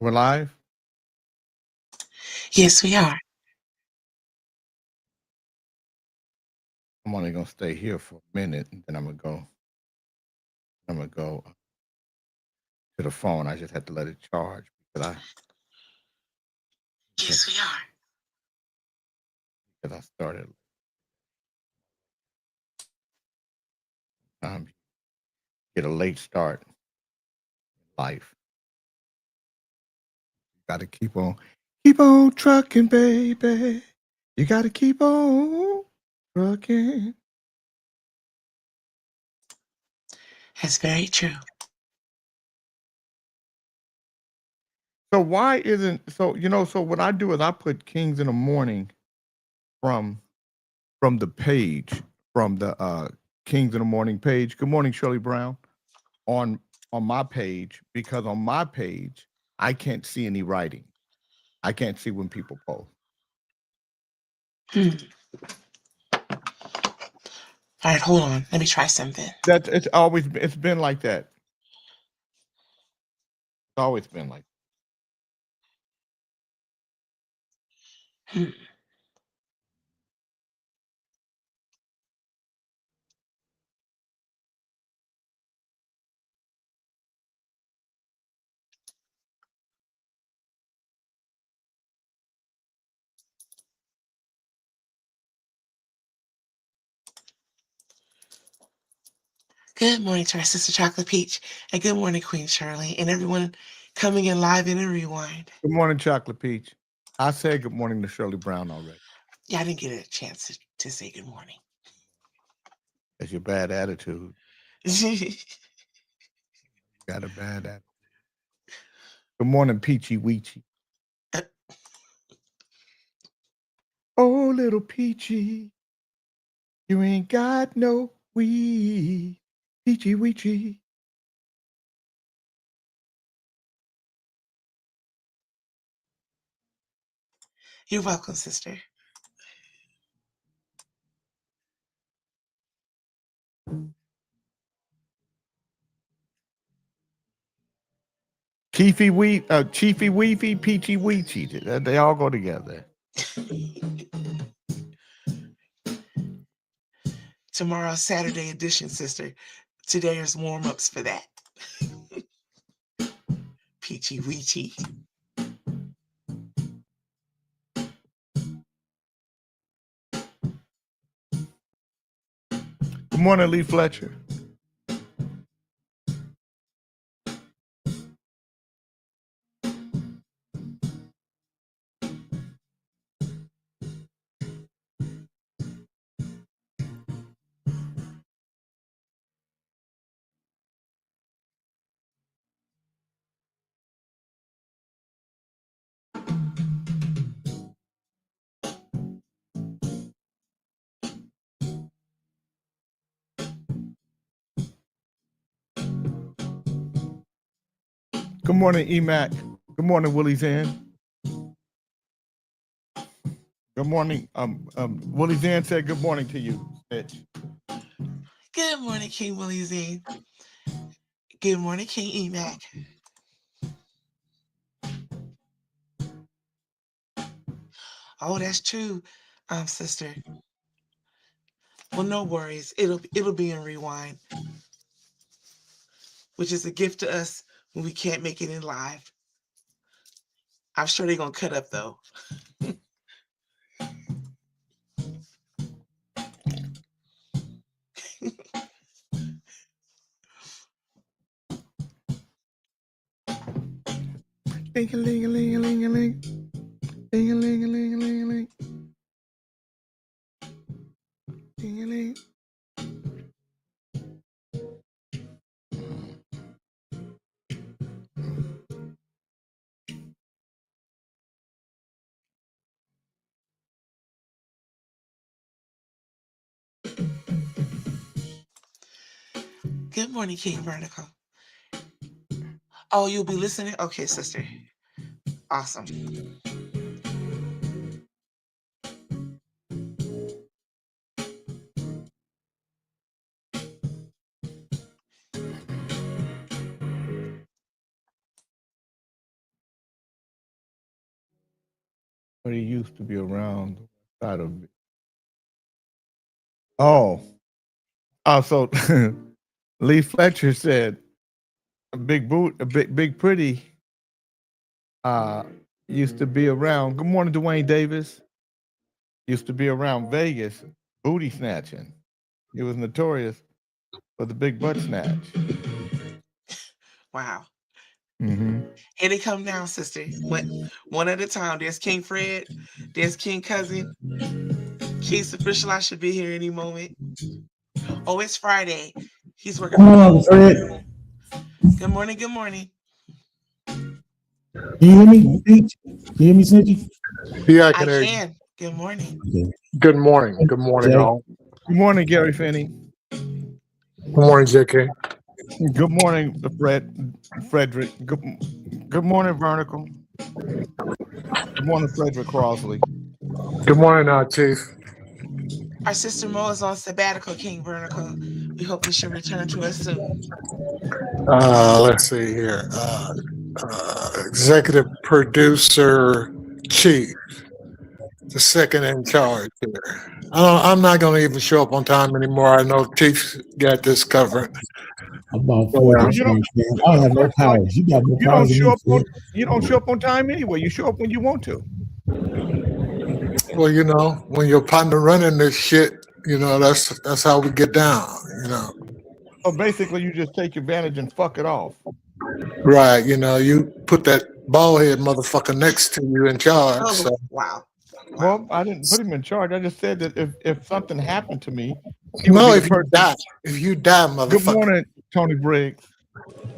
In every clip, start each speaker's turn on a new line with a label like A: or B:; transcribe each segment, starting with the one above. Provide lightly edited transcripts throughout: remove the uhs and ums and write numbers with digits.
A: We're live.
B: Yes, we are.
A: I'm only gonna stay here for a minute, and then I'm gonna go to the phone. I just had to let it charge
B: Yes, we are.
A: because I started um, get a late start in life. Got to keep on trucking, baby. You got to keep on trucking.
B: That's very true.
A: So why isn't so? So what I do is I put Kings in the Morning from the page from the Kings in the Morning page. Good morning, Shirley Brown. On my page, because on my page I can't see any writing. I can't see when people post.
B: Hmm. All right, hold on. Let me try something.
A: It's been like that. It's always been like
B: Hmm. Good morning to our sister Chocolate Peach, and good morning, Queen Shirley, and everyone coming in live in a rewind.
A: Good morning, Chocolate Peach. I said good morning to Shirley Brown already.
B: Yeah, I didn't get a chance to say good morning.
A: That's your bad attitude.
B: Good
A: Got a bad attitude. Good morning, Peachy Weechy. Oh, little Peachy, you ain't got no weed. Peachy Weechy.
B: You're welcome, sister.
A: Chiefy Weefy, Peachy Weechy. They all go together.
B: Tomorrow's Saturday edition, sister. Today is warm-ups for that. Peachy Weechy.
A: Good morning, Lee Fletcher. Good morning, Emac. Good morning, Willie's Inn. Good morning. Willie's Inn said good morning to you, Mitch.
B: Good morning, King Willie Zane. Good morning, King Emac. Oh, that's true, sister. Well, no worries. It'll be in rewind, which is a gift to us when we can't make it in live. I'm sure they're gonna cut up though.
A: Ding-a-ling-a-ling-a-ling-a-ling. Ding-a-ling-a-ling-a-ling-a-ling. Ding-a-ling.
B: Good morning, King Vertical. Oh, you'll be listening? Okay, sister. Awesome.
A: but he used to be around the side of. Oh, so Lee Fletcher said a big boot, a big pretty uh used to be around. Good morning, Dwayne Davis. Used to be around Vegas, booty snatching. He was notorious for the big butt snatch.
B: Wow.
A: Mm-hmm.
B: Here they come now, sister. One at a time. There's King Fred. There's King Cousin. King's official. I should be here any moment. Oh, it's Friday. He's working
C: Come
B: from
C: on,
B: home.
C: Fred.
B: Good morning. Good morning.
C: Can you hear me? Peach? Can you hear me, Snitchy?
D: Yeah, I
B: I
D: can hear you.
B: can. Good morning.
C: Okay.
D: Good morning. Good morning,
C: Jay.
D: all.
A: Good morning, Gary Finney.
D: Good morning, JK.
A: Good morning, Frederick. Good morning, Vertical. Good morning, Frederick Crossley.
D: Good morning, Chief.
B: Our sister Mo is on sabbatical, King Vertical. We hope that she'll return to us soon.
D: Let's see here. Executive producer, Chief, the second in charge here. I'm not going to even show up on time anymore. I know Chief's got this covered.
C: I'm about
D: Yeah.
C: 40
A: You don't-
C: points, man. I don't have no powers. You got more
A: You don't
C: powers than
A: show
C: me,
A: up on.
C: Fred.
A: You don't show up on time anyway. You show up when you want to.
D: Well, you know, when your partner running this shit, you know, that's how we get down, you know.
A: So basically, you just take advantage and fuck it off.
D: Right, you know, you put that bald head motherfucker next to you in charge.
B: Oh,
D: So.
B: wow.
A: Well, I didn't put him in charge. I just said that if something happened to me, he would
D: No,
A: be
D: if
A: the
D: you
A: person.
D: die, motherfucker.
A: Good morning, Tony Briggs.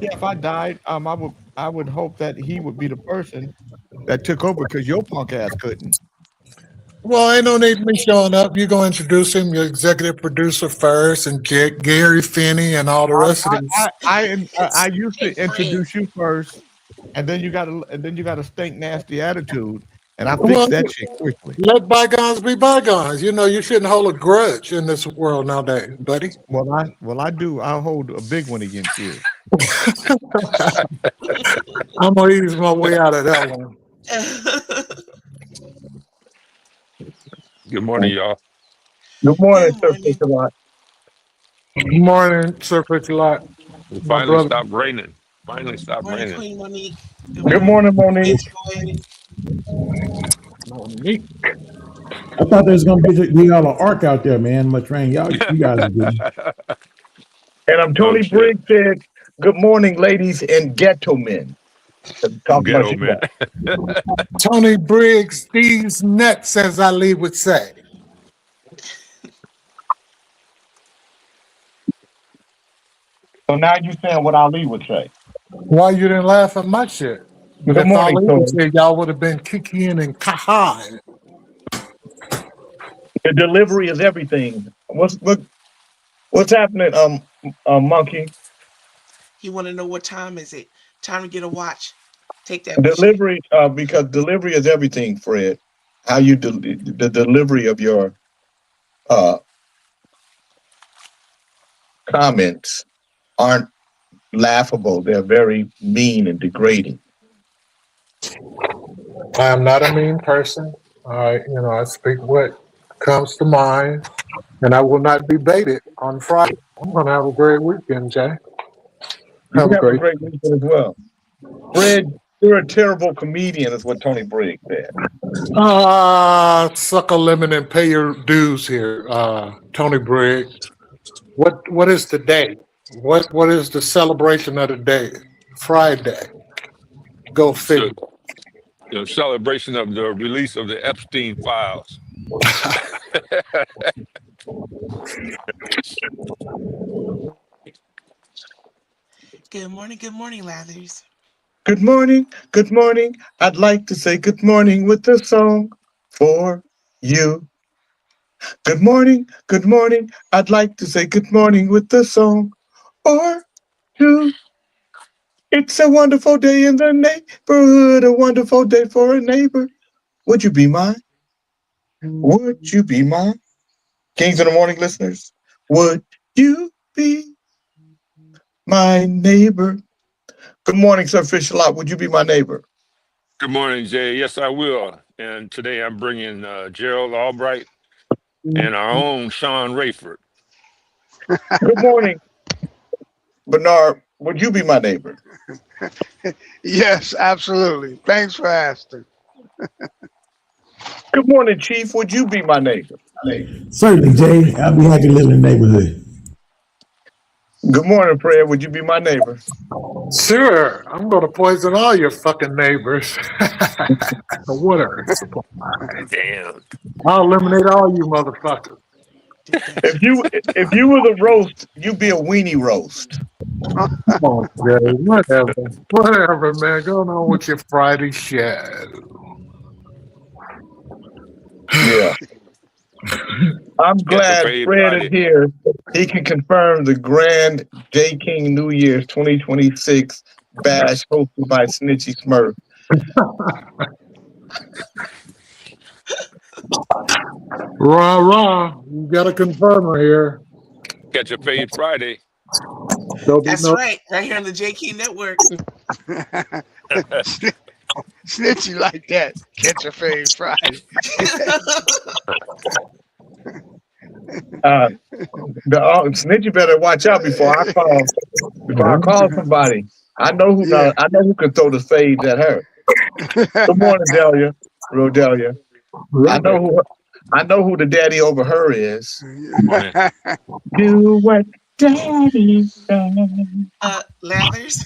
A: Yeah, if I died, I would hope that he would be the person that took over because your punk ass couldn't.
D: Well, ain't no need me showing up. You gonna introduce him, your executive producer first, and Gary Finney and all the rest of these.
A: I used to
B: Hey, Fred.
A: introduce you first, and then you got a stink nasty attitude, and I
D: Well,
A: fixed that shit quickly.
D: let bygones be bygones. You know, you shouldn't hold a grudge in this world nowadays, buddy.
A: Well, I do. I'll hold a big one against you.
D: I'm gonna ease my way out of that one.
E: Good morning, y'all.
A: Good
B: morning, Sir
A: Fisher.
D: Good morning, Sir Lot.
E: It
D: My
E: finally
D: brother.
E: stopped raining. Finally stopped
B: Morning,
E: raining.
B: Queen Monique.
A: Good morning, Monique.
D: Monique.
C: I thought there was gonna be y'all an arc out there, man. Much rain. You guys are good.
A: And I'm
E: Tony
A: Briggs said, "Good morning, ladies and ghetto men."
E: Ghetto man.
D: Tony Briggs, these nuts, as Ali would say.
A: So now you saying what Ali would say.
D: Why you didn't laugh at my shit?
A: Good
D: If
A: morning,
D: Ali
A: Tony.
D: was here, y'all would have been kicking and kaha.
A: The delivery is everything. What's happening, Monkey?
B: You want to know what time is it? Time to get a watch. Take that with you.
A: Delivery, because delivery is everything, Fred. How you the delivery of your comments aren't laughable. They're very mean and degrading.
D: I am not a mean person. I speak what comes to mind, and I will not be baited on Friday. I'm going to have a great weekend, Jay.
A: Have a great weekend as well. Fred, you're a terrible comedian, is what Tony Briggs said.
D: Suck a lemon and pay your dues here, Tony Briggs. What is the day? What is the celebration of the day? Friday. Go figure.
E: The celebration of the release of the Epstein files.
B: Good morning, Lathers.
A: Good morning, good morning. I'd like to say good morning with a song for you. Good morning, good morning. I'd like to say good morning with a song or two. It's a wonderful day in the neighborhood, a wonderful day for a neighbor. Would you be mine? Would you be mine? Kings in the Morning listeners, would you be my neighbor? Good morning, Sir Fisher Lot. Would you be my neighbor?
E: Good morning, Jay. Yes, I will. and today I'm bringing Gerald Albright and our own Sean Rayford.
A: Good morning, Bernard. Would you be my neighbor?
F: Yes, absolutely. Thanks for asking.
A: Good morning, Chief. Would you be my neighbor?
C: Certainly, Jay. I'll be happy to live in the neighborhood.
A: Good morning, Fred. Would you be my neighbor?
D: Sure, I'm going to poison all your fucking neighbors. Water supply.
E: Damn.
D: I'll eliminate all you motherfuckers.
A: If you was a roast, you'd be a weenie roast.
D: Come on, Jay. Whatever, man. Go on with your Friday show.
A: Yeah. I'm glad
E: Paid
A: Fred
E: Friday.
A: is here. He can confirm the grand J. King New Year's 2026 bash hosted by Snitchy Smurf.
D: Rah, rah. You got a confirmer here.
E: Catch a paid Friday.
D: There'll be
B: That's
D: no-
B: right. Right here on the JK Network.
F: Snitchy like that. Catch a fade Friday.
A: Snitchy better watch out before I call somebody. I know who can throw the fades at her. Good morning, Delia. Rodelia. I know who the daddy over her is. Do what daddy does.
B: Lathers.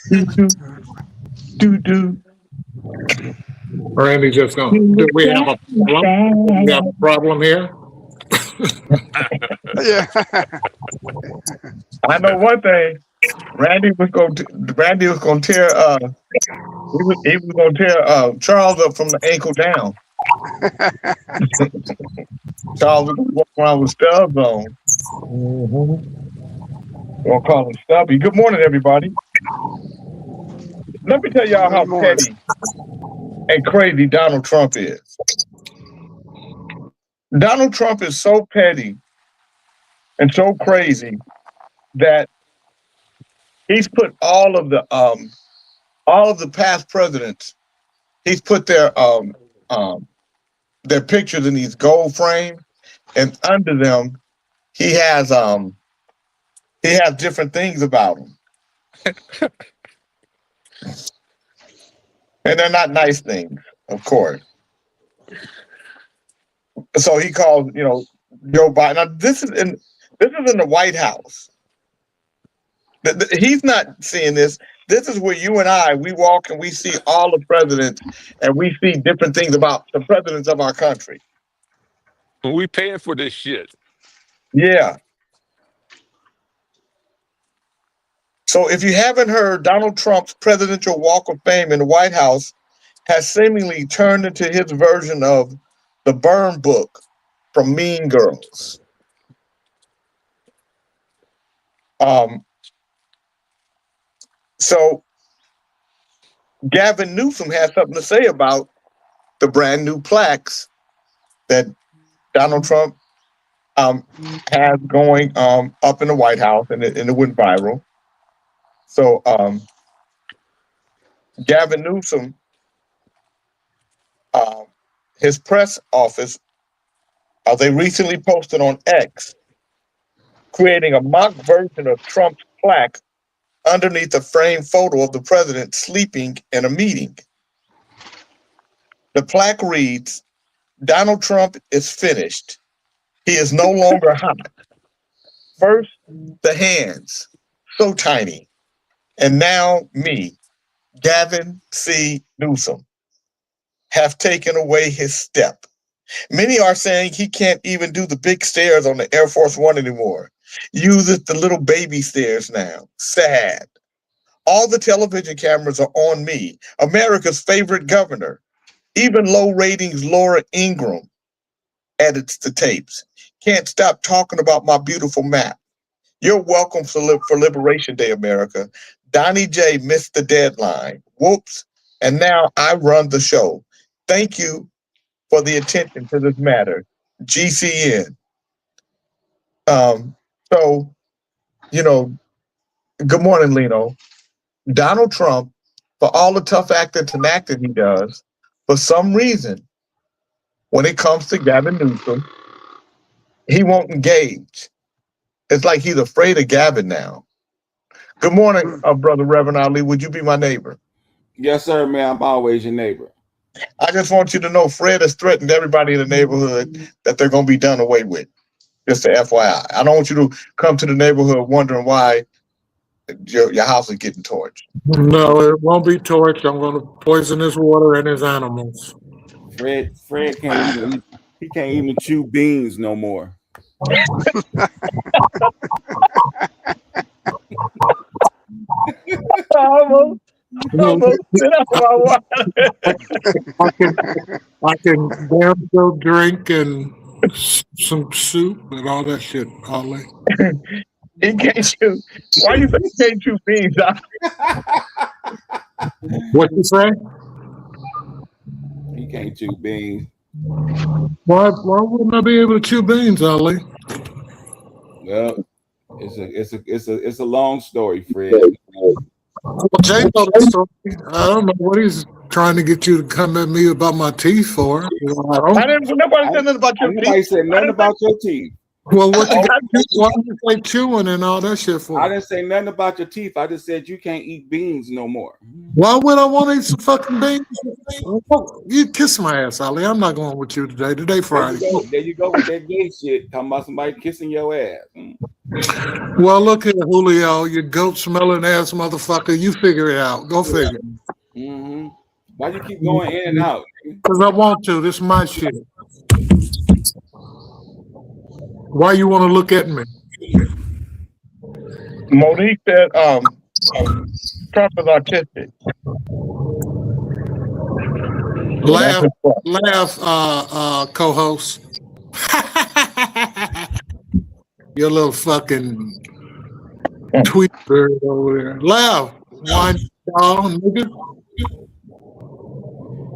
A: Do.
D: Randy just going. Do we have a problem? Do we have a problem here?
F: Yeah.
A: I know one thing. Randy was going to tear he was going to tear Charles up from the ankle down. Charles was going to walk around with stubs on. We'll call him Stubby. Good morning, everybody. Let me tell y'all how petty and crazy Donald Trump is. Donald Trump is so petty and so crazy that he's put all of the past presidents, he's put their pictures in these gold frames, and under them he has different things about them. And they're not nice things, of course. So he calls, Joe Biden. Now this is in the White House. He's not seeing this. This is where you and I, we walk and we see all the presidents and we see different things about the presidents of our country.
E: We paying for this shit.
A: Yeah. So if you haven't heard, Donald Trump's Presidential Walk of Fame in the White House has seemingly turned into his version of the burn book from Mean Girls. So Gavin Newsom has something to say about the brand new plaques that Donald Trump has going up in the White House, and it went viral. So Gavin Newsom, his press office, they recently posted on X, creating a mock version of Trump's plaque underneath a framed photo of the president sleeping in a meeting. The plaque reads, "Donald Trump is finished. He is no longer hot. First, the hands, so tiny. And now me, Gavin C. Newsom, have taken away his step. Many are saying he can't even do the big stairs on the Air Force One anymore. Uses the little baby stairs now. Sad. All the television cameras are on me, America's favorite governor. Even low ratings Laura Ingraham edits the tapes. Can't stop talking about my beautiful map. You're welcome for Liberation Day, America. Donnie J missed the deadline. Whoops. And now I run the show. Thank you for the attention to this matter. GCN." So, good morning, Lino. Donald Trump, for all the tough acting he does, for some reason, when it comes to Gavin Newsom, he won't engage. It's like he's afraid of Gavin now. Good morning, Brother Reverend Ali. Would you be my neighbor?
G: Yes, sir, man. I'm always your neighbor.
A: I just want you to know Fred has threatened everybody in the neighborhood that they're going to be done away with. Just a FYI. I don't want you to come to the neighborhood wondering why your house is getting torched.
D: No, it won't be torched. I'm going to poison his water and his animals.
G: Fred can't even chew beans no more.
A: Almost sit up my water.
D: I can damn go drink and some soup and all that shit, Ollie.
A: He can't chew. Why you think he can't chew beans?
D: What you say?
G: He can't chew beans.
D: Why wouldn't I be able to chew beans, Ollie?
G: Well, it's a long story, Fred.
D: Well, Jay told the story. I don't know what he's trying to get you to come at me about my teeth for.
A: I didn't. Nobody said nothing about your teeth.
G: Nobody said nothing about your teeth.
D: Well, why you say chewing and all that shit for?
G: I didn't say nothing about your teeth. I just said you can't eat beans no more.
D: Why would I want to eat some fucking beans? You kiss my ass, Ali. I'm not going with you today. Today, Friday.
G: There you go with that gay shit. Talking about somebody kissing your ass.
D: Well, look here, Julio, you goat smelling ass motherfucker. You figure it out. Go figure.
G: Mm-hmm. Why you keep going in and out?
D: Because I want to. This is my shit. Why you want to look at me?
A: Monique said Trump is autistic.
D: Laugh, co-host. Your little fucking tweet bird over there. Laugh, wine dog, nigga.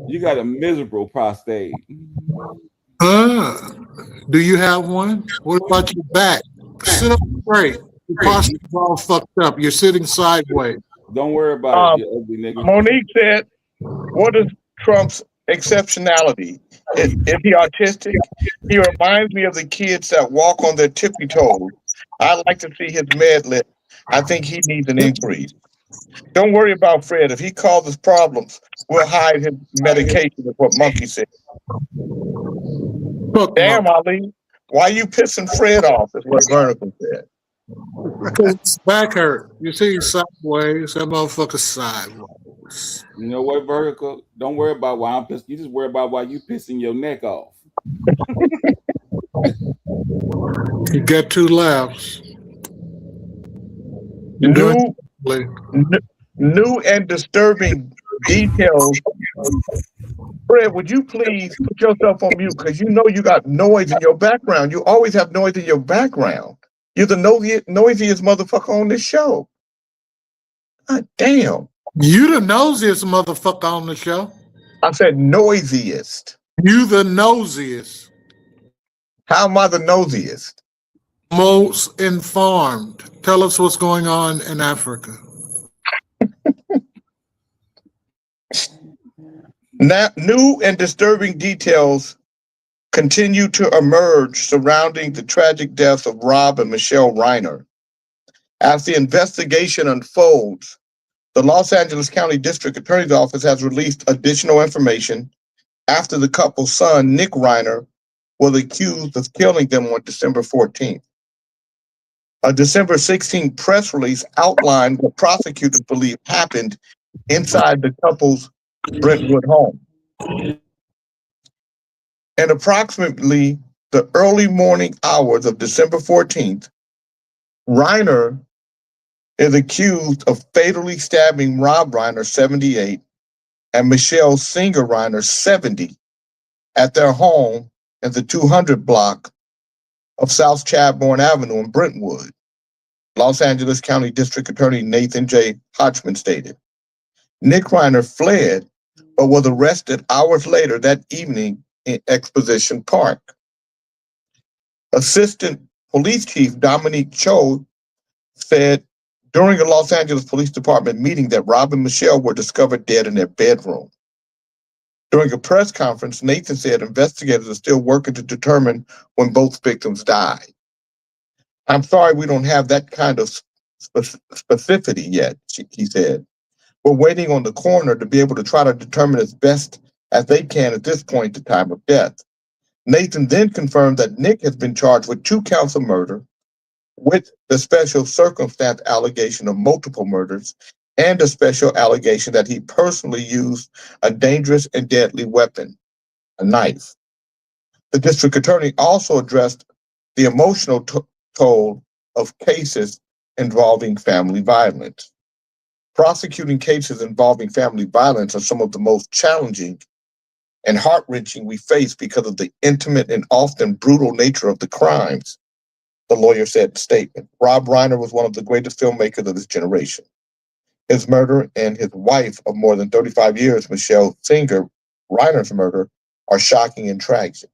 G: You got a miserable prostate.
D: Do you have one? What about your back? Sit up straight. Your posture's all fucked up. You're sitting sideways.
G: Don't worry about it, you ugly nigga.
A: Monique said, what is Trump's exceptionality? Is he autistic? He reminds me of the kids that walk on their tippy toes. I'd like to see his med list. I think he needs an increase. Don't worry about Fred. If he causes problems, we'll hide his medication, is what Monkey said. Damn, Ali. Why you pissing Fred off, is what Vertical said.
D: His back hurt. You see he's sideways. That motherfucker sideways.
G: You know what, Vertical? Don't worry about why I'm pissed. You just worry about why you pissing your neck off.
D: You get 2 laughs.
A: New and disturbing details. Fred, would you please put yourself on mute? Because you know you got noise in your background. You always have noise in your background. You're the noisiest motherfucker on this show. God damn.
D: You the nosiest motherfucker on the show.
A: I said noisiest.
D: You the nosiest.
A: How am I the nosiest?
D: Most informed. Tell us what's going on in Africa.
A: Now, new and disturbing details continue to emerge surrounding the tragic deaths of Rob and Michelle Reiner. As the investigation unfolds, the Los Angeles County District Attorney's Office has released additional information after the couple's son, Nick Reiner, was accused of killing them on December 14th. A December 16th press release outlined what prosecutors believe happened inside the couple's Brentwood home. In approximately the early morning hours of December 14th, Reiner is accused of fatally stabbing Rob Reiner, 78, and Michelle Singer Reiner, 70, at their home in the 200 block of South Chadbourne Avenue in Brentwood. Los Angeles County District Attorney Nathan J. Hodgman stated. Nick Reiner fled, but was arrested hours later that evening in Exposition Park. Assistant Police Chief Dominique Cho said during a Los Angeles Police Department meeting that Rob and Michelle were discovered dead in their bedroom. During a press conference, Nathan said investigators are still working to determine when both victims died. I'm sorry we don't have that kind of specificity yet, he said. We're waiting on the coroner to be able to try to determine as best as they can at this point the time of death. Nathan then confirmed that Nick has been charged with 2 counts of murder, with the special circumstance allegation of multiple murders, and a special allegation that he personally used a dangerous and deadly weapon, a knife. The district attorney also addressed the emotional toll of cases involving family violence. Prosecuting cases involving family violence are some of the most challenging and heart-wrenching we face because of the intimate and often brutal nature of the crimes, the lawyer said in a statement. Rob Reiner was one of the greatest filmmakers of this generation. His murder and his wife of more than 35 years, Michelle Singer, Reiner's murder, are shocking and tragic.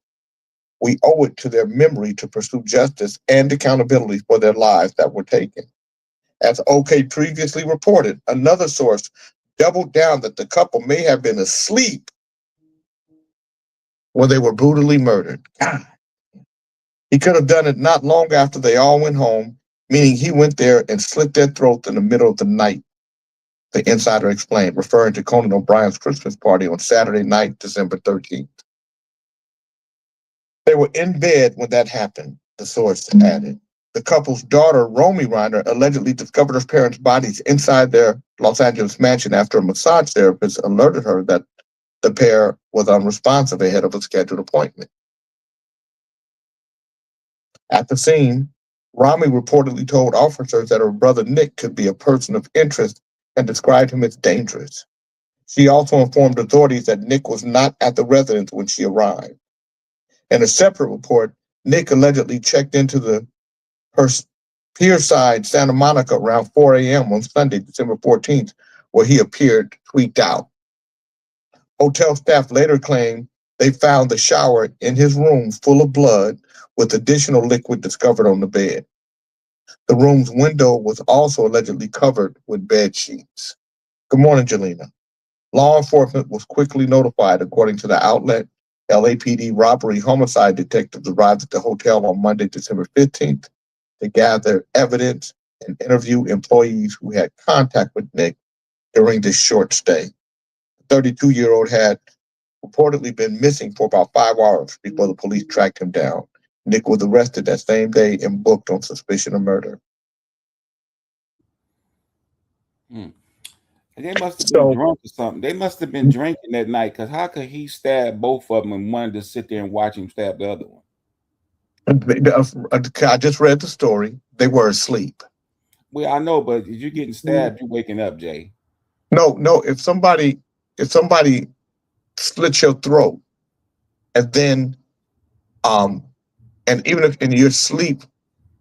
A: We owe it to their memory to pursue justice and accountability for their lives that were taken. As OK previously reported, another source doubled down that the couple may have been asleep when they were brutally murdered. God. He could have done it not long after they all went home, meaning he went there and slit their throats in the middle of the night, the insider explained, referring to Conan O'Brien's Christmas party on Saturday night, December 13th. They were in bed when that happened, the source added. The couple's daughter, Romy Reiner, allegedly discovered her parents' bodies inside their Los Angeles mansion after a massage therapist alerted her that the pair was unresponsive ahead of a scheduled appointment. At the scene, Romy reportedly told officers that her brother Nick could be a person of interest and described him as dangerous. She also informed authorities that Nick was not at the residence when she arrived. In a separate report, Nick allegedly checked into her Pierside, Santa Monica around 4 a.m. on Sunday, December 14th, where he appeared tweaked out. Hotel staff later claimed they found the shower in his room full of blood with additional liquid discovered on the bed. The room's window was also allegedly covered with bed sheets. Good morning, Jelena. Law enforcement was quickly notified, according to the outlet. LAPD robbery homicide detectives arrived at the hotel on Monday, December 15th to gather evidence and interview employees who had contact with Nick during this short stay. The 32-year-old had reportedly been missing for about 5 hours before the police tracked him down. Nick was arrested that same day and booked on suspicion of murder.
G: They must have been drunk or something. They must have been drinking that night, because how could he stab both of them and wanted to sit there and watch him stab the other one?
A: I just read the story. They were asleep.
G: Well, I know, but if you're getting stabbed, you're waking up, Jay.
A: No. If somebody slits your throat, and then, and even if in your sleep,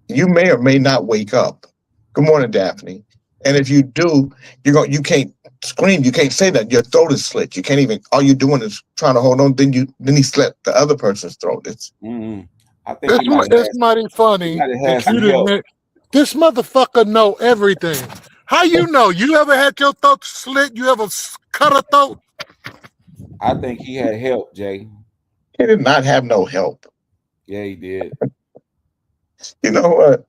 A: you may or may not wake up. Good morning, Daphne. And if you do, you can't scream. You can't say that your throat is slit. You can't even. All you're doing is trying to hold on. Then he slit the other person's throat. It's.
G: I think
D: it's mighty funny. This motherfucker know everything. How you know? You ever had your throat slit? You ever cut a throat?
G: I think he had help, Jay.
A: He did not have no help.
G: Yeah, he did.
A: You know what?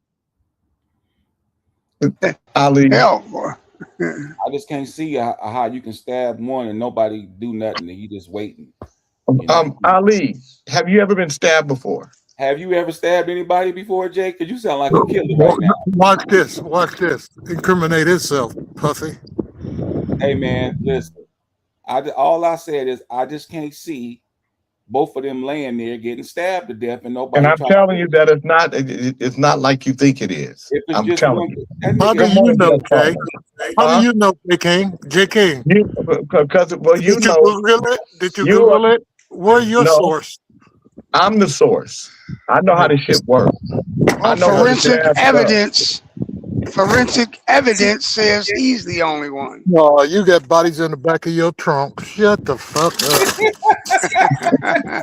A: Ali.
F: Hell,
G: I just can't see how you can stab one and nobody do nothing and you just waiting.
A: Ali, have you ever been stabbed before?
G: Have you ever stabbed anybody before, Jay? Because you sound like a killer right now.
D: Watch this. Incriminate himself, Puffy.
G: Hey man, listen. All I said is I just can't see both of them laying there getting stabbed to death and nobody.
A: And I'm telling you that it's not like you think it is. I'm telling you.
D: How do you know, Jay? How do you know, J. King? J. King.
A: Because you know.
D: Google it? Did you Google it? Where's your source?
A: I'm the source. I know how this shit works.
F: Well, forensic evidence says he's the only one.
D: No, you got bodies in the back of your trunk. Shut the fuck up.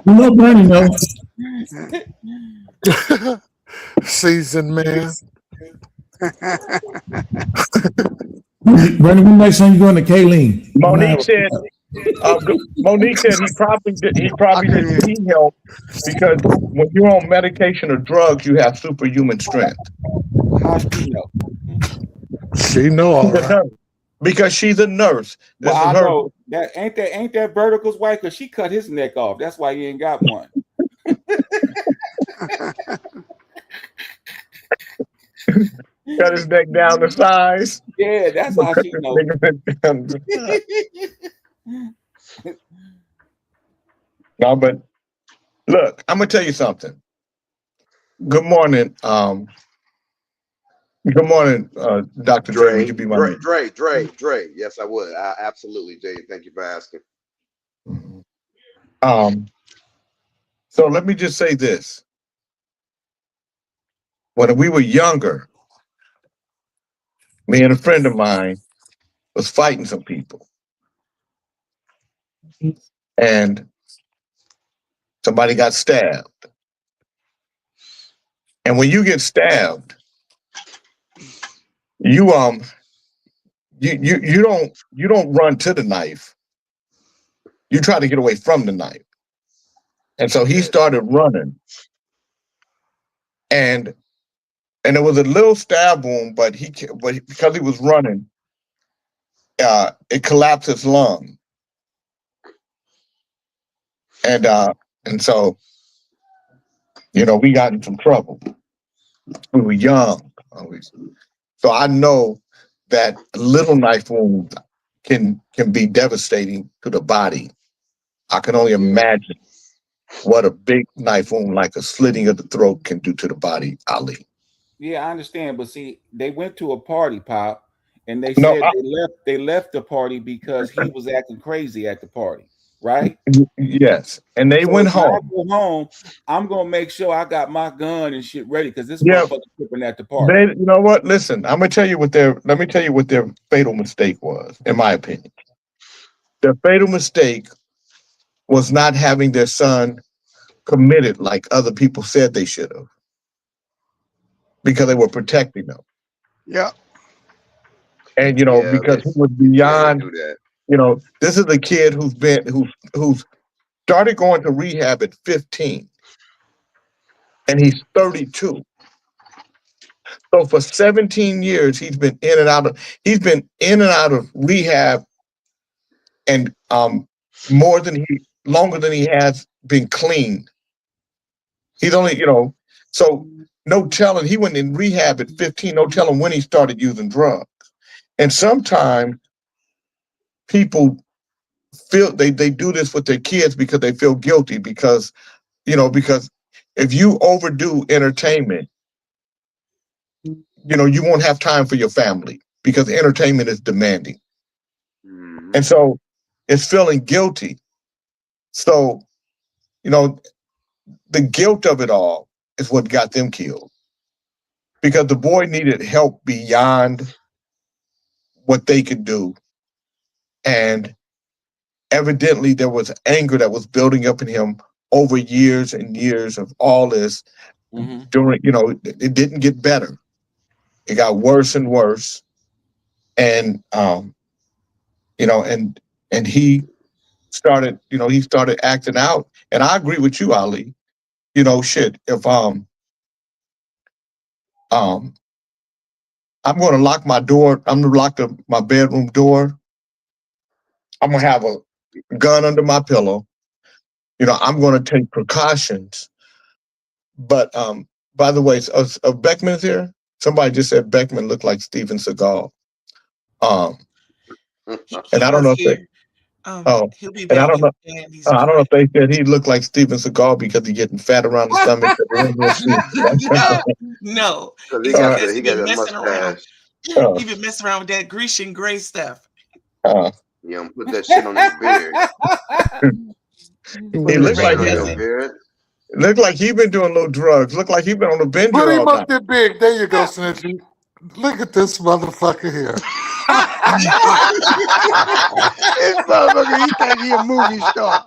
C: No, Bernie, no.
D: Seasoned man.
C: Bernie, when next time you going to Kayleen?
A: Monique said Monique said he probably didn't need help because when you're on medication or drugs, you have superhuman strength.
G: How she know?
D: She know all right.
A: Because she's a nurse. This
G: Well, I
A: is her.
G: know that ain't that Vertical's wife, because she cut his neck off. That's why he ain't got one.
A: Cut his neck down to size.
G: Yeah, that's how she knows.
A: No, but look, I'm gonna tell you something. Good morning. Good morning, Dr. Dre. Would you be my name?
H: Dre. Yes, I would. Absolutely, Jay. Thank you for asking.
A: So let me just say this. When we were younger, me and a friend of mine was fighting some people. And somebody got stabbed. And when you get stabbed, you don't run to the knife. You try to get away from the knife. And so he started running. And it was a little stab wound, but because he was running, it collapsed his lung. And so, we got in some trouble. We were young always. So I know that little knife wounds can be devastating to the body. I can only imagine what a big knife wound like a slitting of the throat can do to the body, Ali.
G: Yeah, I understand, but see, they went to a party, Pop, and they said they left the party because he was acting crazy at the party, right?
A: Yes, and they went home.
G: When I go home, I'm gonna make sure I got my gun and shit ready because this motherfucker tripping at the party.
A: You know what? Listen, let me tell you what their fatal mistake was, in my opinion. Their fatal mistake was not having their son committed like other people said they should have, because they were protecting them.
F: Yeah.
A: And because he was beyond. This is a kid who's started going to rehab at 15, and he's 32. So for 17 years, he's been in and out of rehab, and longer than he has been clean. He's only, so no telling, he went in rehab at 15, no telling when he started using drugs. And sometimes people feel they do this with their kids because they feel guilty because if you overdo entertainment, you won't have time for your family because entertainment is demanding. And so it's feeling guilty. So, the guilt of it all is what got them killed, because the boy needed help beyond what they could do. And evidently there was anger that was building up in him over years and years of all this. During, it didn't get better. It got worse and worse. And, and he started acting out. And I agree with you, Ali. If I'm going to lock my door, I'm going to lock my bedroom door. I'm going to have a gun under my pillow. I'm going to take precautions. But by the way, Beckman's here. Somebody just said Beckman looked like Steven Seagal. And I don't know if they.
B: He'll be
A: and
B: back.
A: I don't know. I don't know if they said he looked like Steven Seagal because he's getting fat around the stomach.
B: No.
H: He got that mustache.
B: He been messing around with that Grecian gray stuff.
H: Put that shit on his beard.
A: He looks like he been doing little drugs. Look like he been on a bender
D: Put him
A: all
D: up
A: night.
D: there big. There you go, Snitchy. Look at this motherfucker here.
F: This motherfucker, he think he a movie star.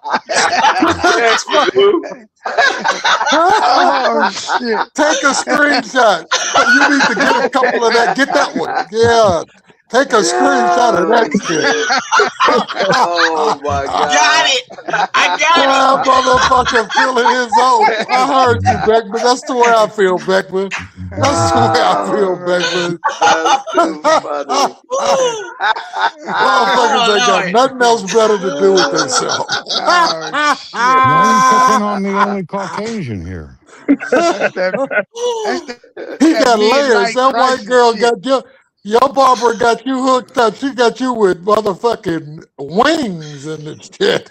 F: Oh shit!
D: Take a screenshot. You need to get a couple of that. Get that one. Yeah. Take a screenshot of that shit.
H: Oh my God.
B: Got it. I
D: That
B: got it.
D: motherfucker feeling his own. I heard you, Beckman. That's the way I feel, Beckman. That's the way I feel, Beckman.
H: That's too funny.
B: Woo.
D: Motherfuckers ain't got
B: Lord.
D: nothing else better to do with themselves.
I: Why are you picking on the only Caucasian here?
F: That's that,
B: Woo.
D: He
F: that
D: got layers.
F: midlife
D: That white
F: crisis
D: girl
F: shit.
D: got you. Your barber got you hooked up. She got you with motherfucking wings and the shit.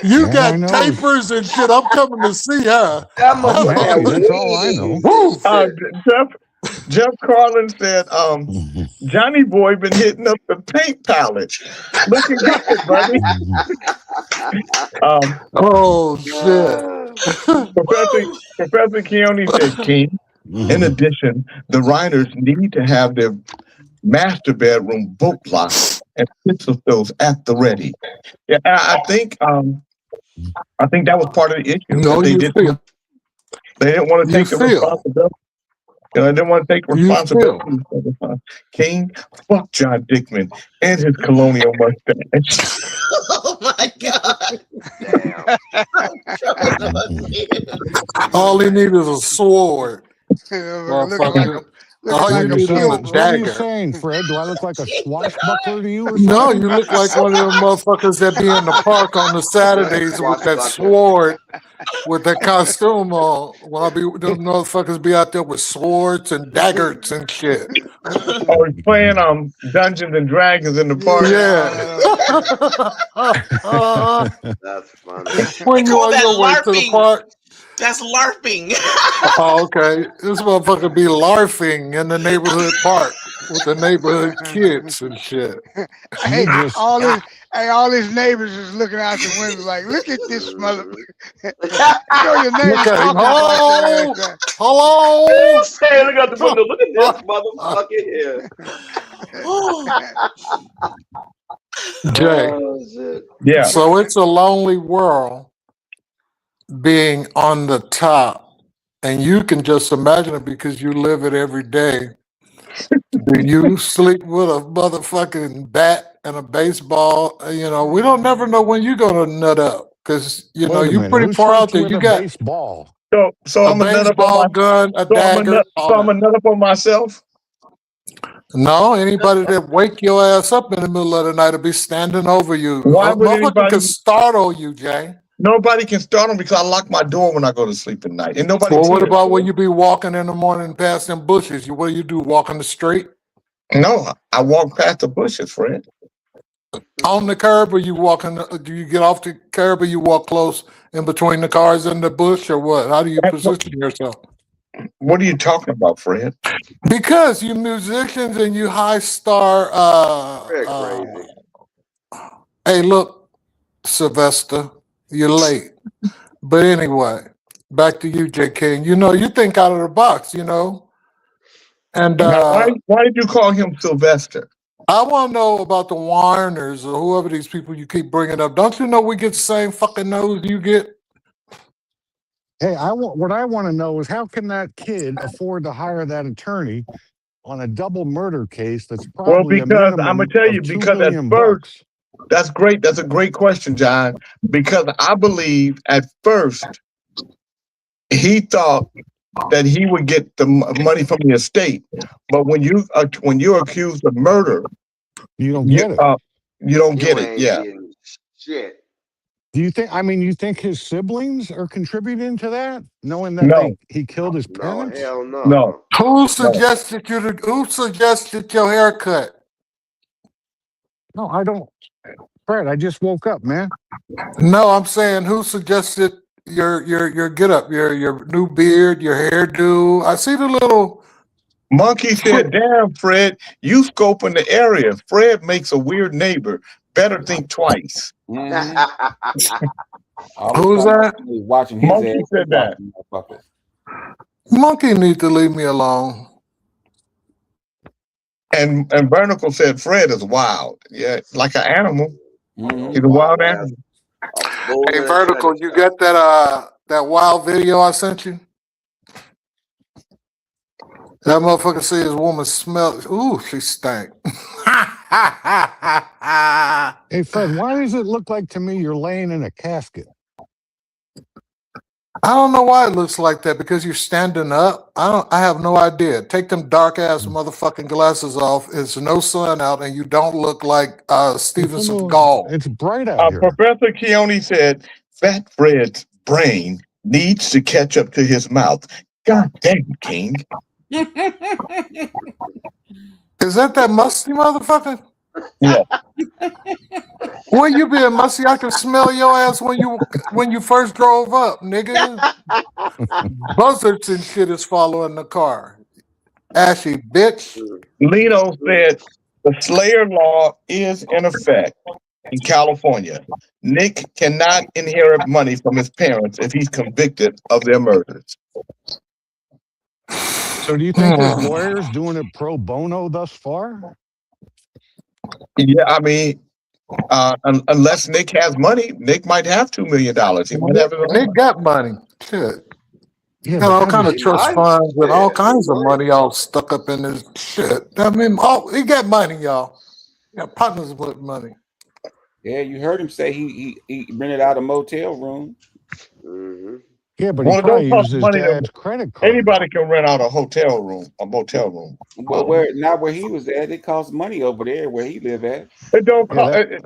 D: You
I: All I
D: got
I: know is
D: tapers and shit. I'm coming to see her.
H: That
I: I'm
H: motherfucker
I: happy.
H: got
I: That's all I know.
H: wings.
D: Woo!
A: Jeff Carlin said, Johnny Boy been hitting up the paint palette. Looking good, buddy.
D: Oh shit.
A: Professor Keone said, King, in addition, the Reiners need to have their master bedroom boat locked and pistols at the ready. Yeah, I think that was part of the issue.
D: No,
A: They
D: you
A: didn't
D: feel.
A: want to
D: You
A: take the
D: feel.
A: responsibility. They didn't want to take
D: You
A: responsibility for the King, fuck John Dickman and his colonial mustache.
B: Oh my God.
D: All he needs is a sword.
F: Looking like
D: Motherfucker.
F: a,
D: All
F: looking
D: you
F: like a
D: need is a
F: field.
I: What are you
D: dagger.
I: saying, Fred? Do I look like a swashbuckler to you or
D: No,
I: something?
D: you look like one of them motherfuckers that be in the park on the Saturdays with that sword, with that costume on. While them motherfuckers be out there with swords and daggers and shit.
A: Or he's playing Dungeons and Dragons in the park.
D: Yeah.
H: That's funny.
D: When
B: They
D: you
B: call
D: on
B: that
D: your way to the
B: LARPing.
D: park.
B: That's LARPing.
D: Oh, okay. This motherfucker be larfing in the neighborhood park with the neighborhood kids and shit.
F: Hey,
I: You just
F: all his neighbors is looking out the window like, look at this motherfucker. You know your neighbors
D: Look at him.
F: talking about your ass.
D: Hello.
H: Hey, look at the window. Look at this motherfucker here.
D: Jay.
H: Oh, shit.
A: Yeah.
D: So it's a lonely world being on the top, and you can just imagine it because you live it every day. Do you sleep with a motherfucking bat and a baseball? You know, we don't never know when you're gonna nut up because you know
I: wait a
D: you're
I: minute.
D: pretty
I: Who
D: far out
I: sleeps
D: there.
I: with
D: You
I: a
D: got
I: baseball?
A: So
D: a
A: I'm a nut up
D: baseball
A: on
D: gun, a dagger. all
A: I'm a
D: that.
A: nut up on myself.
D: No, anybody that wake your ass up in the middle of the night will be standing over you.
A: Why
D: A
A: would
D: motherfucker
A: anybody?
D: can startle you, Jay.
A: Nobody can start them because I lock my door when I go to sleep at night, and nobody.
D: Well, what
A: tears
D: about
A: it.
D: when you be walking in the morning past them bushes? What do you do? Walking the street?
A: No, I walk past the bushes, Fred.
D: On the curb, or you walking? Do you get off the curb, or you walk close in between the cars and the bush, or what? How do you position yourself?
A: What are you talking about, Fred?
D: Because you musicians and you high star.
H: Fred crazy.
D: Hey, look, Sylvester, you're late. But anyway, back to you, J. King. You know, you think out of the box. You know, and
A: Now, why did you call him Sylvester?
D: I want to know about the Warners or whoever these people you keep bringing up. Don't you know we get the same fucking nose you get?
I: Hey, what I want to know is how can that kid afford to hire that attorney on a double murder case that's probably
A: because
I: a
A: I'm
I: minimum
A: gonna tell you,
I: of $2
A: because at
I: million
A: first,
I: bucks?
A: that's great. That's a great question, John. Because I believe at first he thought that he would get the money from the estate, but when you're accused of murder,
I: You don't get it.
A: you don't
H: You
A: get it.
H: ain't
A: Yeah.
H: getting shit.
I: Do you think? I mean, you think his siblings are contributing to that, knowing that
A: No.
I: he killed his
H: No,
I: parents?
H: hell no.
A: No.
D: Who suggested who suggested your haircut?
I: No, I don't. Fred, I just woke up, man.
D: No, I'm saying who suggested your get up, your new beard, your hairdo. I see the little
A: Monkey said, "Damn, Fred, you scoping the area. Fred makes a weird neighbor. Better think twice."
D: Who's that?
G: Watching his
A: Monkey
G: ass.
A: said that.
G: Motherfuckers.
D: Monkey need to leave me alone.
A: And Bernicle said, "Fred is wild. Yeah, like an animal.
G: Mhm.
A: He's a wild animal."
D: Hey, Vertical, you got that wild video I sent you? That motherfucker see his woman smell. Ooh, she stank.
I: Hey, Fred, why does it look like to me you're laying in a casket?
D: I don't know why it looks like that, because you're standing up. I have no idea. Take them dark ass motherfucking glasses off. It's no sun out and you don't look like Steven Seagal.
I: It's bright out here.
A: Professor Keone said Fat Fred's brain needs to catch up to his mouth. God damn, King.
D: Is that musty motherfucker?
A: Yeah.
D: Where you been, musty? I can smell your ass when you first drove up, nigga. Buzzards and shit is following the car. Ashy bitch.
A: Lino said the Slayer law is in effect in California. Nick cannot inherit money from his parents if he's convicted of their murders.
I: So do you think this lawyer's doing it pro bono thus far?
A: Yeah, I mean, unless Nick has money, Nick might have $2 million. He might have his own
D: Nick got money. Shit.
I: Yeah,
D: Got all
I: but
D: kind of
I: that's-
D: trust funds with all kinds of money all stuck up in his shit. I mean, he got money, y'all. He got partners with money.
G: Yeah, you heard him say he rented out a motel room.
I: yeah, but
A: Well,
I: he
A: it
I: probably
A: don't cost
I: used his
A: money to-
I: dad's credit card.
A: Anybody can rent out a motel room.
G: Well, where he was at, it costs money over there where he live at.
A: It don't
I: Yeah,
A: cost.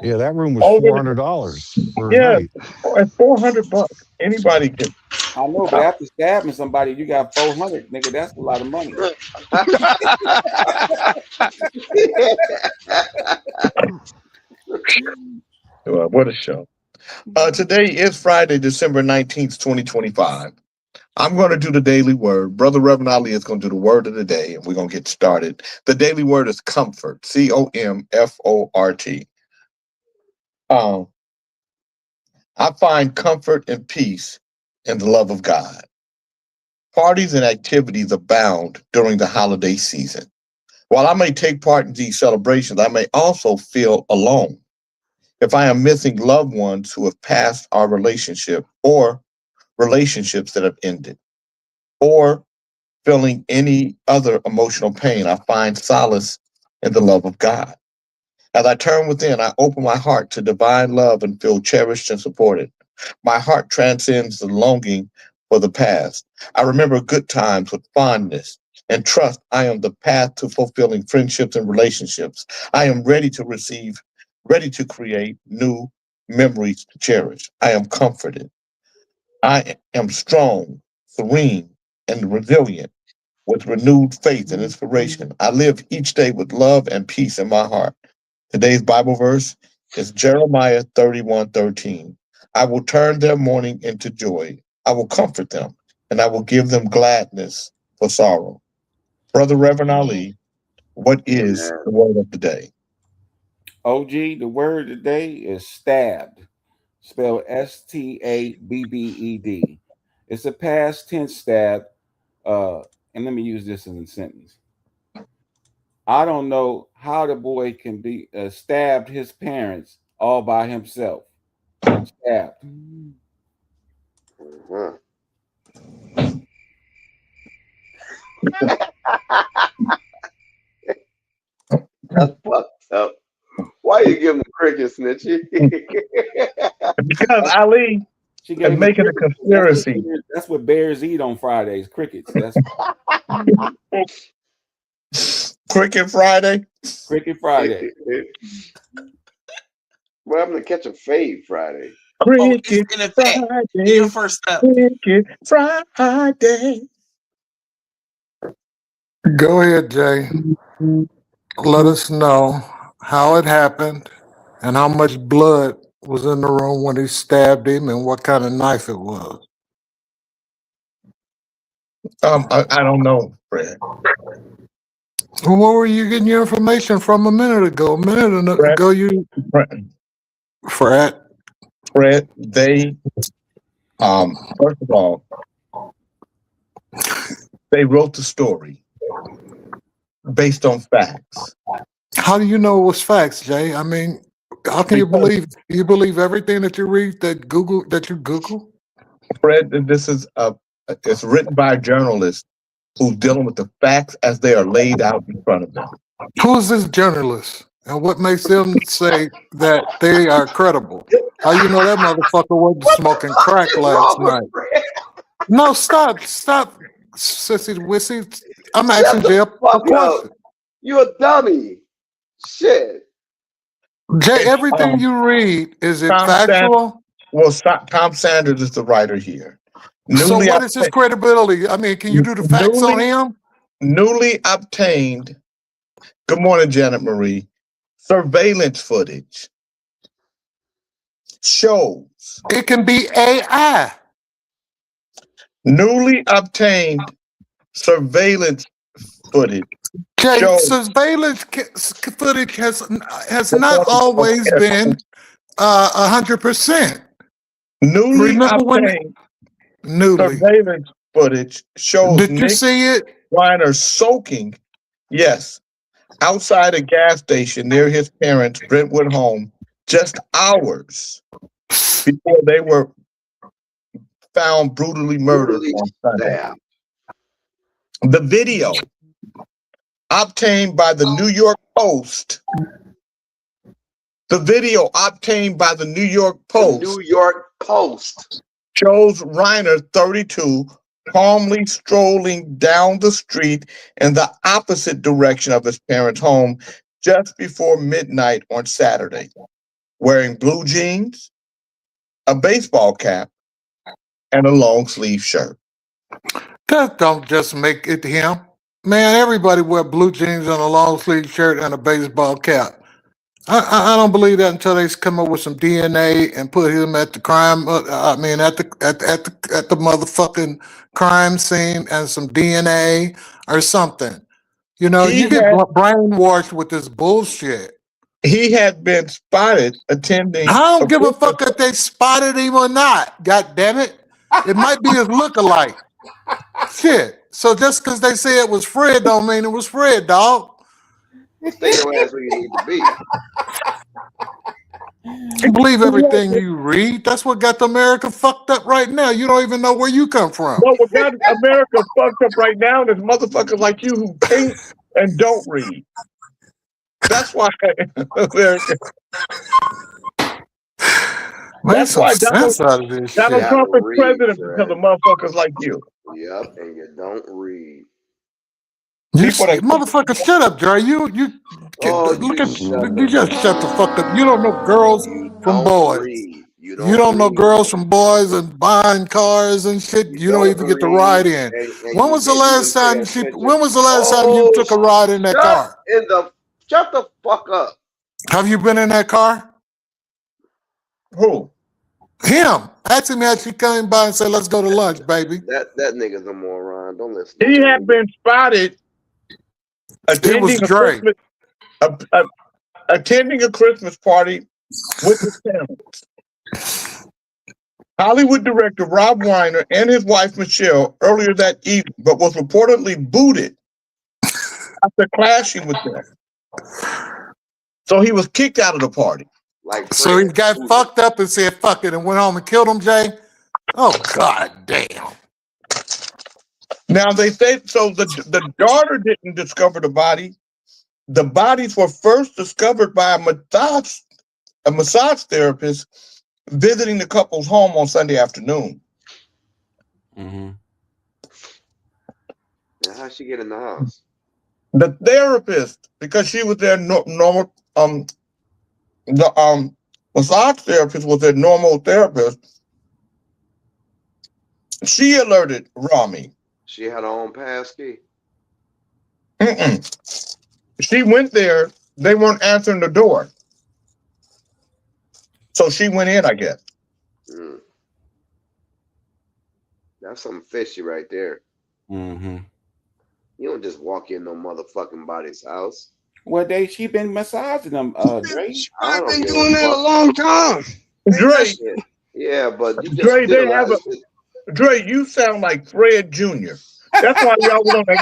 I: Yeah, that room was
A: Oh,
I: $400 for a
A: Yeah.
I: night.
A: It's $400. Anybody can.
G: I know, but after stabbing somebody, you got 400, nigga. That's a lot of money.
A: What a show. Today is Friday, December 19th, 2025. I'm going to do the daily word. Brother Reverend Ali is going to do the word of the day, and we're going to get started. The daily word is comfort, COMFORT. I find comfort and peace in the love of God. Parties and activities abound during the holiday season. While I may take part in these celebrations, I may also feel alone if I am missing loved ones who have passed our relationship, or relationships that have ended, or feeling any other emotional pain. I find solace in the love of God. As I turn within, I open my heart to divine love and feel cherished and supported. My heart transcends the longing for the past. I remember good times with fondness and trust. I am the path to fulfilling friendships and relationships. I am ready to create new memories to cherish. I am comforted. I am strong, serene, and resilient with renewed faith and inspiration. I live each day with love and peace in my heart. Today's Bible verse is Jeremiah 31:13. I will turn their mourning into joy. I will comfort them, and I will give them gladness for sorrow. Brother Reverend Ali, what is the word of the day?
G: OG, the word today is stabbed, spelled STABBED. It's a past tense stab. And let me use this in a sentence. I don't know how the boy can be stabbed his parents all by himself. Stabbed.
H: That's fucked up. Why you give him the cricket, Snitchy?
A: Because Ali
G: She
A: is
G: gave
A: making a conspiracy.
G: That's what bears eat on Fridays. Crickets. That's
A: Cricket Friday.
G: Cricket Friday.
H: What happened to catch a fade Friday?
A: Cricket
B: It's in effect.
A: Friday.
B: You're first up.
A: Cricket Friday.
D: Go ahead, Jay. Let us know how it happened and how much blood was in the room when he stabbed him and what kind of knife it was.
A: I don't know, Fred.
D: Well, where were you getting your information from a minute ago?
A: Fred.
D: You Fred.
A: Fred, they first of all, they wrote the story based on facts.
D: How do you know it was facts, Jay? I mean, how can you believe everything that you read that you Google?
A: Fred, this is It's written by a journalist who's dealing with the facts as they are laid out in front of them.
D: Who is this journalist? And what makes them say that they are credible? How you know that motherfucker wasn't smoking crack last night? No, stop, sissy wissy. I'm asking Jay a question.
H: You a dummy. Shit.
D: Jay, everything you read, is it factual?
A: Tom Sanders is the writer here.
D: So what is his credibility? I mean, can you do the facts on him?
A: Newly obtained, good morning, Janet Marie, surveillance footage shows.
D: It can be AI.
A: Newly obtained surveillance footage.
D: Jay, surveillance footage has not always been 100%.
A: Newly obtained surveillance footage shows.
D: Did you see it?
A: Reiner soaking, yes, outside a gas station near his parents' Brentwood home, just hours before they were found brutally murdered on Sunday. The video, obtained by the New York Post. The video obtained by the New York Post. Shows Reiner, 32, calmly strolling down the street in the opposite direction of his parents' home just before midnight on Saturday, wearing blue jeans, a baseball cap, and a long sleeve shirt.
D: That don't just make it him. Man, everybody wear blue jeans and a long sleeve shirt and a baseball cap. I don't believe that until they come up with some DNA and put him at the crime. I mean, at the motherfucking crime scene and some DNA or something. You know, you get brainwashed with this bullshit.
A: He had been spotted attending.
D: I don't give a fuck if they spotted him or not. God damn it! It might be his lookalike. Shit. So just because they say it was Fred, don't mean it was Fred, dog.
H: Stay your ass where you need to be.
D: You believe everything you read? That's what got America fucked up right now. You don't even know where you come from.
A: No, what got America fucked up right now is motherfuckers like you who can't and don't read. That's why America. That's why Donald Trump is president because of motherfuckers like you.
H: Yep, and you don't read.
D: Motherfucker, shut up, Jerry. You just shut the fuck up. You don't know girls from boys. You don't know girls from boys and buying cars and shit. You don't even get to ride in. When was the last time you took a ride in that car?
H: Shut the fuck up.
D: Have you been in that car?
A: Who?
D: Him. Ask him as he came by and said, "Let's go to lunch, baby."
H: That nigga's a moron. Don't listen.
A: He had been spotted attending a Christmas party with his parents. Hollywood director Rob Reiner and his wife Michelle earlier that evening, but was reportedly booted after clashing with them. So he was kicked out of the party.
D: So he got fucked up and said fuck it and went home and killed him, Jay? Oh, god damn.
A: Now they say so the daughter didn't discover the body. The bodies were first discovered by a massage therapist visiting the couple's home on Sunday afternoon.
H: Mm-hmm. Now how'd she get in the house?
A: The therapist, because she was their normal the massage therapist was their normal therapist. She alerted Rami.
H: She had her own passkey.
A: She went there. They weren't answering the door. So she went in, I guess.
H: That's something fishy right there.
G: Mm-hmm.
H: You don't just walk in no motherfucking body's house.
G: Well, she been massaging them, Dre.
F: I've been doing that a long time.
A: Dre.
H: Yeah, but you just
A: Dre, they have Dre, you sound like Fred Jr. That's why y'all want to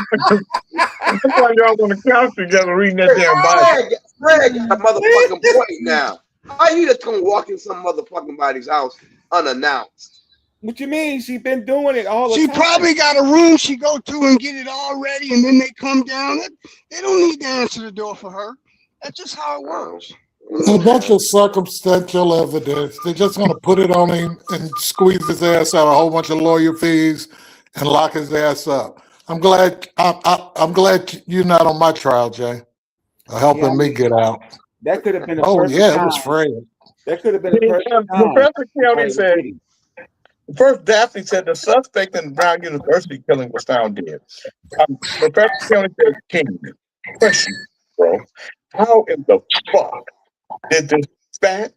A: couch together reading that damn Bible.
H: Fred got a motherfucking point now. How you just gonna walk in some motherfucking body's house unannounced?
G: What you mean? She been doing it all the
F: She
G: time.
F: probably got a room she go to and get it all ready, and then they come down. They don't need to answer the door for her. That's just how it works.
D: A bunch of circumstantial evidence. They just want to put it on him and squeeze his ass out a whole bunch of lawyer fees and lock his ass up. I'm glad you're not on my trial, Jay. Helping me get out.
G: That could have been a
D: Oh
G: perfect
D: yeah,
G: time.
D: it was Fred.
G: That could have been a perfect time.
J: Professor Kelly said, first Daphne said the suspect in Brown University killing was found dead. Professor Kelly said, King, question, bro. How in the fuck did this fat,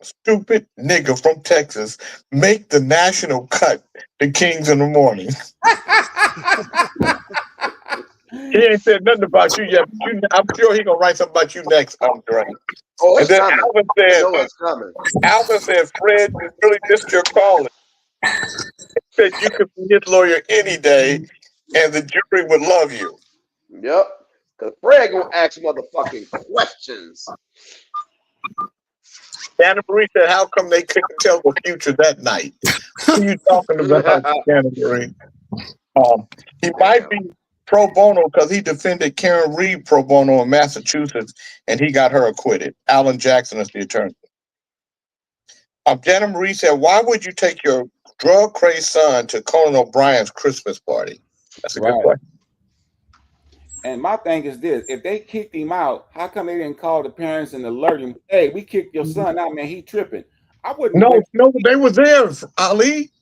J: stupid nigga from Texas make the national cut to Kings in the Morning? He ain't said nothing about you yet. I'm sure he gonna write something about you next, Andre.
H: Oh,
J: And
H: it's
J: then
H: coming.
J: Alvin said, Fred, you really missed your calling. He said you could be his lawyer any day, and the jury would love you.
H: Yep. Because Fred gonna ask motherfucking questions.
J: Anna Marie said, how come they couldn't tell the future that night? Who are you talking about, Anna Marie? He might be pro bono because he defended Karen Reed pro bono in Massachusetts, and he got her acquitted. Alan Jackson is the attorney. Anna Marie said, why would you take your drug-crazed son to Conan O'Brien's Christmas party? That's a good question.
G: And my thing is this: if they kicked him out, how come they didn't call the parents and alert him? Hey, we kicked your son out, man. He tripping. I wouldn't.
J: No, they were there, Ali.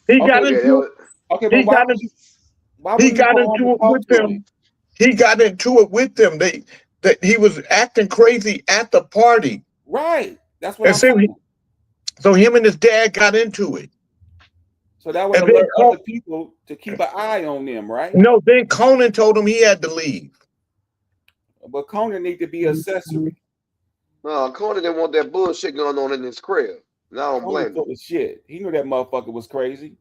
J: He got into it.
G: Okay,
J: he got into it with them. He got into it with them. He was acting crazy at the party.
G: Right. That's what I'm saying.
J: So him and his dad got into it.
G: So that would alert other people to keep an eye on them, right?
J: No, then Conan told him he had to leave.
G: But Conan need to be accessory.
H: No, Conan didn't want that bullshit going on in his crib. No, I don't blame him.
G: Full of shit. He knew that motherfucker was crazy.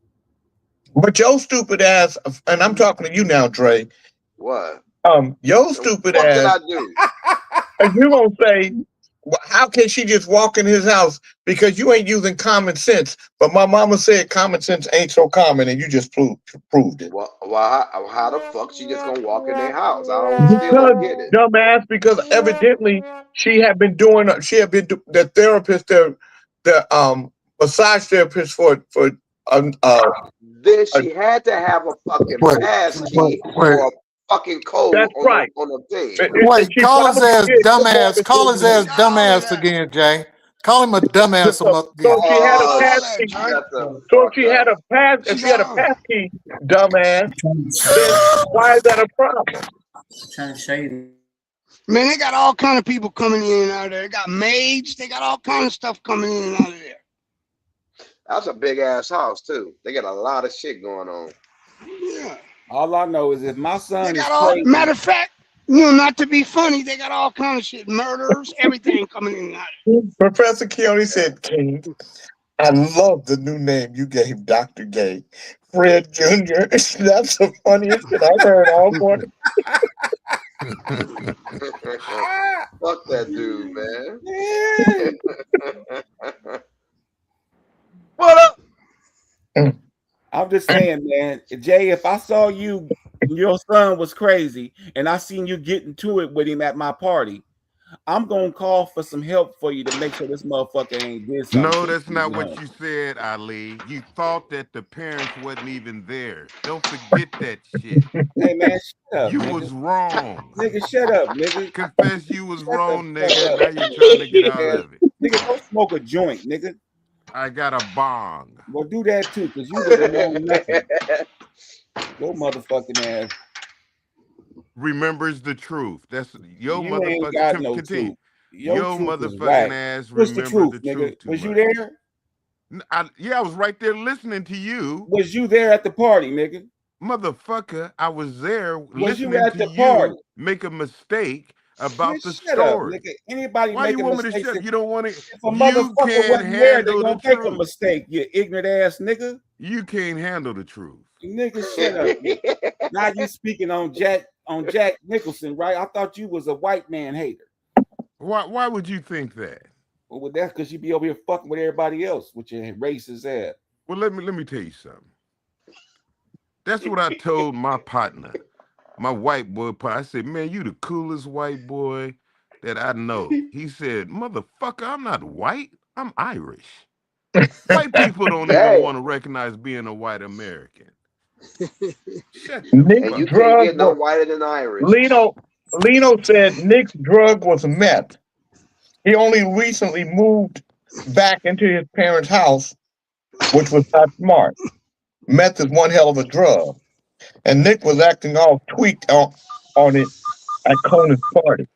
J: But your stupid ass, and I'm talking to you now, Dre.
H: What?
J: Your stupid
H: what
J: ass.
H: What did I do?
J: And you gonna say, well, how can she just walk in his house? Because you ain't using common sense. But my mama said common sense ain't so common, and you just proved it.
H: Well, how the fuck she just gonna walk in their house? I still don't get it.
J: Dumbass, because evidently she had been the therapist, the massage therapist for
H: then she had to have a fucking pass key or a fucking code on the thing.
D: Wait, call his ass dumbass. Call his ass dumbass again, Jay. Call him a dumbass.
J: So she had a pass key. So if she had a pass key, dumbass, then why is that a problem?
K: Trying to show you.
F: Man, they got all kind of people coming in and out of there. They got maids. They got all kind of stuff coming in and out of there.
H: That's a big ass house too. They got a lot of shit going on.
F: Yeah.
G: All I know is if my son is
F: crazy. Matter of fact, not to be funny, they got all kind of shit, murders, everything coming in and out of there.
J: Professor Keone said, King, I love the new name you gave Dr. Gay. Fred Jr. That's the funniest shit I've heard all morning.
H: Fuck that dude, man.
F: What up?
G: I'm just saying, man, Jay, if I saw you, your son was crazy, and I seen you get into it with him at my party, I'm gonna call for some help for you to make sure this motherfucker ain't did something.
L: No, that's not what you said, Ali. You thought that the parents wasn't even there. Don't forget that shit.
G: Hey man, shut up.
L: You
G: nigga.
L: was wrong.
G: Nigga, shut up, nigga.
L: Confess you was wrong, nigga. Now you're trying to get out of it.
G: Nigga, don't smoke a joint, nigga.
L: I got a bong.
G: Well, do that too, because you wouldn't know nothing. Your motherfucking ass
L: remembers the truth. That's your
G: you ain't
L: motherfucking
G: got no
L: continue.
G: truth.
L: Your
G: truth
L: motherfucking ass
G: What's
L: remember
G: the truth,
L: the
G: nigga?
L: truth too
G: Was you
L: much.
G: there?
L: Yeah, I was right there listening to you.
G: Was you there at the party, nigga?
L: Motherfucker, I was there
G: Was you
L: listening
G: at
L: to
G: the
L: you
G: party?
L: Make a mistake about
G: Man,
L: the
G: shut up,
L: story.
G: nigga. Anybody
L: Why
G: make
L: you
G: a
L: want me to
G: mistake?
L: shut? You don't want to.
G: If a
L: You
G: motherfucker
L: can't
G: wasn't there, they
L: handle
G: gonna
L: the
G: make a
L: truth.
G: mistake, you ignorant ass nigga.
L: You can't handle the truth.
G: Nigga, shut up. Nigga. Now you speaking on Jack Nicholson, right? I thought you was a white man hater.
L: Why would you think that?
G: Well, that's because you be over here fucking with everybody else with your racist ass.
L: Well, let me tell you something. That's what I told my partner, my white boy partner. I said, man, you the coolest white boy that I know. He said, motherfucker, I'm not white. I'm Irish. White people don't even want to recognize being a white American. Shut the
J: Nick's
L: fuck
H: You
L: up.
H: can't
J: drug
H: get no
J: was,
H: whiter than Irish.
J: Leno said Nick's drug was meth. He only recently moved back into his parents' house, which was not smart. Meth is one hell of a drug. And Nick was acting all tweaked on it at Conan's party.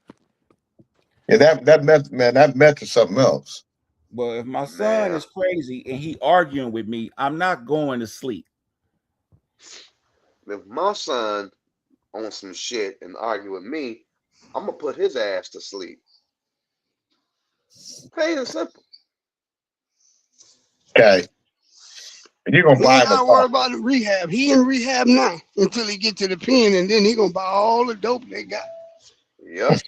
J: Yeah, that meth, man, that meth is something else.
G: Well, if my son is crazy and he arguing with me, I'm not going to sleep.
H: If my son on some shit and argue with me, I'm gonna put his ass to sleep. Plain and simple.
J: Okay. You're gonna
F: He
J: buy
F: ain't
J: him a
F: gotta worry
J: car.
F: about the rehab. He in rehab now until he get to the pen, and then he gonna buy all the dope they got.
H: Yep.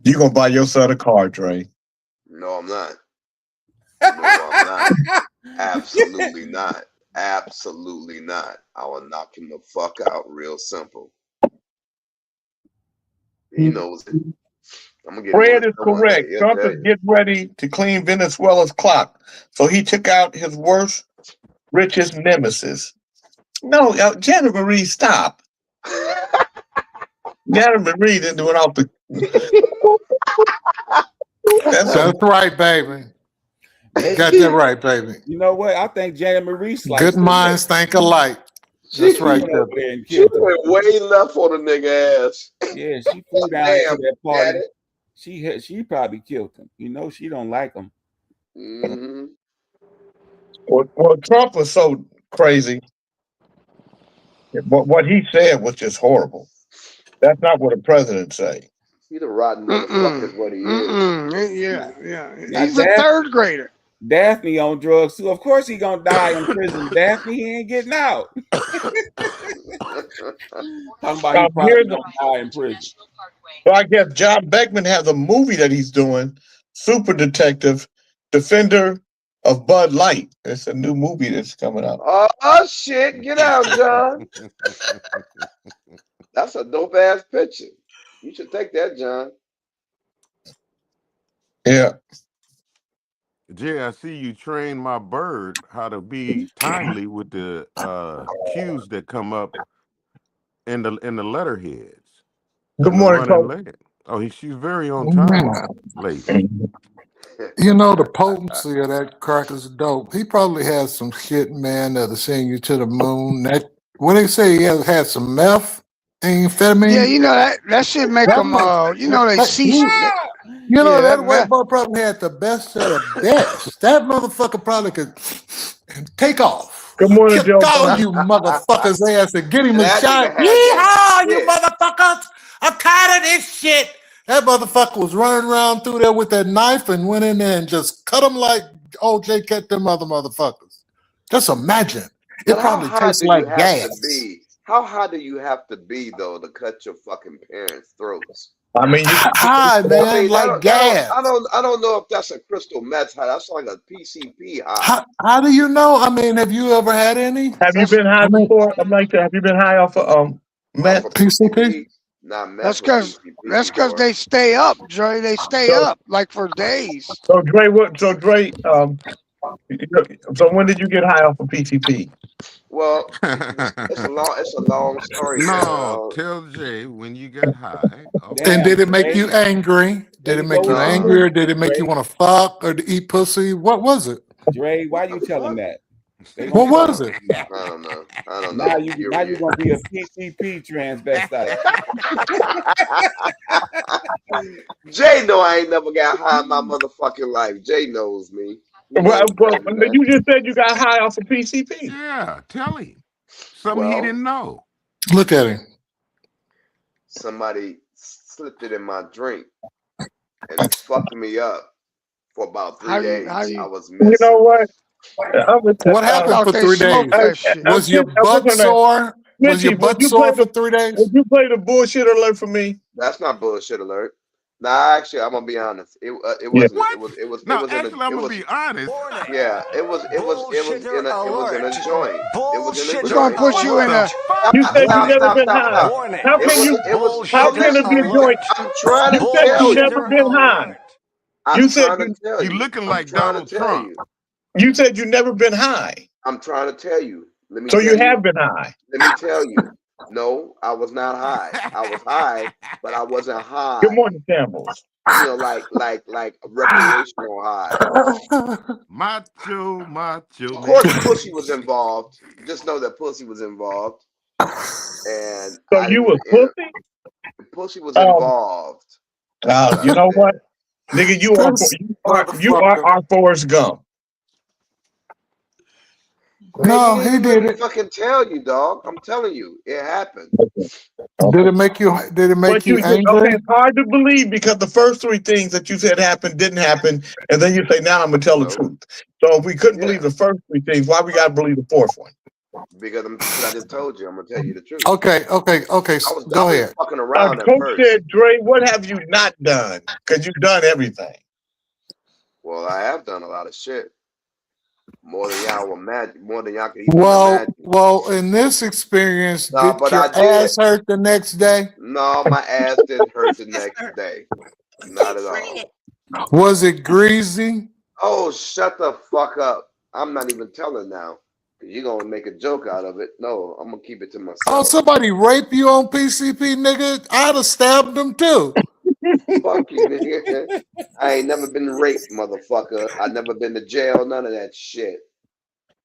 J: You gonna buy your son a car, Dre?
H: No, I'm not. No, I'm not. Absolutely not. Absolutely not. I will knock him the fuck out real simple. He knows it. I'm gonna get
J: Fred is
H: one
J: correct.
H: day.
J: Trump is getting ready to clean Venezuela's clock. So he took out his worst, richest nemesis. No, Janet Marie, stop. Janet Marie didn't went off the.
D: That's right, baby. Got that right, baby.
G: You know what? I think Janet Marie sliced
D: Good
G: him
D: minds
G: up.
D: think alike. That's right,
G: Went over
D: baby.
G: there and
H: She
G: killed him.
H: went way left on the nigga ass.
G: Yeah, she flew down
H: Damn,
G: to that party.
H: Janet.
G: She probably killed him. You know she don't like him.
H: Mm-hmm.
J: Well, Trump was so crazy. What he said was just horrible. That's not what a president say.
H: He's a rotten motherfucker is what he is.
F: Yeah. He's a third grader.
G: Daphne on drugs too. Of course he gonna die in prison. Daphne, he ain't getting out. Talking about he probably gonna die in prison.
J: So I guess John Beckman has a movie that he's doing, Super Detective, Defender of Bud Light. It's a new movie that's coming out.
H: Oh shit! Get out, John. That's a dope ass picture. You should take that, John.
J: Yeah.
L: Jay, I see you train my bird how to be timely with the cues that come up in the letterheads.
J: Good morning, Coach.
L: Oh, she's very on time, lady.
D: You know, the potency of that cracker's dope. He probably has some shit, man, that'll send you to the moon. That what they say he has had some meth, amphetamine.
F: Yeah, you know that should make them. You know they see.
D: You know,
F: Yeah,
D: that
F: that
D: white
F: meth.
D: boy probably had the best of the best. That motherfucker probably could take off.
J: Good morning,
D: Kick
J: Joe.
D: all you motherfuckers' ass and get him a
H: That
D: shot.
H: nigga had
D: Yeehaw, you motherfuckers! I'm tired of this shit. That motherfucker was running around through there with that knife and went in there and just cut them like OJ cut them other motherfuckers. Just imagine. It
H: But
D: probably
H: how high
D: tastes
H: do
D: like
H: you have
D: gas.
H: to be? How high do you have to be though to cut your fucking parents' throats?
J: I mean,
D: high, man, like gas.
H: I don't know if that's a crystal meth high. That's like a PCP high.
D: How do you know? I mean, have you ever had any?
J: Have you been high before? I'm like, have you been high off of meth?
D: PCP?
H: Not meth.
F: That's because they stay up, Dre. They stay up like for days.
J: So Dre, so when did you get high off of PCP?
H: Well, it's a long story.
L: No, tell Jay when you got high.
D: Okay. And did it make you angry? Did it make you angry, or did it make you want to fuck or to eat pussy? What was it?
G: Dre, why you telling that?
D: What was it?
H: I don't know.
G: Now you're gonna be a PCP transvestite.
H: Jay know I ain't never got high in my motherfucking life. Jay knows me.
J: Well, you just said you got high off of PCP.
L: Yeah, tell him something he didn't know.
D: Look at him.
H: Somebody slipped it in my drink and it fucked me up for about 3 days. I was missing.
J: You know what?
D: What happened for 3 days? Was your butt sore? Was your butt sore for 3 days?
J: Would you play the bullshit alert for me?
H: That's not bullshit alert. Nah, actually, I'm gonna be honest. It
J: Yeah.
H: wasn't.
L: What?
H: It was. It was. It
L: No,
H: was in a.
L: actually, I'm
H: It
L: gonna
H: was.
L: be honest.
H: Yeah. It was. It was. It was in a. It was in a joint. It was in a
F: We're gonna
H: joint.
F: put you
L: What
F: in
L: the
F: a.
L: fuck?
J: You said you
H: Stop.
J: never
H: Stop.
J: been
H: Stop.
J: high.
H: Stop.
J: How
H: It
J: can
H: was.
J: you?
H: It was.
J: How
H: So
J: can it
H: listen.
J: be a joint?
H: I'm trying to
J: You said
H: tell
J: you
H: you.
J: never been high.
H: I'm
J: You said
H: trying to
J: you.
H: tell
L: You
H: you.
L: looking
H: I'm
L: like
H: trying to
L: Donald
H: tell
L: Trump.
H: you.
J: You said you never been high.
H: I'm trying to tell you. Let me
J: So
H: tell
J: you
H: you.
J: have been high.
H: Let me tell you. No, I was not high. I was high, but I wasn't
J: Good
H: high.
J: morning, Samuels.
H: You know, like recreational high.
L: Macho
H: Of
L: man.
H: course, pussy was involved. Just know that pussy was involved, and
J: So
H: I
J: you
H: didn't.
J: was
H: And
J: pussy?
H: pussy was
J: Um.
H: involved. That's what I
J: You know
H: said.
J: what, nigga? You are.
D: This
J: You are
D: motherfucker.
J: our Forrest Gump.
H: Man,
D: No,
H: you
D: he
H: didn't even let
D: did
H: me
D: it.
H: fucking tell you, dog. I'm telling you, it happened.
D: Did it make you? Did it make
J: But
D: you
J: okay,
D: angry?
J: it's hard to believe because the first three things that you said happened didn't happen, and then you say, "Now I'm gonna tell the
H: Well,
J: truth." So if we couldn't
H: yeah,
J: believe the first three things, why we gotta believe the fourth one?
H: because I just told you, I'm gonna tell you the truth.
D: Okay.
H: I
D: Go
H: was
D: ahead.
H: fucking around at
J: Coach
H: first.
J: said, "Dre, what have you not done? Because you've done everything."
H: Well, I have done a lot of shit. More than y'all will imagine. More than y'all can even imagine.
D: Well, in this experience,
H: No,
D: did
H: but
D: your
H: I did.
D: ass hurt the next day?
H: No, my ass didn't hurt the next day. Not at all.
D: Was it greasy?
H: Oh, shut the fuck up. I'm not even telling now. You're gonna make a joke out of it. No, I'm gonna keep it to
D: Oh,
H: myself.
D: somebody rape you on PCP, nigga? I'd have stabbed them too.
H: Fuck you, nigga. I ain't never been raped, motherfucker. I never been to jail, none of that shit.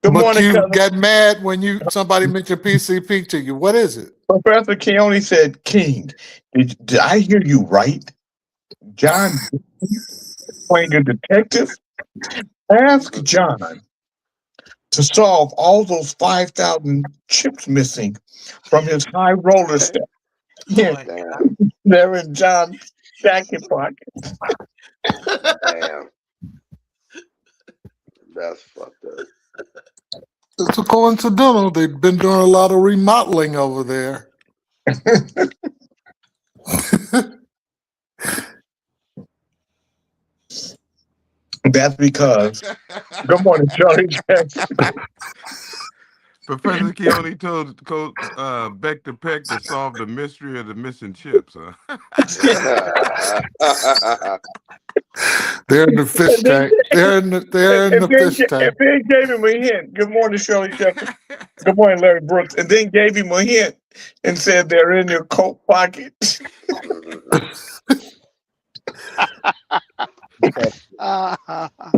J: Good
D: But
J: morning,
D: you
J: cousin.
D: get mad when somebody mentioned PCP to you. What is it?
J: Professor Keone said, "King, did I hear you right? John playing a detective? Ask John to solve all those 5,000 chips missing from his high roller step. Yeah,
H: Damn.
J: they're in John's jacket pocket."
H: Damn. That's fucked up.
D: It's a coincidental. They've been doing a lot of remodeling over there.
J: That's because. Good morning, Charlie Jackson.
L: Professor Keone told Coach Beck Peck to solve the mystery of the missing chips, huh?
D: They're in the fish tank. They're in the fish tank.
J: And then gave him a hint. Good morning, Shirley Jackson. Good morning, Larry Brooks. And then gave him a hint and said they're in your coat pocket.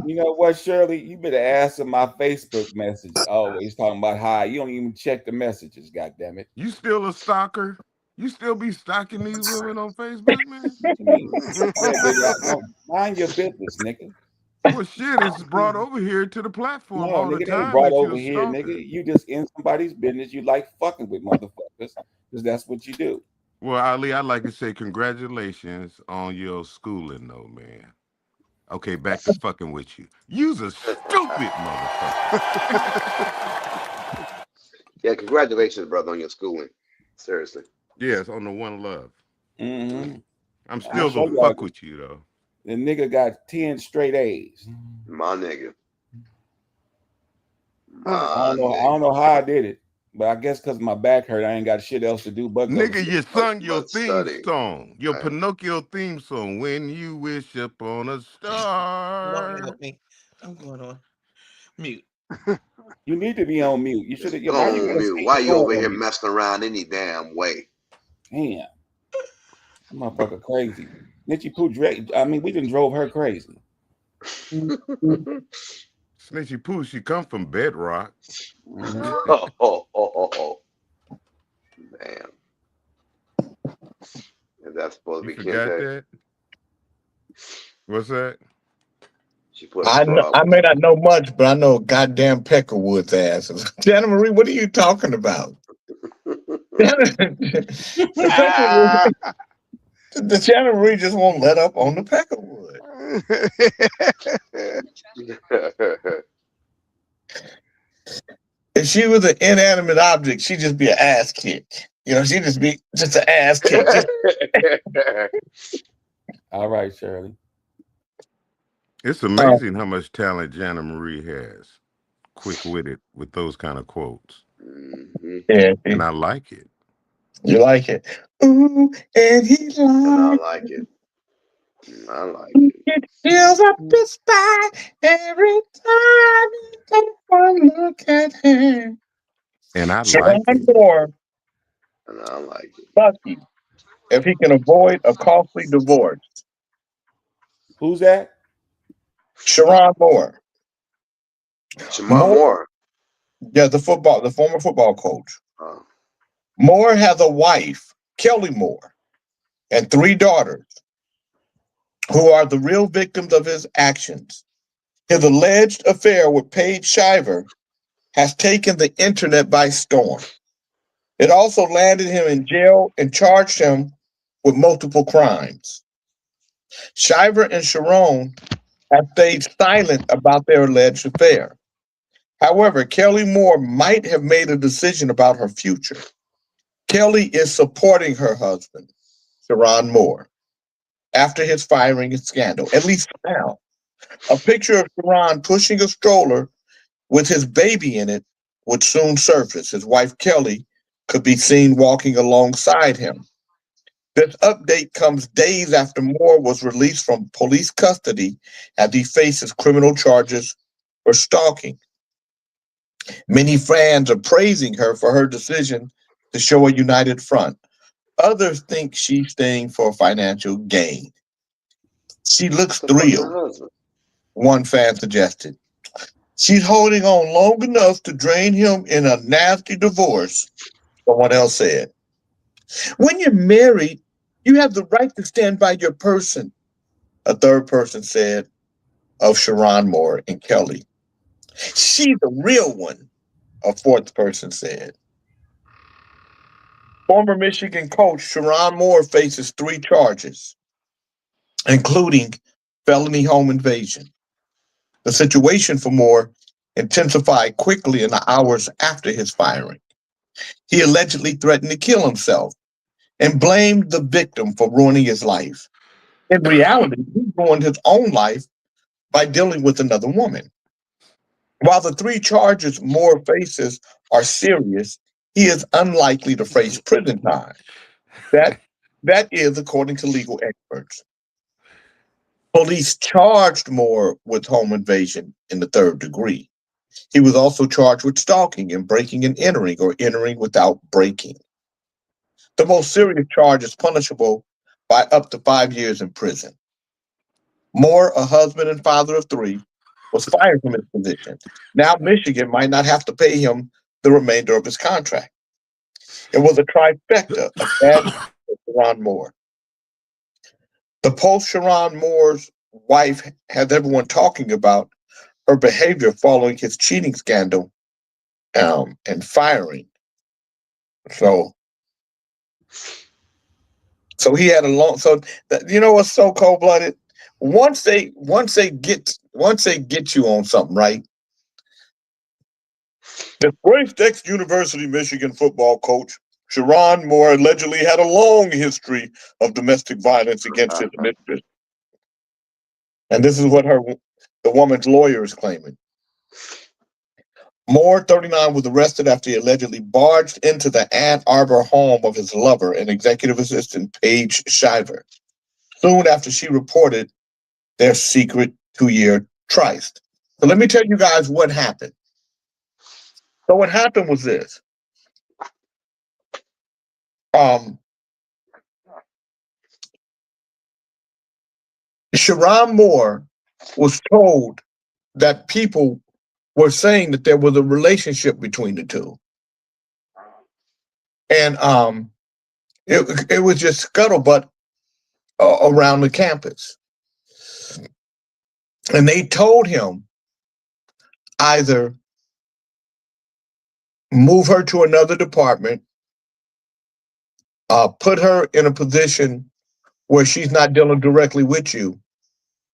G: You know what, Shirley? You better answer my Facebook message. Always talking about hi. You don't even check the messages, goddammit.
L: You still a stalker? You still be stalking these women on Facebook, man?
G: Mind your business, nigga.
L: Well, shit, it's brought over here to the platform
G: No,
L: all
G: nigga,
L: the
G: they ain't
L: time
G: brought
L: that you
G: over
L: a
G: here,
L: stalker.
G: nigga. You just in somebody's business. You like fucking with motherfuckers because that's what you do.
L: Well, Ali, I'd like to say congratulations on your schooling, though, man. Okay, back to fucking with you. You's a stupid motherfucker.
H: Yeah, congratulations, brother, on your schooling. Seriously.
L: Yes, on the One Love.
G: Mm-hmm.
L: I'm still gonna fuck with you, though.
G: The nigga got 10 straight A's.
H: My nigga.
G: I don't know how I did it, but I guess because my back hurt, I ain't got shit else to do but go.
L: Nigga, you sung your
H: but
L: theme
H: study.
L: song, your
H: Right.
L: Pinocchio theme song, When You Wish Upon a Star.
B: I'm going on mute.
G: You need to be on mute. You should have.
H: Go on mute. Why you over here messing around any damn way?
G: Damn. That motherfucker crazy. Nitchy Poo, I mean, we done drove her crazy.
L: Snitchy Poo, she come from Bedrock.
H: Oh. Damn. Is that supposed to
L: You
H: be
L: forgot
H: Kente?
L: that? What's that?
H: She put
J: I may not know much, but I know goddamn Peckerwood's ass. Jana Marie, what are you talking about? The Jana Marie just won't let up on the Peckerwood. If she was an inanimate object, she'd just be an ass kick. You know, she'd just be just an ass kick.
G: All right, Shirley.
L: It's amazing how much talent Jana Marie has. Quick-witted with those kind of quotes.
J: Yeah,
L: And I like it.
J: you like it. Ooh, and he
H: And I
J: likes
H: like it. I like it.
J: it. Fills up the spine every time you take one look at him.
L: And I
J: Sharon
L: like it.
J: Moore,
H: And I like it.
J: lucky if he can avoid a costly divorce.
G: Who's that?
J: Sharon Moore.
H: Jamar Moore.
J: Yeah, the former football coach.
H: Oh.
J: Moore has a wife, Kelly Moore, and 3 daughters who are the real victims of his actions. His alleged affair with Paige Shiver has taken the internet by storm. It also landed him in jail and charged him with multiple crimes. Shiver and Sharon have stayed silent about their alleged affair. However, Kelly Moore might have made a decision about her future. Kelly is supporting her husband, Sharon Moore, after his firing scandal, at least now. A picture of Sharon pushing a stroller with his baby in it would soon surface. His wife, Kelly, could be seen walking alongside him. This update comes days after Moore was released from police custody as he faces criminal charges for stalking. Many fans are praising her for her decision to show a united front. Others think she's staying for financial gain. She looks thrilled, one fan suggested. She's holding on long enough to drain him in a nasty divorce, someone else said. When you're married, you have the right to stand by your person, a third person said of Sharon Moore and Kelly. She's a real one, a fourth person said. Former Michigan coach Sharon Moore faces 3 charges, including felony home invasion. The situation for Moore intensified quickly in the hours after his firing. He allegedly threatened to kill himself and blamed the victim for ruining his life. In reality, he ruined his own life by dealing with another woman. While the 3 charges Moore faces are serious, he is unlikely to face prison time. That is according to legal experts. Police charged Moore with home invasion in the 3rd degree. He was also charged with stalking and breaking and entering or entering without breaking. The most serious charge is punishable by up to 5 years in prison. Moore, a husband and father of 3, was fired from his position. Now Michigan might not have to pay him the remainder of his contract. It was a trifecta of bad news for Sharon Moore. The post Sharon Moore's wife has everyone talking about her behavior following his cheating scandal and firing. So he had a long. So you know what's so cold blooded? Once they get you on something, right? Disgraced ex-University Michigan football coach Sharon Moore allegedly had a long history of domestic violence against his mistress. And this is what the woman's lawyer is claiming. Moore, 39, was arrested after he allegedly barged into the Ann Arbor home of his lover and executive assistant Paige Shiver, soon after she reported their secret 2-year tryst. So let me tell you guys what happened. So what happened was this. Sharon Moore was told that people were saying that there was a relationship between the two. And it was just scuttlebutt around the campus. And they told him either move her to another department, put her in a position where she's not dealing directly with you,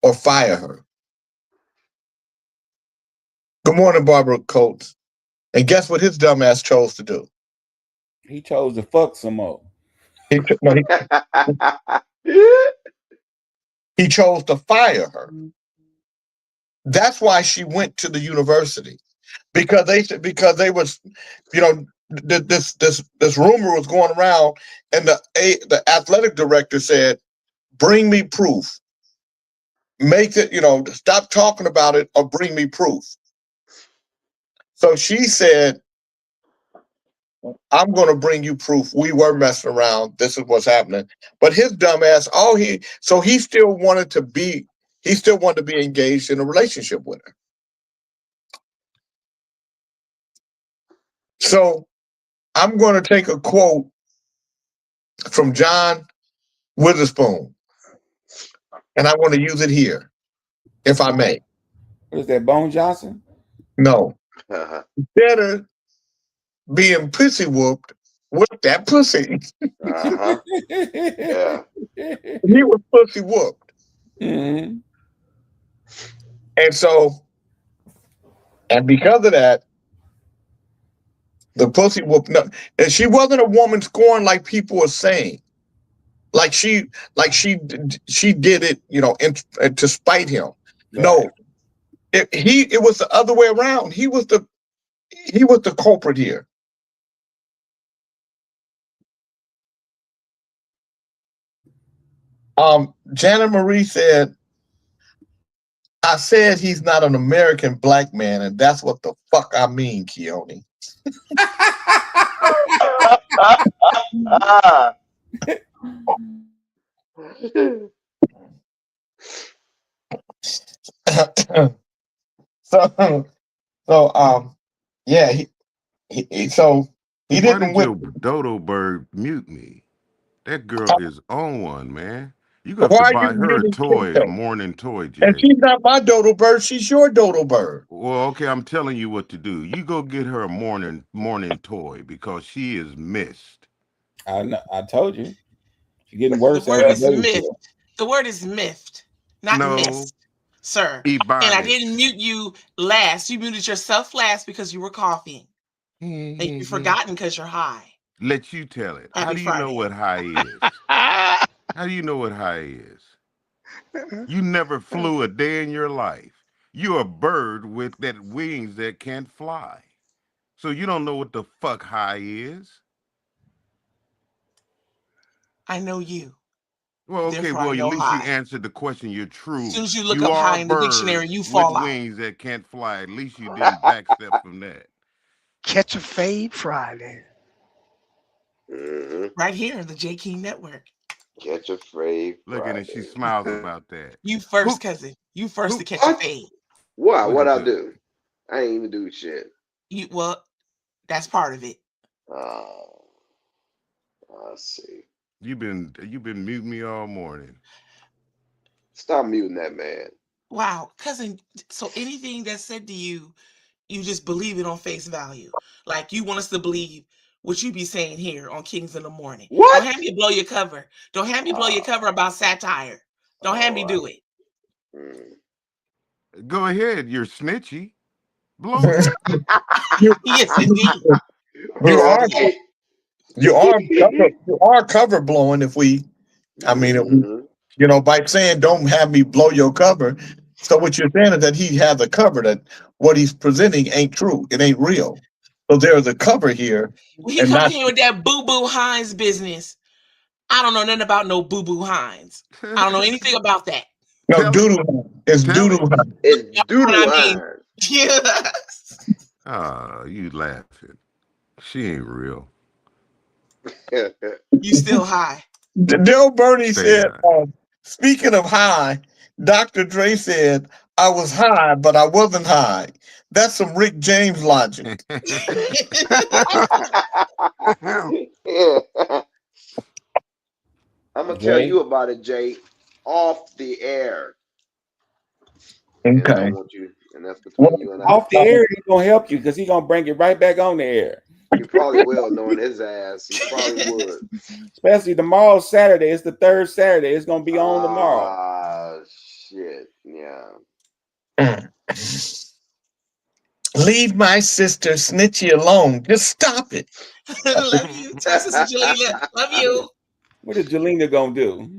J: or fire her. Good morning, Barbara Coates. And guess what his dumbass chose to do?
G: He chose to fuck some more.
J: He chose to fire her. That's why she went to the university, because they was, you know, this rumor was going around, and the athletic director said, "Bring me proof. Make it, you know, stop talking about it or bring me proof." So she said, "I'm going to bring you proof. We were messing around. This is what's happening." But his dumbass, he still wanted to be engaged in a relationship with her. So I'm going to take a quote from John Witherspoon, and I want to use it here, if I may.
G: What is that, Bone Johnson?
J: No. Better being pussy whooped with that pussy.
H: Yeah.
J: He was pussy whooped.
G: Mm-hmm.
J: And because of that, the pussy whooped. No, and she wasn't a woman scorned like people are saying. Like she did it, you know, to spite him.
G: Right.
J: No, it was the other way around. He was the culprit here. Janet Marie said, "I said he's not an American black man, and that's what the fuck I mean, Keone." Yeah, he
L: Why
J: didn't
L: did
J: whip.
L: your dodo bird mute me? That girl is on one, man. You got
J: Why
L: to
J: are
L: buy
J: you
L: her a
J: muting
L: toy, a
J: Kinto?
L: morning toy,
J: And
L: Jay.
J: she's not my dodo bird. She's your dodo bird.
L: Well, okay, I'm telling you what to do. You go get her a morning toy because she is missed.
G: I told you. She's getting worse
B: The word
G: every
B: is
G: day.
B: myth. The word is miffed, not
L: No,
B: missed, sir. And I
L: Ebonics.
B: didn't mute you last. You muted yourself last because you were coughing. And you've forgotten because you're high.
L: Let you tell it. How
B: Happy
L: do you know
B: Friday.
L: what high is? How do you know what high is? You never flew a day in your life. You're a bird with that wings that can't fly. So you don't know what the fuck high is.
B: I know you.
L: Well, okay,
B: Therefore, I
L: well, at
B: know
L: least you
B: high.
L: answered the question. You're
B: As
L: true.
B: soon as you look
L: You
B: up
L: are
B: high
L: a
B: in the
L: bird
B: dictionary, you
L: with
B: fall out.
L: wings that can't fly. At least you didn't backstep from that.
F: Catch a fade Friday.
H: Mm-hmm.
B: Right here in the J King Network.
H: Catch a fade
L: Look at it. She
H: Friday.
L: smiles about that.
B: You first,
L: Who?
B: cousin. You first
L: Who?
B: to catch a
H: What?
B: fade.
H: What?
L: Look
H: What
L: at
H: I
L: this.
H: do? I ain't even do shit.
B: Well, that's part of it.
H: I see.
L: You've been muting me all morning.
H: Stop muting that man.
B: Wow, cousin. So anything that's said to you, you just believe it on face value. Like you want us to believe what you be saying here on Kings in the Morning. Don't
H: What?
B: have me blow your cover. Don't have me blow your cover about satire. Don't have me
H: All
B: do it.
H: right.
L: Go ahead. You're snitchy. Blow it.
B: Yes, indeed.
J: You are cover blowing if we, I mean,
H: Mhm.
J: you know, by saying don't have me blow your cover. So what you're saying is that he has a cover, that what he's presenting ain't true. It ain't real. So there's a cover here.
B: When he
J: And
B: come
J: not,
B: here with that boo-boo Hines business, I don't know nothing about no boo-boo Hines. I don't know anything about that.
J: no,
L: Tell it.
J: doodle. It's
L: Tell
J: doodle.
H: It's
B: What
H: doodle
B: I mean.
H: iron.
B: Yes.
L: Oh, you laughing. She ain't real.
B: You still high.
J: Dale Bernie
L: Stay
J: said,
L: high.
J: speaking of high, Dr. Dre said, I was high, but I wasn't high. That's some Rick James logic.
H: Yeah. I'm gonna tell
G: Jay?
H: you about it, Jay, off the air. And I
J: Okay.
H: want you, and that's between you and I.
G: Off the air, he's gonna help you because he's gonna bring it right back on the air.
H: He probably will, knowing his ass. He probably would.
G: Especially tomorrow, Saturday. It's the third Saturday. It's gonna be on tomorrow.
H: Ah, shit. Yeah.
J: Leave my sister Snitchy alone. Just stop it.
B: Love you. Tell Sister Jelena. Love you.
G: What is Jelena gonna do?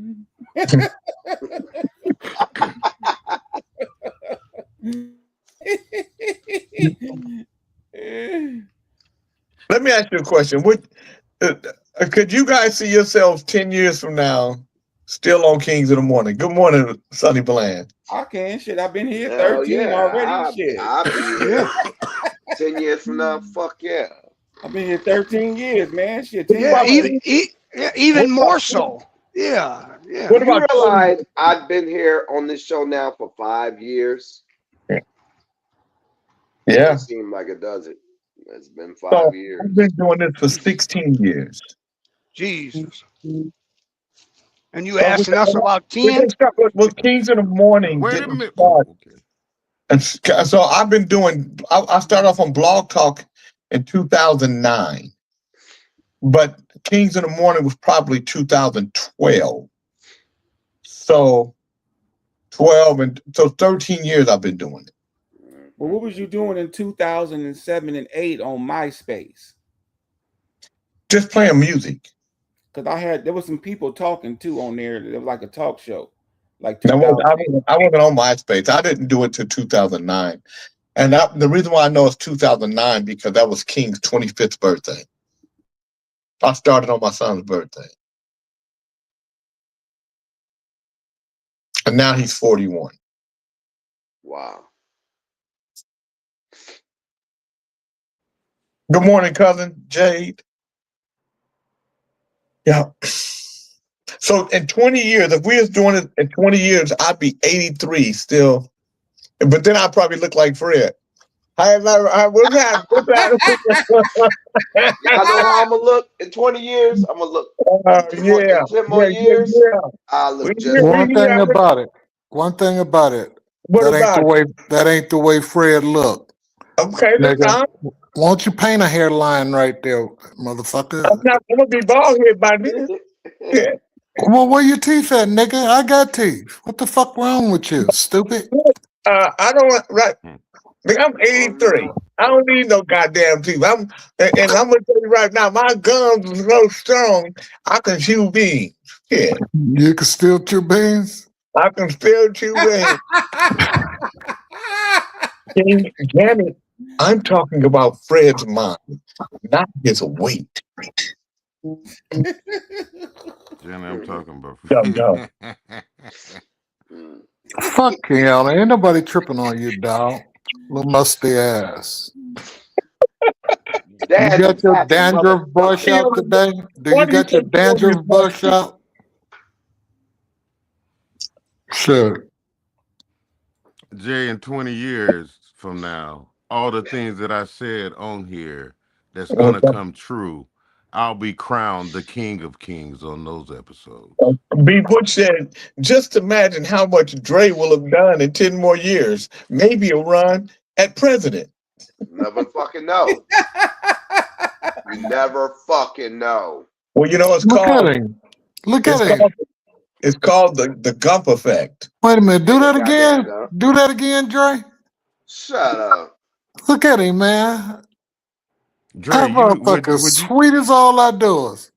J: Let me ask you a question. Could you guys see yourselves 10 years from now still on Kings in the Morning? Good morning, Sonny Bland.
G: I can. Shit, I've been here
H: Hell
G: 13
H: yeah,
G: already. Shit.
H: I'll be here 10 years from now. Fuck yeah.
G: I've been here 13 years, man. Shit, 10
F: Yeah,
G: years.
F: even more so. Yeah, yeah.
J: What
H: You
J: about
H: realize I've been here on this show now for 5 years?
J: Yeah.
H: It seems like it does it. It's been 5
J: So
H: years.
J: I've been doing this for 16 years.
F: Jesus. And you asking us about
J: We're
F: 10?
J: gonna start with Kings in the Morning.
L: Wait a
J: didn't
L: minute.
J: start.
L: Oh, okay.
J: And so I've been doing, I started off on Blog Talk in 2009, but Kings in the Morning was probably 2012. So 12 and so 13 years I've been doing it.
G: Well, what was you doing in 2007 and 8 on MySpace?
J: Just playing music.
G: Because there was some people talking too on there. It was like a talk show. Like
J: I
G: 2008.
J: wasn't on MySpace. I didn't do it till 2009. And the reason why I know it's 2009 because that was King's 25th birthday. I started on my son's birthday. And now he's 41.
H: Wow.
J: Good morning, cousin Jade. Yeah. So in 20 years, if we was doing it in 20 years, I'd be 83 still. But then I'd probably look like Fred.
H: Y'all know how I'm gonna look in 20 years? I'm gonna look
J: yeah.
H: 10 more years. I look just
D: One thing about it. That ain't the way Fred look.
J: Okay,
D: Nigga, won't you paint a hairline right there, motherfucker?
J: I'm gonna be bald head by then. Yeah.
D: Well, where your teeth at, nigga? I got teeth. What the fuck wrong with you, stupid?
J: I don't right. I'm 83. I don't need no goddamn teeth. And I'm gonna tell you right now, my gums are so strong, I can chew beans. Yeah.
D: You can still chew beans?
J: I can still chew beans. Janet, I'm talking about Fred's mind, not his weight.
L: Jenny, I'm talking about.
D: Fuck Kiana. Ain't nobody tripping on you, dog. Little musty ass. You got your dandruff brush out today? Do you got your dandruff brush out? Sure.
L: Jay, in 20 years from now, all the things that I said on here that's gonna come true, I'll be crowned the King of Kings on those episodes.
J: B. Butch said, just imagine how much Dre will have done in 10 more years. Maybe a run at president.
H: never fucking know. You never fucking know.
J: Well, you know, it's called.
D: Look at him.
J: It's called the Gump effect.
D: Wait a minute. Do that again. Do that again, Dre.
H: Shut up.
D: Look at him, man.
L: Dre,
D: that motherfucker sweet as all I do is.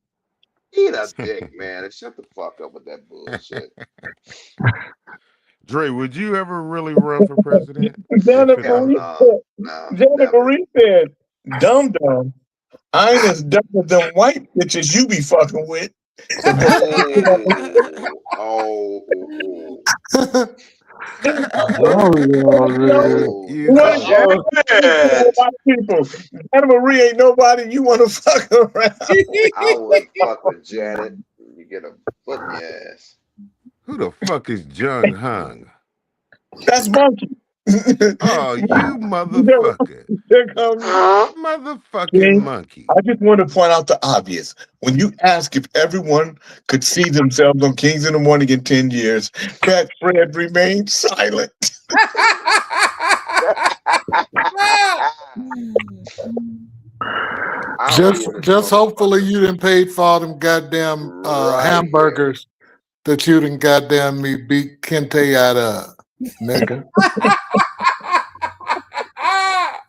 H: Eat a dick, man, and shut the fuck up with that bullshit.
L: Dre, would you ever really run for president?
J: Janet Marie said, dumb. I ain't as dumb as them white bitches you be fucking with.
H: Oh.
J: Janet Marie ain't nobody you want to fuck around.
H: I would fuck with Janet. You get a foot in your ass.
L: Who the fuck is Jung Hung?
J: That's Monkey.
L: Oh, you motherfucker. Motherfucking monkey.
J: I just want to point out the obvious. When you ask if everyone could see themselves on Kings in the Morning in 10 years, Fat Fred remained silent.
D: Just hopefully you didn't pay for all them goddamn hamburgers that you didn't goddamn me beat Kente out of, nigga.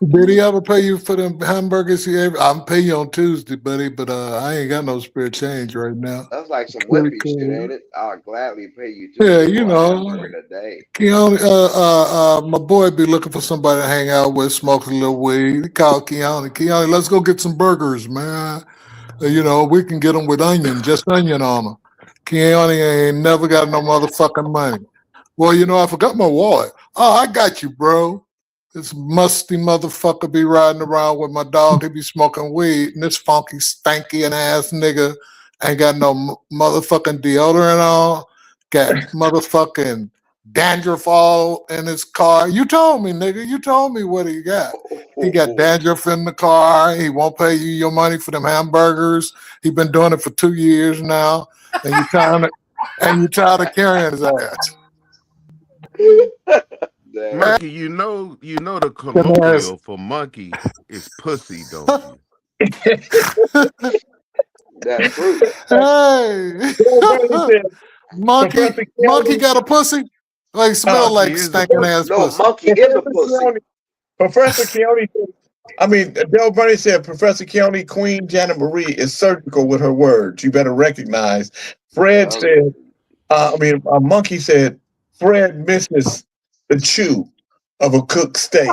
D: Did he ever pay you for them hamburgers? I'm paying you on Tuesday, buddy, but I ain't got no spare change right now.
H: That's like some
D: Pretty
H: whippy shit,
D: cool.
H: ain't it? I'll gladly pay you
D: Yeah,
H: Tuesday
D: you
H: for a
D: know,
H: hamburger today.
D: Keone, my boy be looking for somebody to hang out with, smoke a little weed. He called Keone. Keone, let's go get some burgers, man. You know, we can get them with onion, just onion on them. Keone ain't never got no motherfucking money. Well, you know, I forgot my wallet. Oh, I got you, bro. This musty motherfucker be riding around with my dog. He be smoking weed, and this funky, stanky and ass nigga ain't got no motherfucking deodorant on. Got motherfucking dandruff all in his car. You told me, nigga. You told me what he got. He got dandruff in the car. He won't pay you your money for them hamburgers. He been doing it for 2 years now, and you tired of carrying his ass.
L: Monkey, you know the colloquial for monkey is pussy, don't you?
H: That's true.
D: Hey, monkey got a pussy? Like smell like stinking ass pussy.
J: Monkey is a pussy. Professor Keone said, Del Bunny said Professor Keone, Queen Janet Marie is surgical with her words. You better recognize. Fred said, Monkey said, Fred misses the chew of a cooked steak.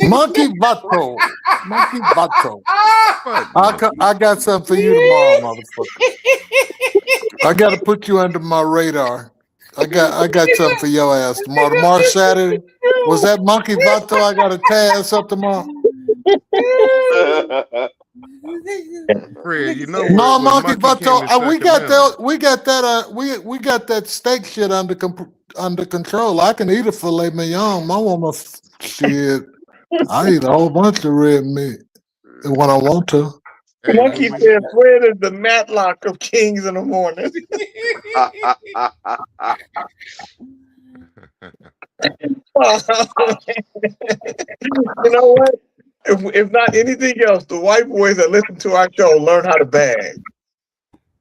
D: Monkey Vato. Monkey Vato. I got something for you tomorrow, motherfucker. I got to put you under my radar. I got something for your ass tomorrow. Tomorrow Saturday. Was that Monkey Vato I got a task up tomorrow?
L: Fred, you know
D: No, Monkey
L: Monkey
D: Vato. We got that steak shit under control. I can eat a filet mignon. My woman, shit. I eat a whole bunch of red meat when I want to.
J: Monkey said Fred is the Matlock of Kings in the Morning. You know what? If not anything else, the white boys that listen to our show learn how to bag.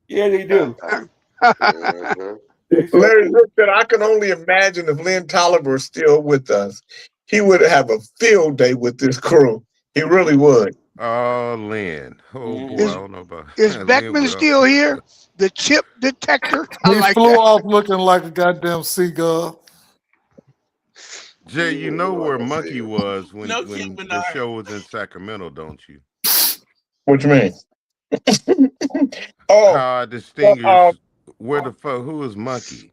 G: Yeah, they do.
J: Larry Rick said, I can only imagine if Lynn Tolliver is still with us. He would have a field day with this crew. He really would.
L: Oh, Lynn. Oh, boy, I don't know about
F: Is Beckman still here? The chip detector?
D: He flew off looking like a goddamn seagull.
L: Jay, you know where Monkey was when the show was in Sacramento, don't you?
J: What you mean?
L: How I distinguish where the fuck, who is Monkey?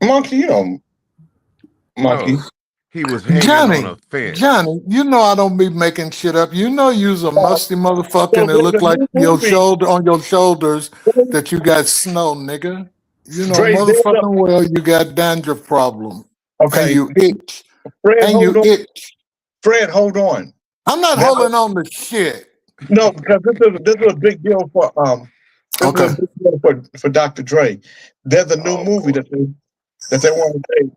J: Monkey, you know, Monkey.
L: No, he was hanging on a fence.
D: Johnny, you know I don't be making shit up. You know you's a musty motherfucker and it look like your shoulder on your shoulders that you got snow, nigga. You know, motherfucking well, you got dandruff problem.
J: Okay.
D: And you itch.
J: Fred,
D: and you itch.
J: Fred, hold on.
D: I'm not holding on to shit.
J: No, because this is a big deal for this is a big deal for Dr. Dre. There's a new movie that they want to take.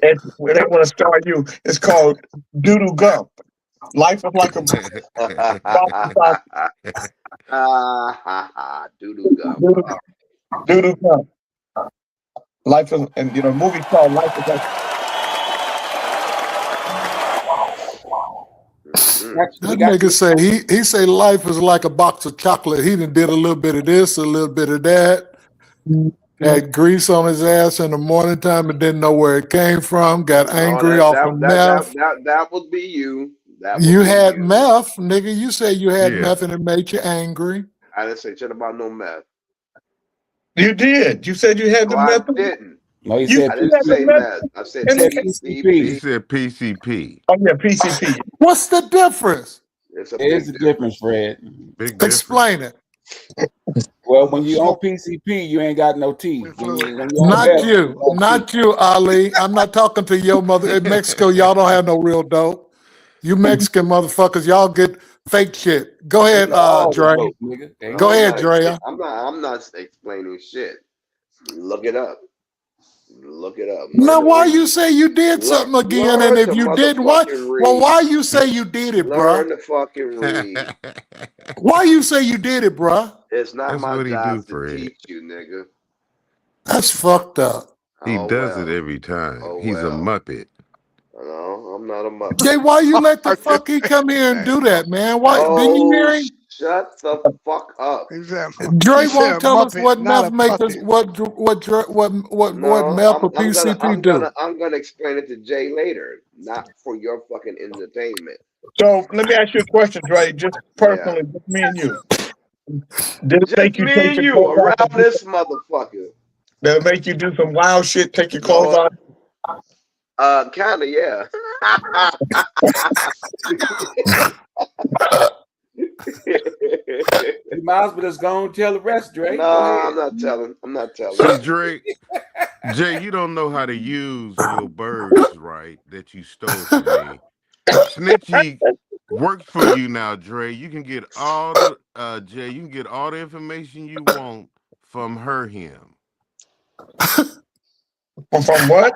J: And they want to star you. It's called Doodoo Gump. Life is like a
H: Doodoo Gump.
J: Doodoo Gump. Life is, and you know, movie called Life is like.
D: That nigga say he say life is like a box of chocolate. He done did a little bit of this, a little bit of that. Had grease on his ass in the morning time and didn't know where it came from. Got angry off of meth.
H: That would be you.
D: You had meth, nigga. You said you had meth and it made you angry.
H: I didn't say shit about no meth.
J: You did. You said you had the meth.
H: I didn't.
G: No,
H: I didn't say meth. I said PCP.
L: He said PCP.
J: Oh yeah, PCP.
D: What's the difference?
H: It's a
G: difference, Fred.
L: Big
D: Explain it.
G: Well, when you on PCP, you ain't got no teeth.
D: Not you, Ali. I'm not talking to your mother. In Mexico, y'all don't have no real dope. You Mexican motherfuckers, y'all get fake shit. Go ahead, Dre. Go ahead, Dre.
H: I'm not explaining shit. Look it up. Look it up.
D: Now, why you say you did something again? And if you did, why you say you did it, bro?
H: Learn to fucking read.
D: Why you say you did it, bro?
H: It's not my job to teach you, nigga.
D: That's fucked up.
L: He
H: Oh
L: does it
H: well.
L: every time.
H: Oh
L: He's a
H: well.
L: Muppet.
H: No, I'm not a Muppet.
D: Jay, why you let the fuck he come here and do that, man? Why didn't you hear
H: Oh,
D: him?
H: shut the fuck up.
D: Dre
F: He said
D: won't
F: a
D: tell us
F: Muppet,
D: what
F: not
D: meth
F: a
D: makers
F: puppet.
D: what
H: No,
D: meth or PCP do.
H: I'm gonna explain it to Jay later, not for your fucking entertainment.
J: So let me ask you a question, Dre. Just personally, just me and you. Did it
H: Just
J: make you
H: me
J: take
H: and
J: your
H: you
J: clothes off?
H: around this motherfucker.
J: Did it make you do some wild shit? Take your clothes
H: No,
J: off?
H: kinda, yeah.
G: You might as well just go and tell the rest, Dre.
H: No,
G: Go ahead.
H: I'm not telling. I'm not telling.
L: See, Drake, Jay, you don't know how to use your birds right that you stole from me. Snitchy works for you now, Dre. You can get all the Jay, you can get all the information you want from him.
J: From what?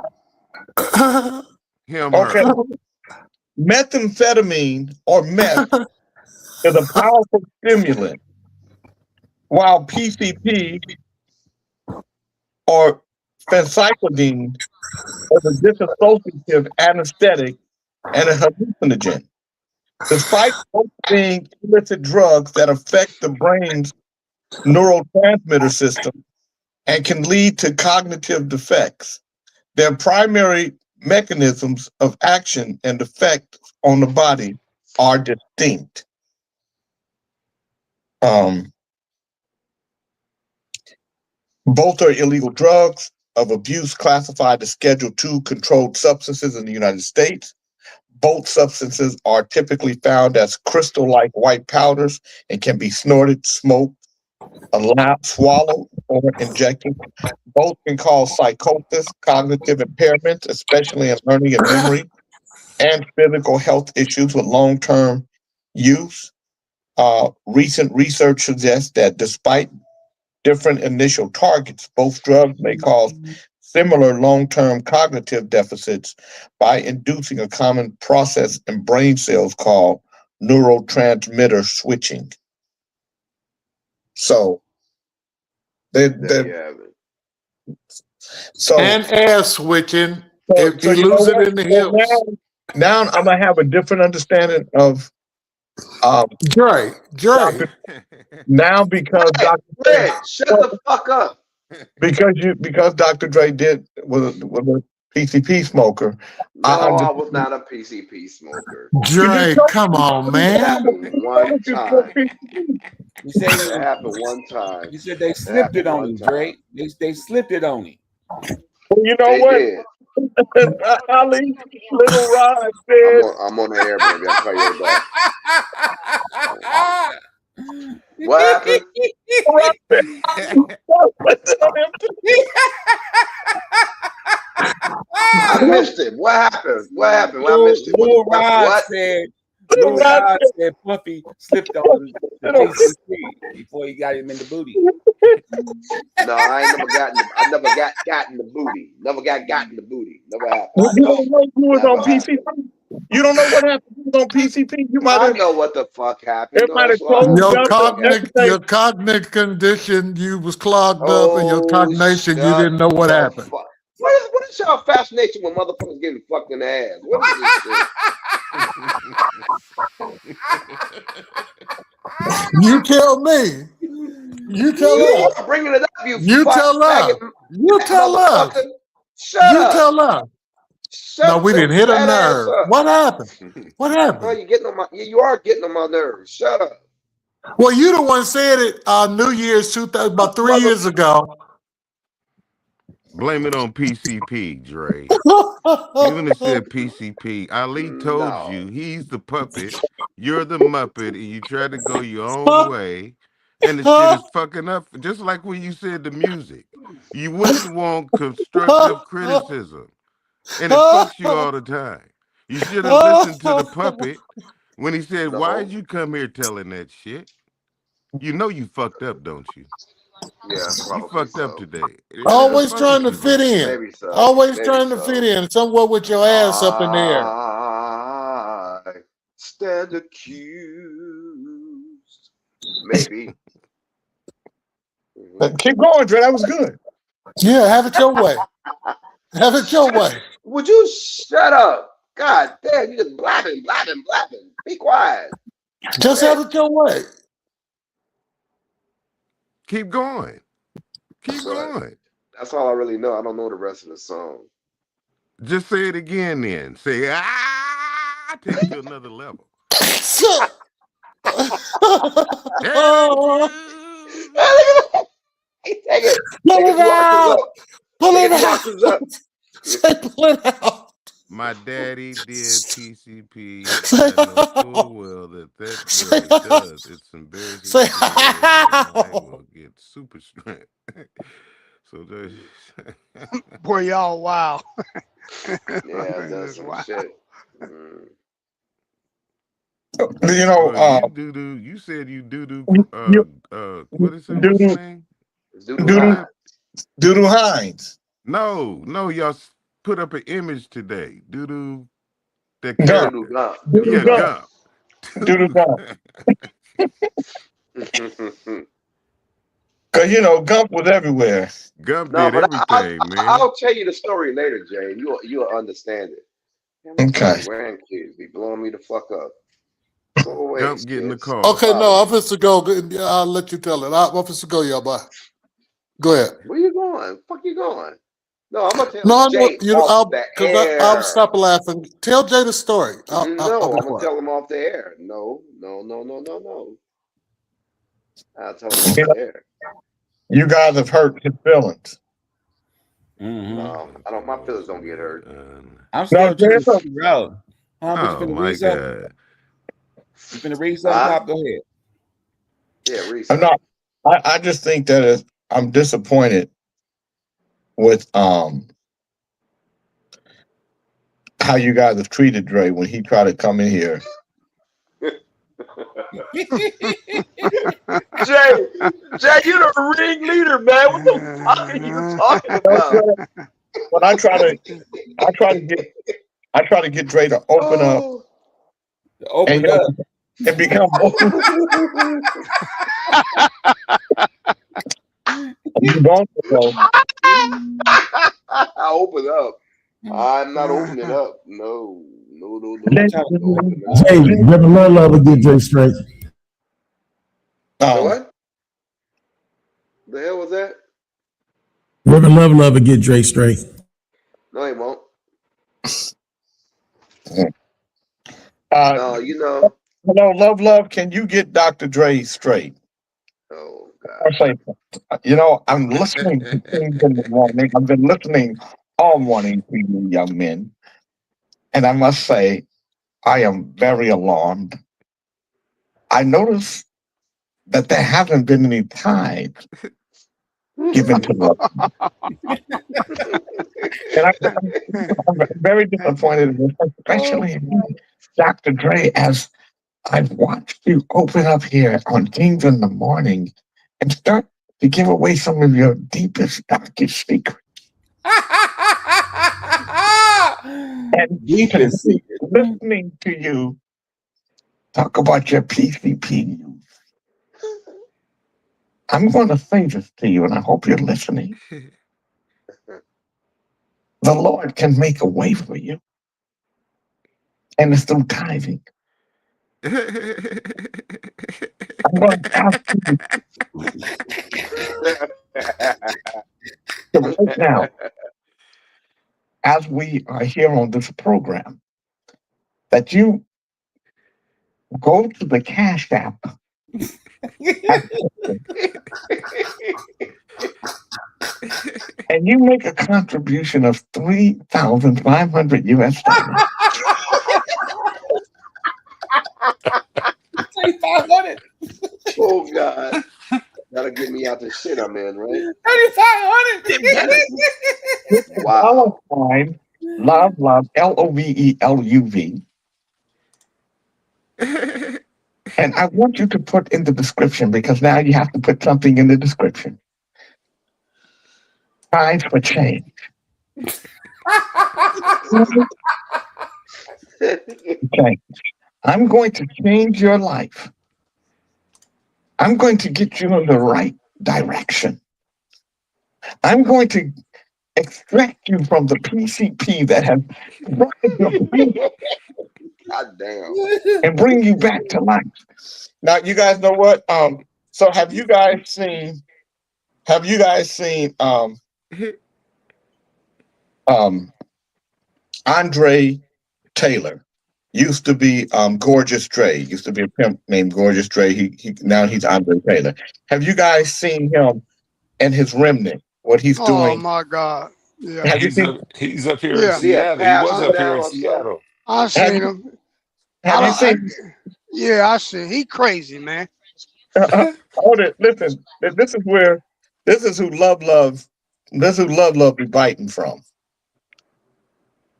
L: Him,
J: Okay.
L: her.
J: Methamphetamine or meth is a powerful stimulant, while PCP or phencyclidine is a dissociative anesthetic and a hallucinogen. Despite both being illicit drugs that affect the brain's neurotransmitter system and can lead to cognitive defects, their primary mechanisms of action and effect on the body are distinct. Both are illegal drugs of abuse classified as Schedule II controlled substances in the United States. Both substances are typically found as crystal-like white powders and can be snorted, smoked, swallowed, or injected. Both can cause psychosis, cognitive impairments, especially in learning and memory, and physical health issues with long-term use. Recent research suggests that despite different initial targets, both drugs may cause similar long-term cognitive deficits by inducing a common process in brain cells called neurotransmitter switching. So,
H: There you have it.
J: So
D: and ass switching. If
J: so
D: you
J: you know
D: lose it
J: what?
D: in the
J: So
D: hips.
J: now I'm gonna have a different understanding of
D: Dre.
J: now because Dr.
H: Fred, shut the fuck up.
J: Because Dr. Dre did was a PCP smoker.
H: No, I was not a PCP smoker.
D: Dre, come on,
H: That
D: man.
H: happened one time.
G: You said
H: That happened one time.
G: You said they slipped it on him, Dre. They slipped it on him.
J: Well, you know
H: They
J: what?
H: did.
J: Ali, Little Rod said.
H: I'm on the air, baby. I'll call you back. What happened? I missed it. What happened? What happened? I missed it.
G: Lil Rod
H: What?
G: said Puffy slipped on the PCP before he got him in the booty.
H: No, I never got in the booty. Never got in the booty. Never happened.
J: You don't know who was on PCP? You don't know what happened who was on PCP? You might
H: I
J: have.
H: know what the fuck happened.
J: It might have closed
D: Your cognitive condition, you was clogged up, and your
H: Oh,
D: cognition, you didn't know what happened.
H: What is y'all fascination with motherfuckers getting fucked in the ass? What is this shit?
D: You tell me. You tell
H: You
D: us.
H: are bringing it up,
D: You tell us. You tell us.
H: Shut
D: you
H: up.
D: tell us. No, we didn't hit a nerve. What happened? What happened?
H: Bro, you are getting on my nerves. Shut up.
D: Well, you the one said it New Year's 2000, about 3 years ago.
L: Blame it on PCP, Dre. You wouldn't have said PCP. Ali told you he's the puppet, you're the Muppet, and you try to go your own way, and the shit is fucking up. Just like when you said the music. You wouldn't want constructive criticism, and it fucks you all the time. You should have listened to the puppet when he said, why'd you come here telling that shit? You know you fucked up, don't you?
H: Yeah,
L: you fucked up today.
D: Always trying to fit in.
H: Maybe so.
D: Always
H: Maybe
D: trying to fit in somewhere with your ass up in the air.
H: I stand accused. Maybe.
J: Keep going, Dre. That was good.
D: Yeah, have it your way. Have it your way.
H: Would you shut up? God damn, you just blabbing. Be quiet.
D: Just have it your way.
L: Keep going. Keep
H: That's all I-
L: going.
H: That's all I really know. I don't know the rest of the song.
L: Just say it again then. Say, ah, take it to another level.
H: Hey, take it.
D: Pull
H: Take
D: it
H: it
D: out. Pull
H: Take
D: it
H: it
D: out.
H: to up.
D: Say pull it out.
L: My daddy did PCP. I know full well that what he does. It's embarrassing.
D: Say
L: I will get super strength. So there's
F: Boy, y'all, wow.
H: Yeah, that's some
F: Wow.
H: shit. Mm.
A: You know,
L: well, you do. You said you do. What is it? What's his name?
H: It's Doodoo
A: Doodoo Hines.
L: No, y'all put up an image today. Doodoo, that
A: Gump.
L: character.
H: Doodoo Gump.
L: Yeah, Gump.
A: Doodoo Gump. Cause you know Gump was everywhere.
L: Gump
H: No,
L: did
H: but
L: everything, man.
H: I'll tell you the story later, Jay. You'll understand it.
A: Okay.
H: Grandkids be blowing me the fuck up. Go away,
L: Gump get in the
H: kids.
L: car.
D: Okay, no, I'm supposed to go. I'll let you tell it. I'm supposed to go, y'all. Bye. Go ahead.
H: Where you going? Fuck you going? No, I'm gonna tell
D: No,
H: Jay off the air.
D: I'll stop laughing. Tell Jay the story. I'll
H: I'm
D: be
H: gonna
D: quiet.
H: tell him off the air. No. I'll tell him off the air.
A: You guys have hurt his feelings.
H: No, I don't. My feelings don't get hurt.
M: I'm still trying to figure out.
L: Oh my God.
M: You finna read something, Pop? Go ahead.
H: Yeah, read
A: I'm not. I just think that I'm disappointed with how you guys have treated Dre when he tried to come in here.
H: Jay, you're the ringleader, man. What the fuck are you talking about?
A: When I try to get Dre to open up.
M: Open up.
A: And become
H: I open up. I'm not opening up. No.
C: Hey, Reverend Love will get Dre straight.
H: What? The hell was that?
C: Reverend Love will get Dre straight.
H: No, he won't. No, you know.
A: Hello, Love. Can you get Dr. Dre straight?
H: Oh
A: I say, you know, I'm listening to things in the morning. I've been listening all morning to you young men, and I must say, I am very alarmed. I notice that there haven't been any tithes given to us. And I'm very disappointed in this, especially Dr. Dre, as I've watched you open up here on Kings in the Morning and start to give away some of your deepest, darkest secrets. And listening to you talk about your PCP use. I'm going to say this to you, and I hope you're listening. The Lord can make a way for you, and it's through tithing. I'm going to ask you right now, as we are here on this program, that you go to the Cash App and you make a contribution of $3,500 US.
M: 3,500.
H: Oh God. That'll get me out the shit I'm in, right?
M: 3,500.
H: Wow.
A: Love, LOVELUV. And I want you to put in the description, because now you have to put something in the description. Tithes for change. Okay. I'm going to change your life. I'm going to get you in the right direction.
J: I'm going to extract you from the PCP that has fried your brain
H: God damn.
J: and bring you back to life. Now, you guys know what? So have you guys seen Andre Taylor? Used to be Gorgeous Dre. Used to be a pimp named Gorgeous Dre. He now he's Andre Taylor. Have you guys seen him and his remnant? What he's
F: Oh
J: doing?
F: my God. Yeah.
J: Have you
E: He's up here in
F: Yeah.
H: Is he a
E: Seattle. He was
H: pastor
E: up here
H: now
E: in
H: or something?
E: Seattle.
F: I seen him.
J: Have you seen?
F: Yeah, I see. He crazy, man.
J: Hold it. Listen. This is who Love. This is who Love be biting from.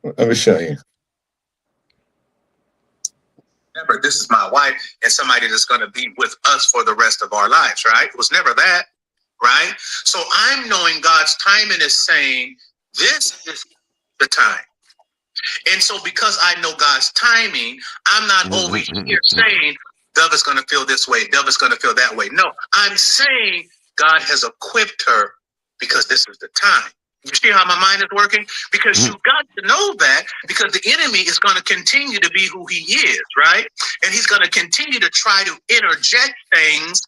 J: Let me show you.
N: Remember, this is my wife and somebody that's going to be with us for the rest of our lives, right? It was never that, right? So I'm knowing God's timing is saying, this is the time. And so because I know God's timing, I'm not over here saying, Dove is going to feel this way, Dove is going to feel that way. No, I'm saying God has equipped her because this is the time. You see how my mind is working? Because you got to know that, because the enemy is going to continue to be who he is, right? And he's going to continue to try to interject things,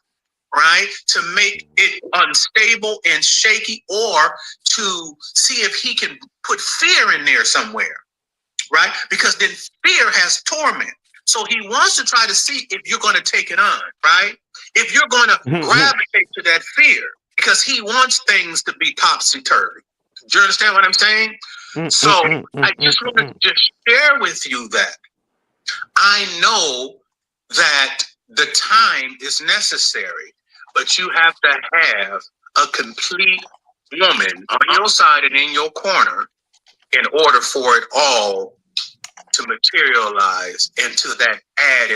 N: right, to make it unstable and shaky, or to see if he can put fear in there somewhere, right? Because then fear has torment. So he wants to try to see if you're going to take it on, right? If you're going to gravitate to that fear, because he wants things to be topsy-turvy. Do you understand what I'm saying? So I just want to just share with you that I know that the time is necessary, but you have to have a complete woman on your side and in your corner in order for it all to materialize into that add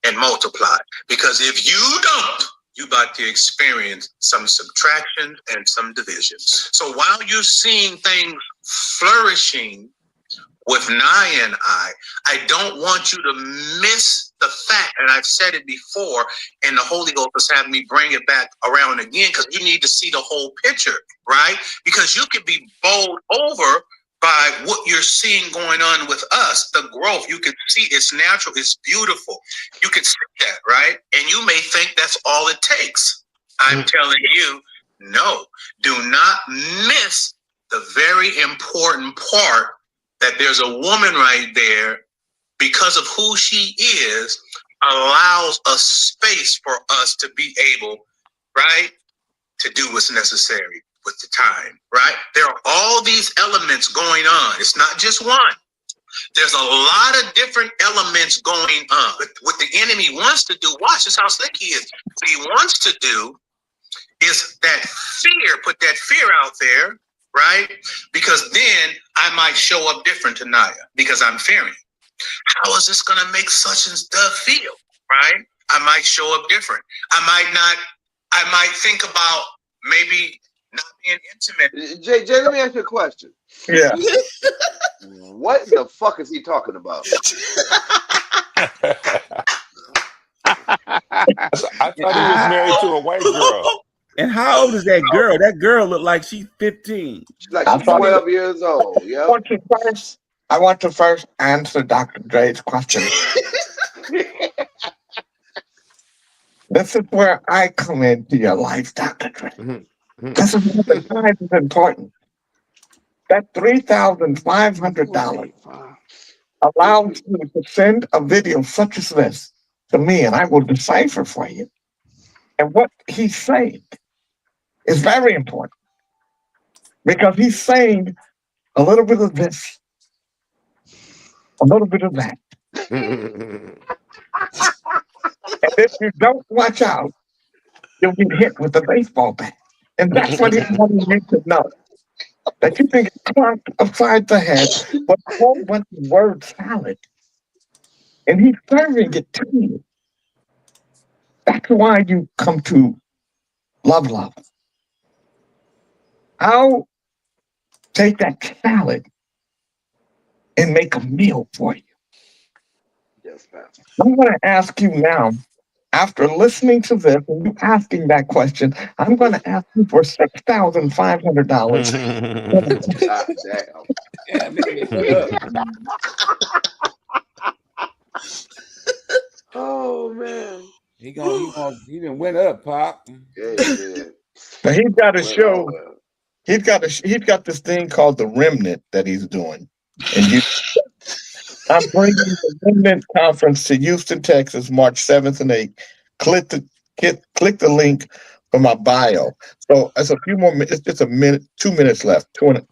N: and multiply. Because if you don't, you about to experience some subtraction and some divisions. So while you're seeing things flourishing with Naya and I don't want you to miss the fact, and I've said it before, and the Holy Ghost is having me bring it back around again, because you need to see the whole picture, right? Because you could be bowled over by what you're seeing going on with us, the growth. You can see it's natural, it's beautiful. You can see that, right? And you may think that's all it takes. I'm telling you, no, do not miss the very important part, that there's a woman right there, because of who she is, allows a space for us to be able, right, to do what's necessary with the time, right? There are all these elements going on. It's not just one. There's a lot of different elements going on. But what the enemy wants to do, watch this how slick he is. What he wants to do is that fear, put that fear out there, right? Because then I might show up different to Naya, because I'm fearing. How is this going to make such and stuff feel, right? I might show up different. I might think about maybe not being intimate.
H: JJ, let me ask you a question.
J: Yeah.
H: What the fuck is he talking about?
E: I thought he was married to a white girl.
M: And how old is that girl? That girl looked like she's 15.
H: She's like she's 12 years old. Yeah.
J: I want to first answer Dr. Dre's question. This is where I come into your life, Dr. Dre. This is what the time is important. That $3,500 allows you to send a video such as this to me, and I will decipher for you. And what he's saying is very important, because he's saying a little bit of this, a little bit of that. And if you don't watch out, you'll be hit with a baseball bat. And that's what he's wanting you to know. That you can get clocked upside the head with a whole bunch of word salad. And he's serving it to you. That's why you come to Love. I'll take that salad and make a meal for you.
H: Yes, Pastor.
J: I'm going to ask you now after listening to this and you asking that question, I'm going to ask you for $6,500.
H: God damn.
G: Yeah, nigga, shut up.
H: Oh man.
G: He done went up, Pop.
H: Yeah, he did.
J: Now he's got a
H: Went
J: show.
H: all up.
J: He's got this thing called The Remnant that he's doing. And I'm bringing the Remnant Conference to Houston, Texas, March 7th and 8th. Click the link from my bio. So that's a few more minutes. It's a minute, 2 minutes left.
N: At a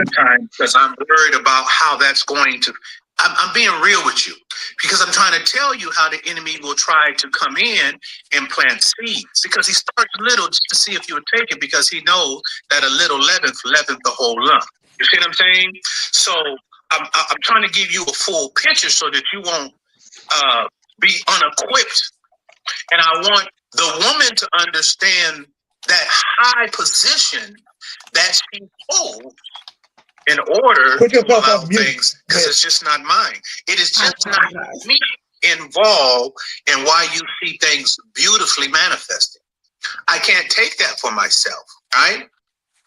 N: time, because I'm worried about how that's going to. I'm being real with you because I'm trying to tell you how the enemy will try to come in and plant seeds, because he starts little just to see if you'll take it, because he knows that a little leaveneth the whole lump. You see what I'm saying? So I'm trying to give you a full picture so that you won't be unequipped. And I want the woman to understand that high position that she holds in order to allow things, because it's just not mine. It is just not me involved in why you see things beautifully manifesting. I can't take that for myself, right?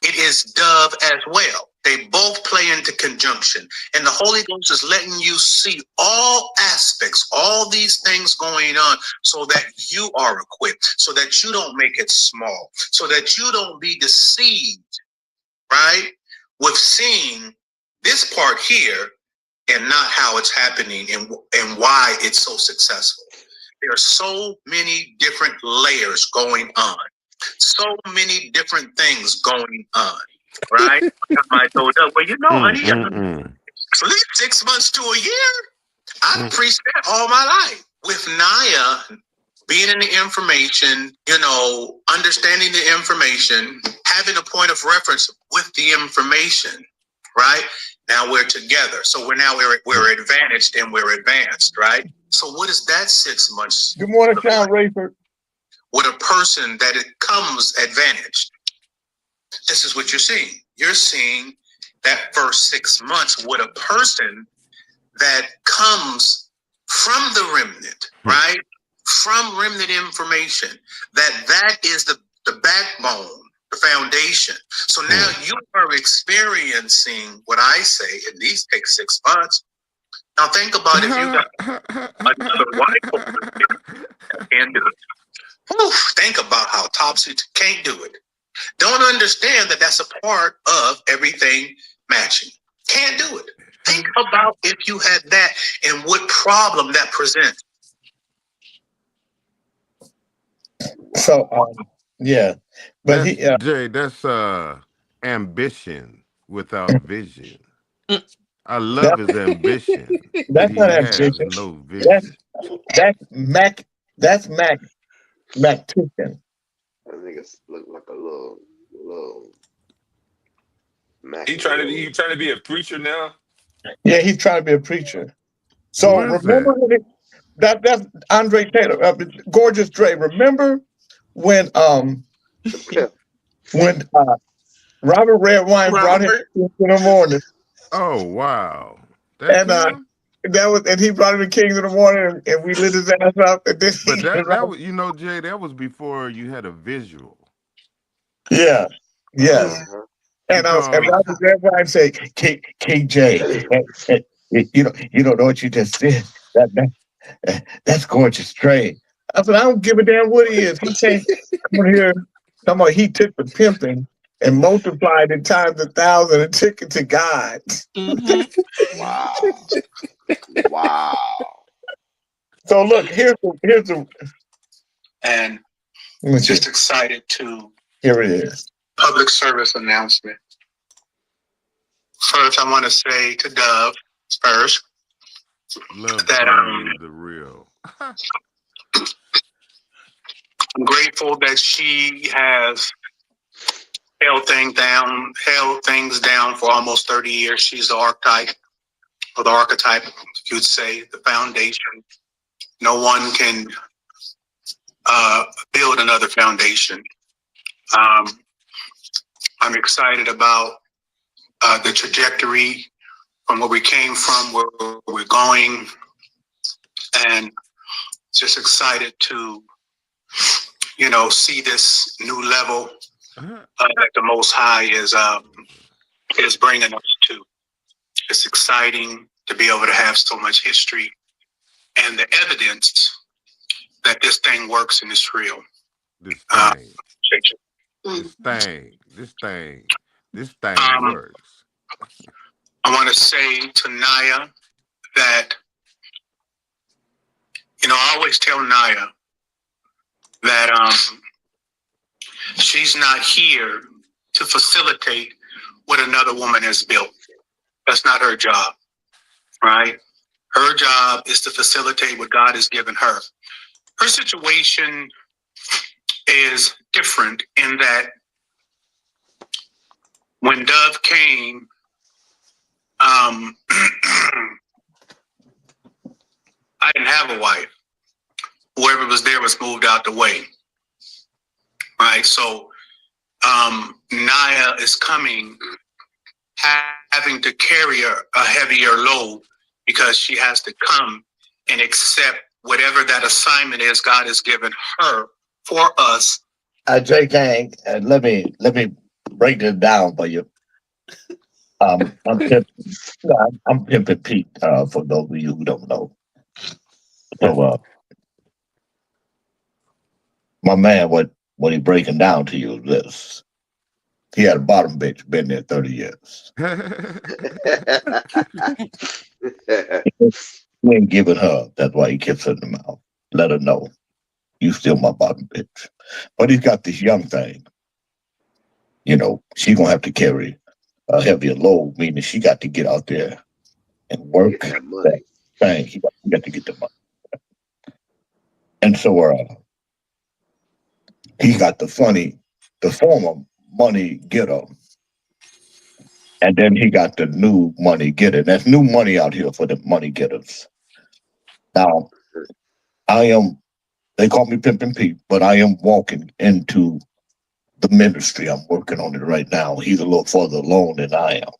N: It is Dove as well. They both play into conjunction. And the Holy Ghost is letting you see all aspects, all these things going on, so that you are equipped, so that you don't make it small, so that you don't be deceived, right? With seeing this part here and not how it's happening and why it's so successful. There are so many different layers going on, so many different things going on, right? I told her, well, you know, honey, at least 6 months to a year, I've preached that all my life. With Naya being in the information, you know, understanding the information, having a point of reference with the information, right? Now we're together. So we're advantaged and we're advanced, right? So what is that 6 months?
J: Good morning, Sean Rayford.
N: With a person that it comes advantaged. This is what you're seeing. You're seeing that first 6 months with a person that comes from the remnant, right? From remnant information, that is the backbone, the foundation. So now you are experiencing what I say, and these take 6 months. Now think about if you got another wife and do it. Oof, think about how Topsy can't do it. Don't understand that that's a part of everything matching. Can't do it. Think about if you had that and what problem that presents.
J: So, yeah, but
L: Jay, that's ambition without vision. I love his ambition.
J: That's not
L: has
J: ambition.
L: no vision.
J: That's Mactician.
H: I think it's look like a little.
E: He trying to be a preacher now.
J: Yeah, he's trying to be a preacher. So remember that's Andre Taylor, Gorgeous Dre. Remember when Robert Redwine brought him in the morning.
L: Oh wow!
J: And he brought him to Kings in the morning, and we lit his ass up. And then
L: but that was, you know, Jay, that was before you had a visual.
J: Yeah. Yes. And Robert Redwine say, KJ, you don't know what you just said. That's Gorgeous Dre. I said, I don't give a damn what he is. He can't come here. Come on, he took the pimping and multiplied it times 1,000 and took it to God.
H: Wow. Wow.
J: So look, here's the
N: and just excited to
J: here it is.
N: Public service announcement. First, I want to say to Dove first
L: Love
N: that
L: the real.
N: I'm grateful that she has held things down for almost 30 years. She's the archetype, you'd say, the foundation. No one can build another foundation. I'm excited about the trajectory from where we came from, where we're going, and just excited to, see this new level that the Most High is bringing us to. It's exciting to be able to have so much history and the evidence that this thing works and is real.
L: This thing works.
N: I want to say to Naya that, I always tell Naya that she's not here to facilitate what another woman has built. That's not her job, right? Her job is to facilitate what God has given her. Her situation is different in that when Dove came, I didn't have a wife. Whoever was there was moved out the way, right? So Naya is coming, having to carry a heavier load because she has to come and accept whatever that assignment is God has given her for us.
O: J. Gang, let me break this down for you. I'm Pimpin' Pete, for those of you who don't know. So, my man, what he breaking down to you is this. He had a bottom bitch, been there 30 years. He ain't giving her. That's why he keeps her in the mouth. Let her know, you still my bottom bitch. But he's got this young thing. She gonna have to carry a heavier load, meaning she got to get out there and work. That thing, he got to get the money. And so he got the former money getter. And then he got the new money getter. There's new money out here for the money getters. Now, they call me Pimpin' Pete, but I am walking into the ministry. I'm working on it right now. He's a little further along than I am.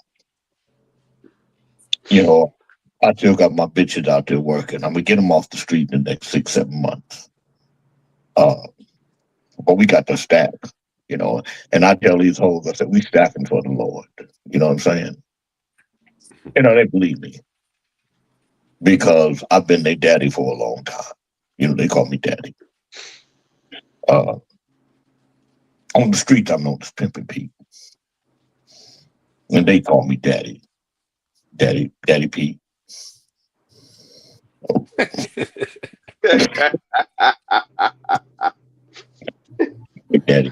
O: I still got my bitches out there working. I'm going to get them off the street in the next 6-7 months. But we got the stack, and I tell these hoes, I said, we stacking for the Lord. You know what I'm saying? They believe me because I've been their daddy for a long time. They call me daddy. On the streets, I'm known as Pimpin' Pete. And they call me daddy. Daddy Pete. Daddy,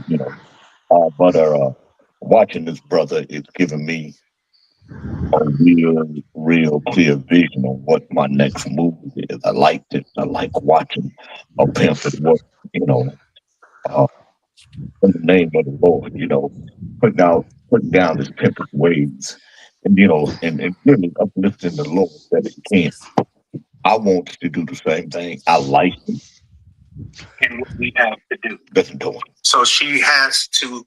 O: but watching this brother is giving me a real clear vision of what my next move is. I like it. I like watching a pimp at work, in the name of the Lord, putting down his pimping ways, and and really uplifting the Lord that he can. I want to do the same thing. I like it.
N: And what we have to do.
O: Listen to him.
N: So she has to,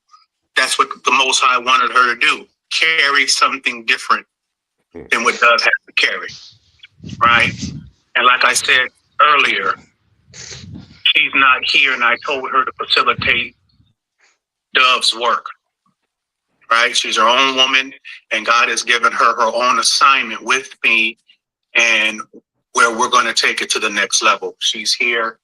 N: that's what the Most High wanted her to do, carry something different than what Dove has to carry, right? And like I said earlier, she's not here, and I told her to facilitate Dove's work, right? She's her own woman, and God has given her her own assignment with me, and where we're going to take it to the next level. She's here.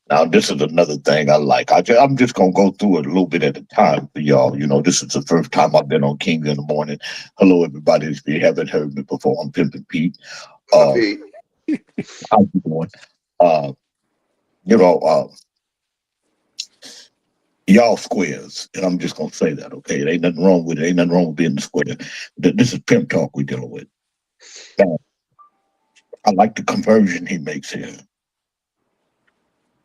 O: Now, this is another thing I like. I'm just going to go through it a little bit at a time for y'all. This is the first time I've been on King in the Morning. Hello, everybody. If you haven't heard me before, I'm Pimpin' Pete. How you doing? Y'all squares, and I'm just going to say that, okay? There ain't nothing wrong with it. Ain't nothing wrong with being the square. This is pimp talk we're dealing with. Now, I like the conversion he makes here.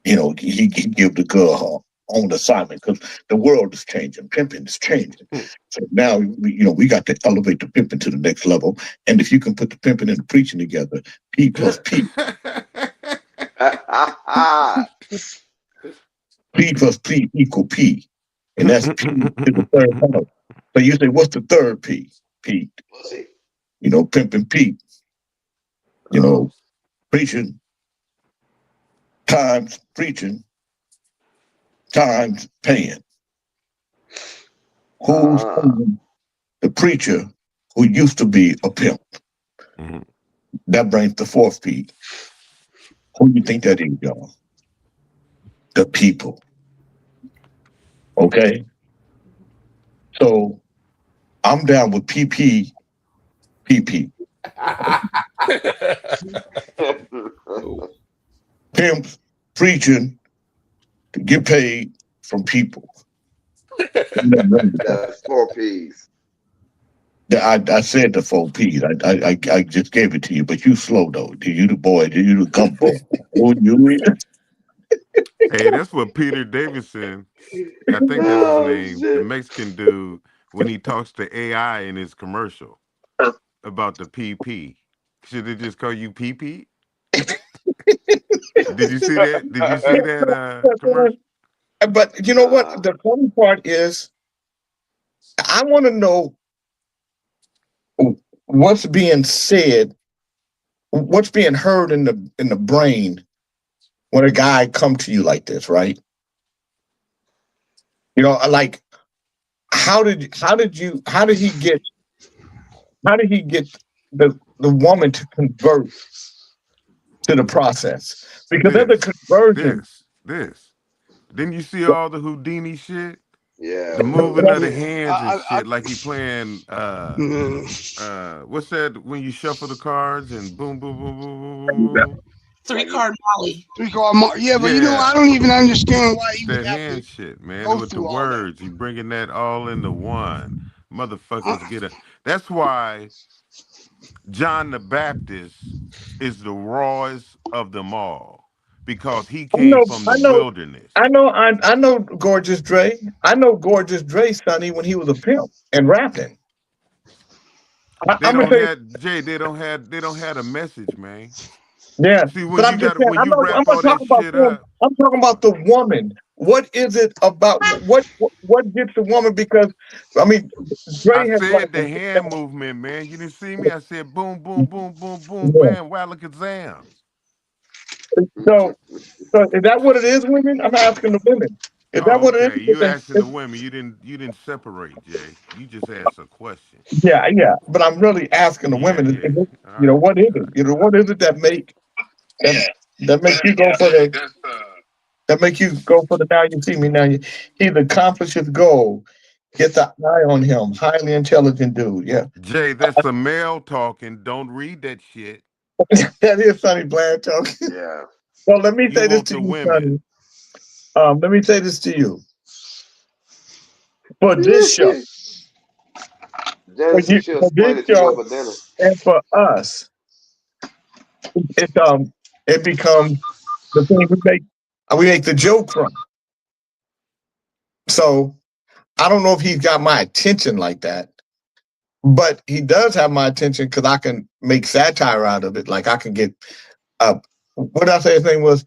O: He give the girl her own assignment because the world is changing. Pimping is changing. So now, we got to elevate the pimping to the next level. And if you can put the pimping and the preaching together, P plus P. P plus P equal P. And that's P is the third part. So you say, what's the third P? Pete. Pimping Pete. Preaching. times preaching times paying. Who's paying the preacher who used to be a pimp?
L: Mhm.
O: That brings the fourth P. Who do you think that is, y'all? The people. Okay? So I'm down with PP. Pimps preaching to get paid from people.
H: That's 4 P's.
O: I said the 4 P's. I just gave it to you, but you slow though. You the boy. You the gumbo. Oh, you
L: Hey, that's what Peter Davidson, I think that's his name, the Mexican dude, when he talks to AI in his commercial about the PP. Should they just call you PP? Did you see that? Did you see that commercial?
O: But you know what? The funny part is, I want to know what's being said, what's being heard in the brain when a guy come to you like this, right? You know, like how did he get the woman to convert to the process? Because there's a conversion.
L: This. Didn't you see all the Houdini shit?
H: Yeah.
L: The moving of the hands and shit, like he playing
F: Mm.
L: what's that when you shuffle the cards and boom boom boom boom boom boom boom.
B: 3-card Molly.
F: 3-card Molly. Yeah, but you know, I don't even understand why he would
L: That
F: have
L: hand
F: to
L: shit, man.
F: go
L: With the
F: through all that.
L: words, you bringing that all into one. Motherfuckers get a. That's why John the Baptist is the rawest of them all, because he came from the wilderness.
O: I know Gorgeous Dre. I know Gorgeous Dre, Sonny, when he was a pimp and rapping.
L: They don't have Jay. They don't have a message, man.
O: Yeah,
L: See, when
O: but
L: you
O: I'm just
L: got
O: saying,
L: when
O: I'm
L: you
O: not
L: wrap all that
O: talking about
L: shit
O: them.
L: up.
O: I'm talking about the woman. What is it about? What gets the woman? Because I mean, Dre
L: I
O: has like
L: said the hand movement, man. You didn't see me. I said boom, boom, boom, boom, boom,
O: Yeah.
L: bam, wallakazam.
O: So is that what it is, women? I'm asking the women. Is that
L: Oh,
O: what it
L: okay. You asking the women. You didn't separate, Jay. You just asked a question.
O: Yeah. But I'm really asking the women.
L: Yeah.
O: You know, what is it? You know, what is it that make you go for the now you see me now? He's accomplished his goal. Get the eye on him. Highly intelligent dude. Yeah.
L: Jay, that's a male talking. Don't read that shit.
O: That is Sonny Bland talking.
H: Yeah.
O: So let me
L: You
O: say this
L: want
O: to
L: the
O: you,
L: women.
O: Sonny. Let me say this to you. For this show,
H: Genesis should explain it to you over dinner.
O: and for us, it becomes the thing we make the joke from. So I don't know if he's got my attention like that, but he does have my attention because I can make satire out of it. Like I can get what did I say his name was?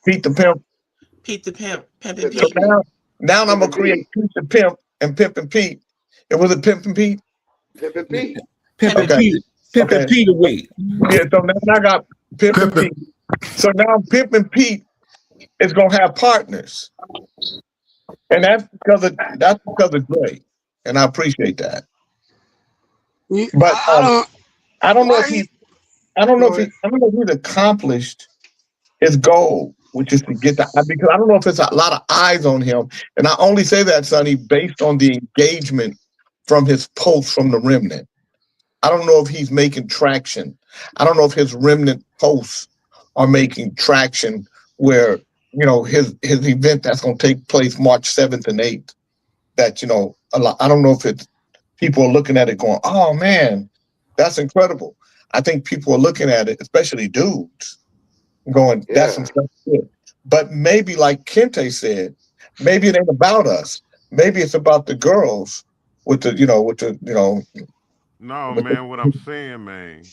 O: Pete the Pimp.
B: Pete the Pimp. Pimp and
O: So
B: Pete.
O: now I'm gonna create Pete the Pimp and Pimp and Pete. It was a Pimp and Pete.
H: Pimp and Pete.
M: Pimp and Pete. Pimp and Pete away.
O: Yeah, so now I got Pimp and Pete. So now Pimp and Pete is gonna have partners. And that's because of Dre. And I appreciate that. But I don't know if he's accomplished his goal, which is to get because I don't know if it's a lot of eyes on him. And I only say that, Sonny, based on the engagement from his posts from the Remnant. I don't know if he's making traction. I don't know if his Remnant posts are making traction where, you know, his event that's going to take place March 7th and 8th, that, you know, I don't know if it's people are looking at it going, oh man, that's incredible. I think people are looking at it, especially dudes, going, that's incredible. But maybe like Kente said, maybe it ain't about us. Maybe it's about the girls
L: No, man, what I'm saying, man,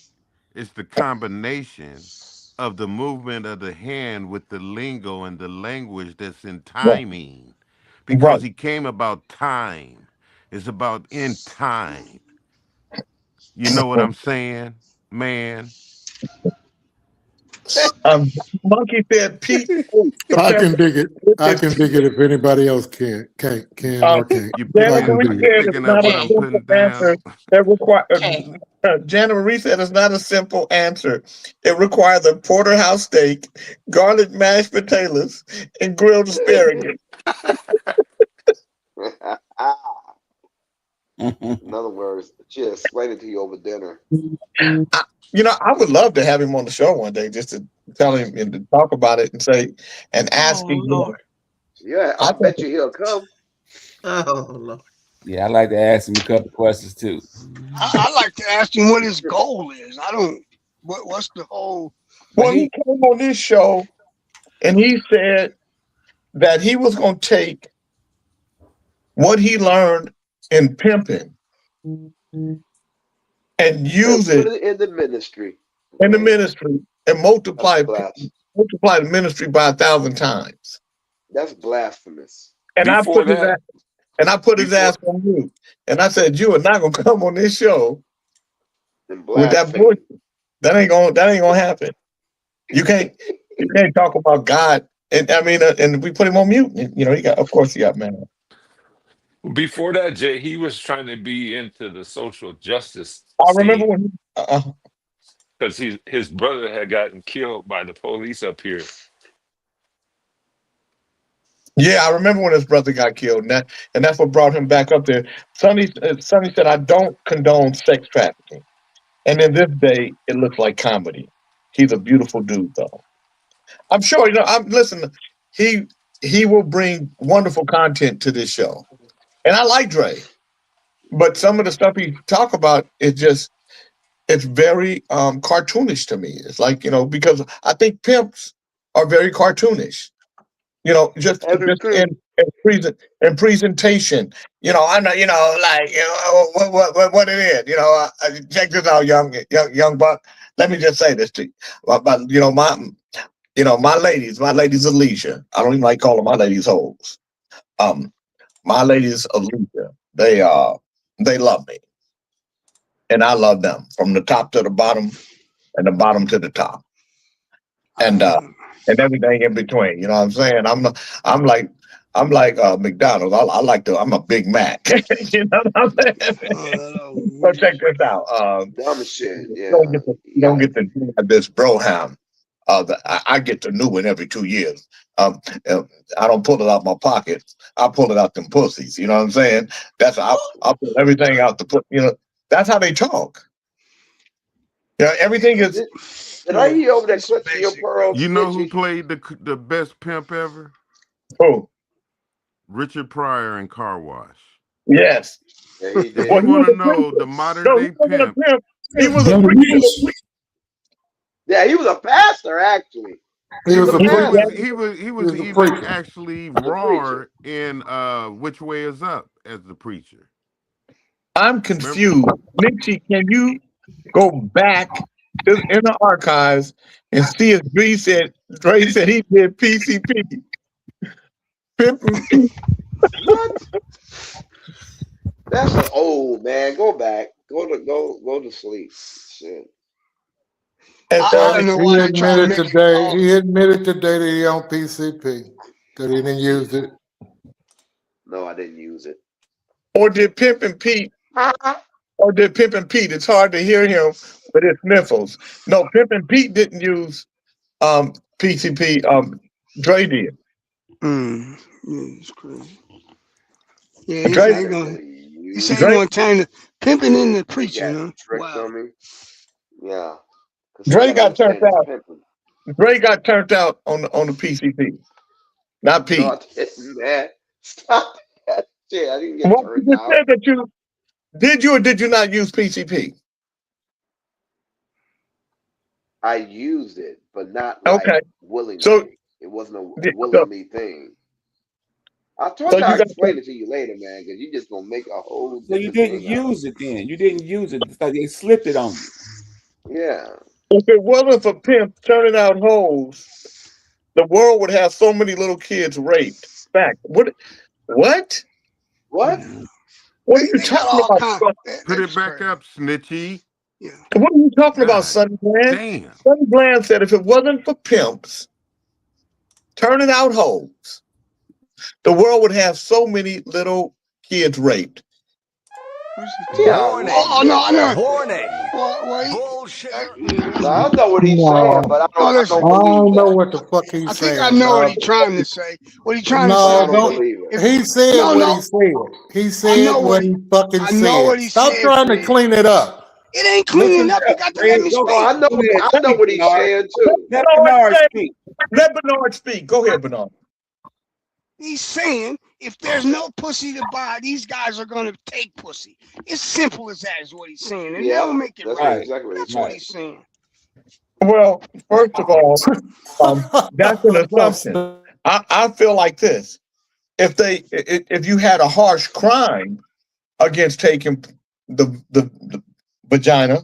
L: it's the combination of the movement of the hand with the lingo and the language that's in timing. Because he came about time. It's about in time. You know what I'm saying, man?
J: Monkey said Pete.
D: I can dig it. I can dig it if anybody else can or can't.
L: You
J: Jana
L: picking,
J: Marie
L: you
J: said it's
L: picking up
J: not
L: what
J: a
L: I'm
J: simple
L: putting down?
J: answer. That require.
B: Okay.
J: Jana Marie said it's not a simple answer. It requires a porterhouse steak, garlic mashed potatoes, and grilled asparagus.
H: In other words, just explain it to you over dinner.
J: I would love to have him on the show one day just to tell him and to talk about it and say and ask him.
B: Lord.
H: Yeah, I bet you he'll come.
B: Oh Lord.
G: Yeah, I like to ask him a couple questions too.
F: I like to ask him what his goal is. I don't. What's the whole?
J: Well, he came on this show and he said that he was going to take what he learned in pimping and use
H: Put
J: it
H: in the ministry.
J: in the ministry and multiply the ministry by 1,000 times.
H: That's blasphemous.
J: And I
E: Before
J: put his ass on mute. And I said, "You are not gonna come on this show
H: And
J: with that
H: blasphemy.
J: bullshit. That ain't gonna happen. You can't talk about God." And I mean, and we put him on mute. And, he got mad.
E: Before that, Jay, he was trying to be into the social justice.
J: I remember when
E: because his brother had gotten killed by the police up here.
J: Yeah, I remember when his brother got killed, and that's what brought him back up there. Sonny said, "I don't condone sex trafficking," and in this day, it looks like comedy. He's a beautiful dude, though. I'm sure. Listen. He will bring wonderful content to this show, and I like Dre, but some of the stuff he talk about is it's very cartoonish to me. It's like because I think pimps are very cartoonish. Just in presentation. I know. Like what it is. Check this out, young buck. Let me just say this to you. But my ladies of leisure. I don't even like calling my ladies hoes. My ladies of leisure. They love me, and I love them from the top to the bottom, and the bottom to the top, and everything in between. You know what I'm saying? I'm like McDonald's. I'm a Big Mac. You know what I'm saying? So check this out.
H: Dumb shit. Yeah.
J: You don't get to have this broham. I get the new one every 2 years. I don't pull it out my pocket. I pull it out them pussies. You know what I'm saying? I pull everything out the put. That's how they talk. Everything is.
H: Did I hear over that clip of your pearl?
L: You know who played the best pimp ever?
J: Who?
L: Richard Pryor in Car Wash.
J: Yes.
H: Yeah, he did.
L: You want to know the modern day pimp?
J: He was a preacher.
H: Yeah, he was a pastor actually.
L: He was
D: a
L: even
D: preacher.
L: actually raw in Which Way Is Up as the preacher.
J: I'm confused. Nixie, can you go back in the archives and see if Dre said he did PCP?
H: What? That's old man. Go back. Go to sleep. Shit.
F: I don't know why they're trying to make it
D: He admitted today that he on PCP, that he didn't use it.
H: No, I didn't use it.
J: Or did Pimp and Pete? It's hard to hear him with his sniffles. No, Pimp and Pete didn't use PCP. Dre did.
F: Yeah, it's crazy. Yeah, he said he's going to turn the pimping in the preacher. Huh?
H: Tricked
F: Wow.
H: on me. Yeah.
J: Dre got turned out. Dre got turned out on the PCP, not Pete.
H: No, I didn't, man. Stop that shit. I didn't get
J: Well,
H: turned
J: you
H: out.
J: said that did you or did you not use PCP?
H: I used it, but not
J: Okay.
H: willingly.
J: So
H: it wasn't a willingly thing. I'll explain it to you later, man, because you're just gonna make a whole.
G: So you didn't use it then. You didn't use it. It's like they slipped it on you.
H: Yeah.
J: If it wasn't for Pimp turning out hoes, the world would have so many little kids raped. Fact. What?
H: What?
J: What are you talking about?
L: Put it back up, Snitchy.
F: Yeah.
J: What are you talking about,
L: God
J: Sonny Bland?
L: damn.
J: Sonny Bland said if it wasn't for pimps turning out hoes, the world would have so many little kids raped.
H: Yeah,
F: Oh no, I know.
H: horny.
F: Bullshit.
H: I know what he's saying, but I
F: No,
H: don't
F: listen.
D: don't know what the fuck he's
F: I think I
D: saying.
F: know what he's trying to say. What he's trying to
D: No,
F: say
H: I
F: is
H: don't
D: don't.
H: believe it.
D: He said
F: no,
D: what
F: no.
D: he said. He
F: I
D: said
F: know
D: what he fucking
F: I know what
D: said.
F: he
D: Stop
F: said,
D: trying to
F: Fred.
D: clean it up.
F: It ain't cleaning
D: Listen,
F: up. You got to let me
H: No,
F: speak.
H: I know what he's saying too.
J: Let Bernard speak. Let Bernard speak. Go ahead, Bernard.
F: He's saying if there's no pussy to buy, these guys are gonna take pussy. It's simple as that is what he's saying. And
H: Yeah,
F: they'll make it
H: that's
F: right.
H: exactly what
F: That's
H: he's
F: what
H: saying.
F: he's saying.
J: Well, first of all, that's an assumption. I feel like this: if you had a harsh crime against taking the vagina,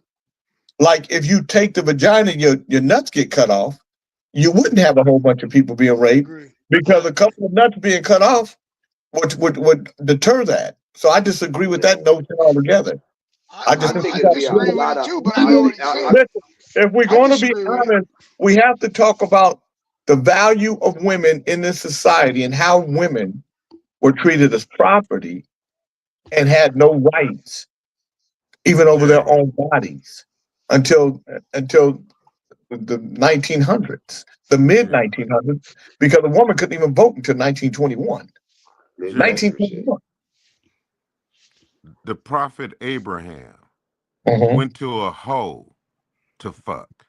J: like if you take the vagina, your nuts get cut off, you wouldn't have a whole bunch of people being raped because a couple of nuts being cut off would deter that. So I disagree with that notion altogether. I
H: think it'd be a lot of.
J: If we're going to be honest, we have to talk about the value of women in this society and how women were treated as property and had no rights, even over their own bodies, until the 1900s, the mid 1900s, because a woman couldn't even vote until 1921. 1921.
L: The prophet Abraham
J: Mhm.
L: went to a hoe to fuck.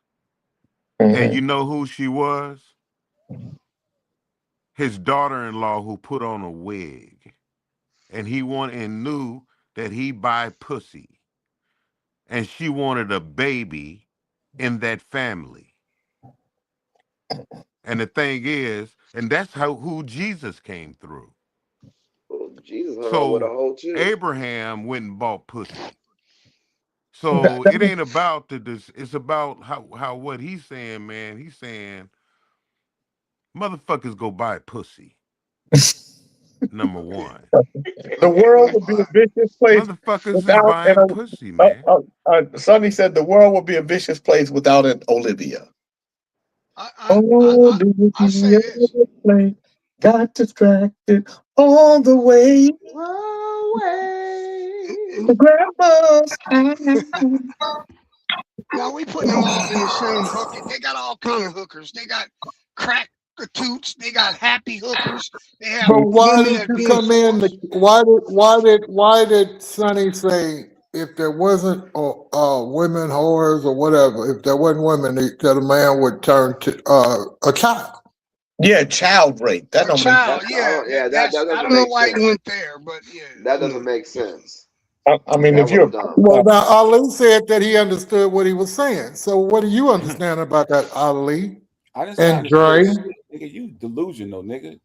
J: Mhm.
L: And you know who she was? His daughter-in-law who put on a wig. And he knew that he buy pussy. And she wanted a baby in that family. And the thing is, and that's who Jesus came through.
H: Well, Jesus hung out with a hoe too.
L: Abraham went and bought pussy. So it ain't about this. It's about how what he's saying, man. He's saying motherfuckers go buy pussy. Number one.
J: The world would be a vicious place
L: Motherfuckers
J: without
L: is buying pussy, man.
J: Sonny said the world would be a vicious place without an Olivia.
F: I say this.
J: Got distracted all the way. The grandma's
F: Now we putting them all in the same bucket. They got all kind of hookers. They got crack toots. They got happy hookers. They have
D: But why
F: women
D: did
F: that
D: you
F: being
D: come in?
F: forced.
D: Why did Sonny say if there wasn't women whores or whatever, if there wasn't women, that a man would turn to a child?
J: Yeah, child rape. That don't
F: Child,
J: make
F: yeah.
H: that
F: I
H: doesn't
F: don't know
H: make
F: why
H: sense.
F: he went there, but yeah.
H: That doesn't make sense.
J: I mean,
H: That
J: if you're
H: was dumb.
D: Well, now Ali said that he understood what he was saying. So, what do you understand about that, Ali?
G: I didn't say I
D: And Dre?
G: understood shit, nigga. You delusional, nigga.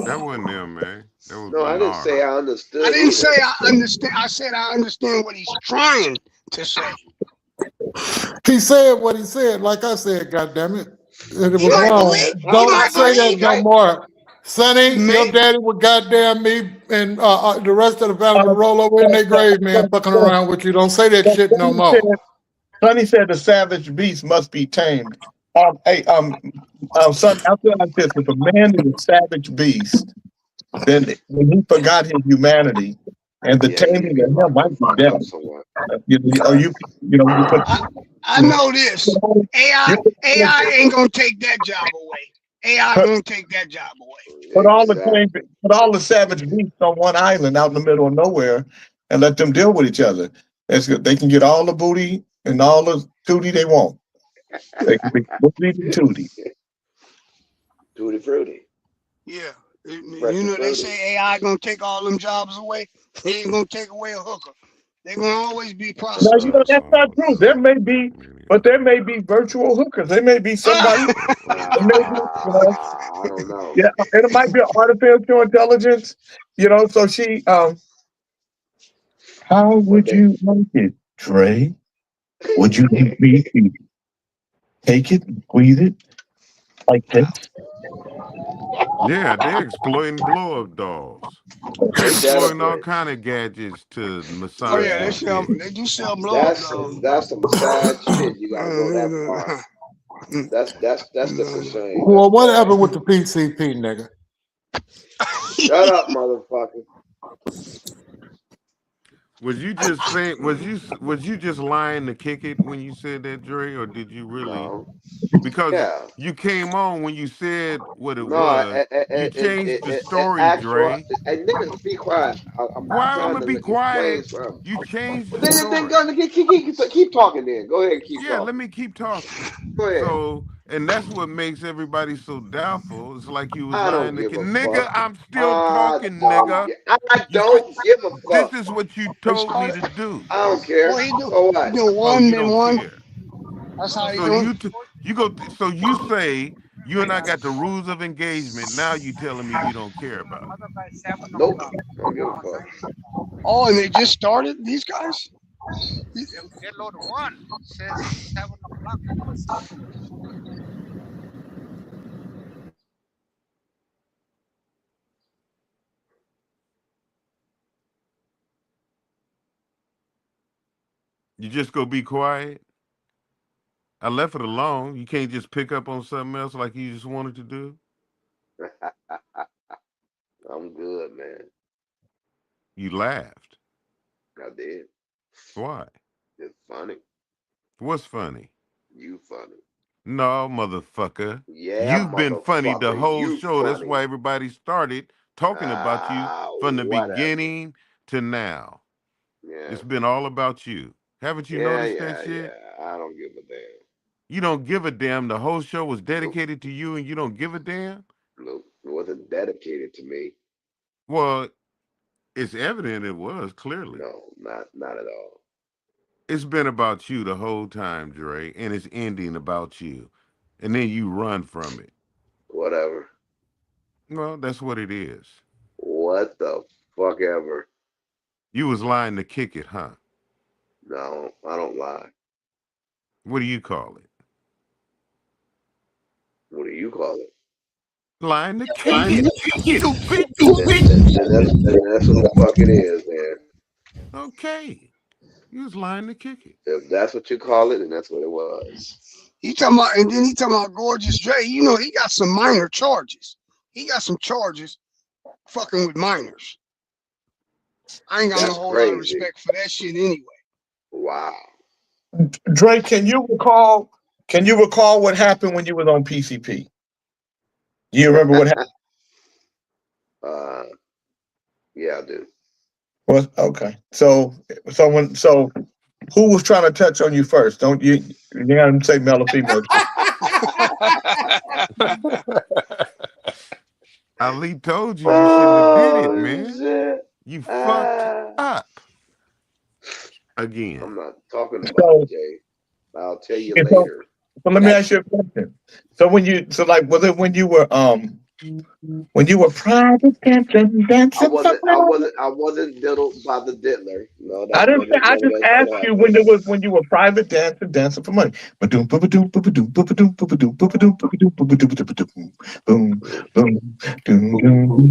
L: That wasn't him, man. That was
H: No, I didn't say I understood.
F: I didn't
H: either.
F: say I understand. I said I understand what he's trying to say.
D: He said what he said. Like I said, goddammit. It was
F: He might
D: wrong.
F: believe- he
D: Don't
F: might
D: say that
F: believe
D: no
F: it.
D: more. Sonny, your
F: Maybe.
D: daddy would goddamn me and the rest of the family roll over in their grave, man, fucking around with you. Don't say that shit no more.
J: Sonny said the savage beast must be tamed. Son, I feel like this: if a man is a savage beast, then when he forgot his humanity, and the taming of him might be death. You put.
F: I know this. AI ain't gonna take that job away. AI gonna take that job away.
J: Put all the savage beasts on one island out in the middle of nowhere, and let them deal with each other. They can get all the booty and all the tootie they want. They can be booty and tootie.
H: Tutti frutti.
F: Yeah. You know they say AI gonna take all them jobs away. They ain't gonna take away a hooker. They're gonna always be
J: Now,
F: prostitutes.
J: that's not true. There may be virtual hookers. There may be somebody.
H: I don't know.
J: Yeah, and it might be artificial intelligence. So she. How would you like it, Dre? Would you like me to take it, squeeze it like this?
L: Yeah, they're exploiting glow-up dolls. They're exploiting all kind of gadgets to
F: Oh
L: massage
F: yeah,
L: their dick.
F: they do sell blow up dolls.
H: That's some sad shit. You gotta go that far. That's just a shame.
D: Well, what happened with the PCP, nigga?
H: Shut up, motherfucker.
L: Was you just saying? Was you just lying to kick it when you said that, Dre, or did you really?
H: No.
L: Because
H: Yeah.
L: you came on when you said what it
H: No,
L: was. You changed the story, Dre.
H: Hey, niggas, be quiet. I'm
L: Why I'm
H: trying
L: gonna
H: to
L: be quiet?
H: explain something.
L: You changed
H: Well,
L: the
H: then
L: story.
H: keep talking. Then go ahead and keep
L: Yeah,
H: talking.
L: let me keep talking.
H: Go ahead.
L: So, and that's what makes everybody so doubtful. It's like you was
H: I
L: lying
H: don't
L: to
H: give a
L: nigga.
H: fuck.
L: I'm still talking, nigga.
H: I don't give a fuck.
L: This is what you told me to do.
H: I don't care.
F: Well, he do,
H: So what?
F: he do
L: Oh,
F: one,
L: you
F: then
L: don't
F: one.
L: care.
F: That's how he
L: So
F: do.
L: so you say you and I got the rules of engagement. Now you telling me you don't care about it.
H: Nope. I don't give a fuck.
F: Oh, and they just started, these guys?
P: Load one says 7 o'clock.
L: You just go be quiet. I left it alone. You can't just pick up on something else like you just wanted to do.
H: I'm good, man.
L: You laughed.
H: I did.
L: Why?
H: It's funny.
L: What's funny?
H: You funny.
L: No, motherfucker.
H: Yeah,
L: You've been funny the
H: motherfucker,
L: whole
H: you
L: show. That's
H: funny.
L: why everybody started talking about you from the
H: Whatever.
L: beginning to now.
H: Yeah.
L: It's been all about you. Haven't you noticed that shit?
H: Yeah. I don't give a damn.
L: You don't give a damn. The whole show was dedicated to you and you don't give a damn?
H: Nope. It wasn't dedicated to me.
L: Well, it's evident it was, clearly.
H: No, not at all.
L: It's been about you the whole time, Dre, and it's ending about you. And then you run from it.
H: Whatever.
L: Well, that's what it is.
H: What the fuck ever.
L: You was lying to kick it, huh?
H: No, I don't lie.
L: What do you call it?
H: What do you call it?
L: Lying to kick it. Stupid.
H: That's what the fuck it is, man.
L: Okay. You was lying to kick it.
H: If that's what you call it, then that's what it was.
F: He talking about, and then he talking about Gorgeous Dre. You know, he got some minor charges. He got some charges fucking with minors. I ain't got
H: That's
F: no whole
H: crazy.
F: lot of respect for that shit anyway.
H: Wow.
J: Dre, can you recall what happened when you was on PCP? You remember what happened?
H: Yeah, I do.
J: Well, okay. So who was trying to touch on you first? Don't you gotta say male or female.
L: Ali told you shouldn't have did it, man.
H: Shit.
L: You fucked up. Again.
H: I'm not talking about
J: So-
H: it, Jay. I'll tell you
J: Okay, so-
H: later.
J: So let me ask you a question. So was it when you were private dancing?
H: I wasn't diddled by the diddler. No,
J: I didn't say. I just asked you when you were private dancing for money. Boom, boom, boom, boom, boom, boom, boom, boom, boom, boom,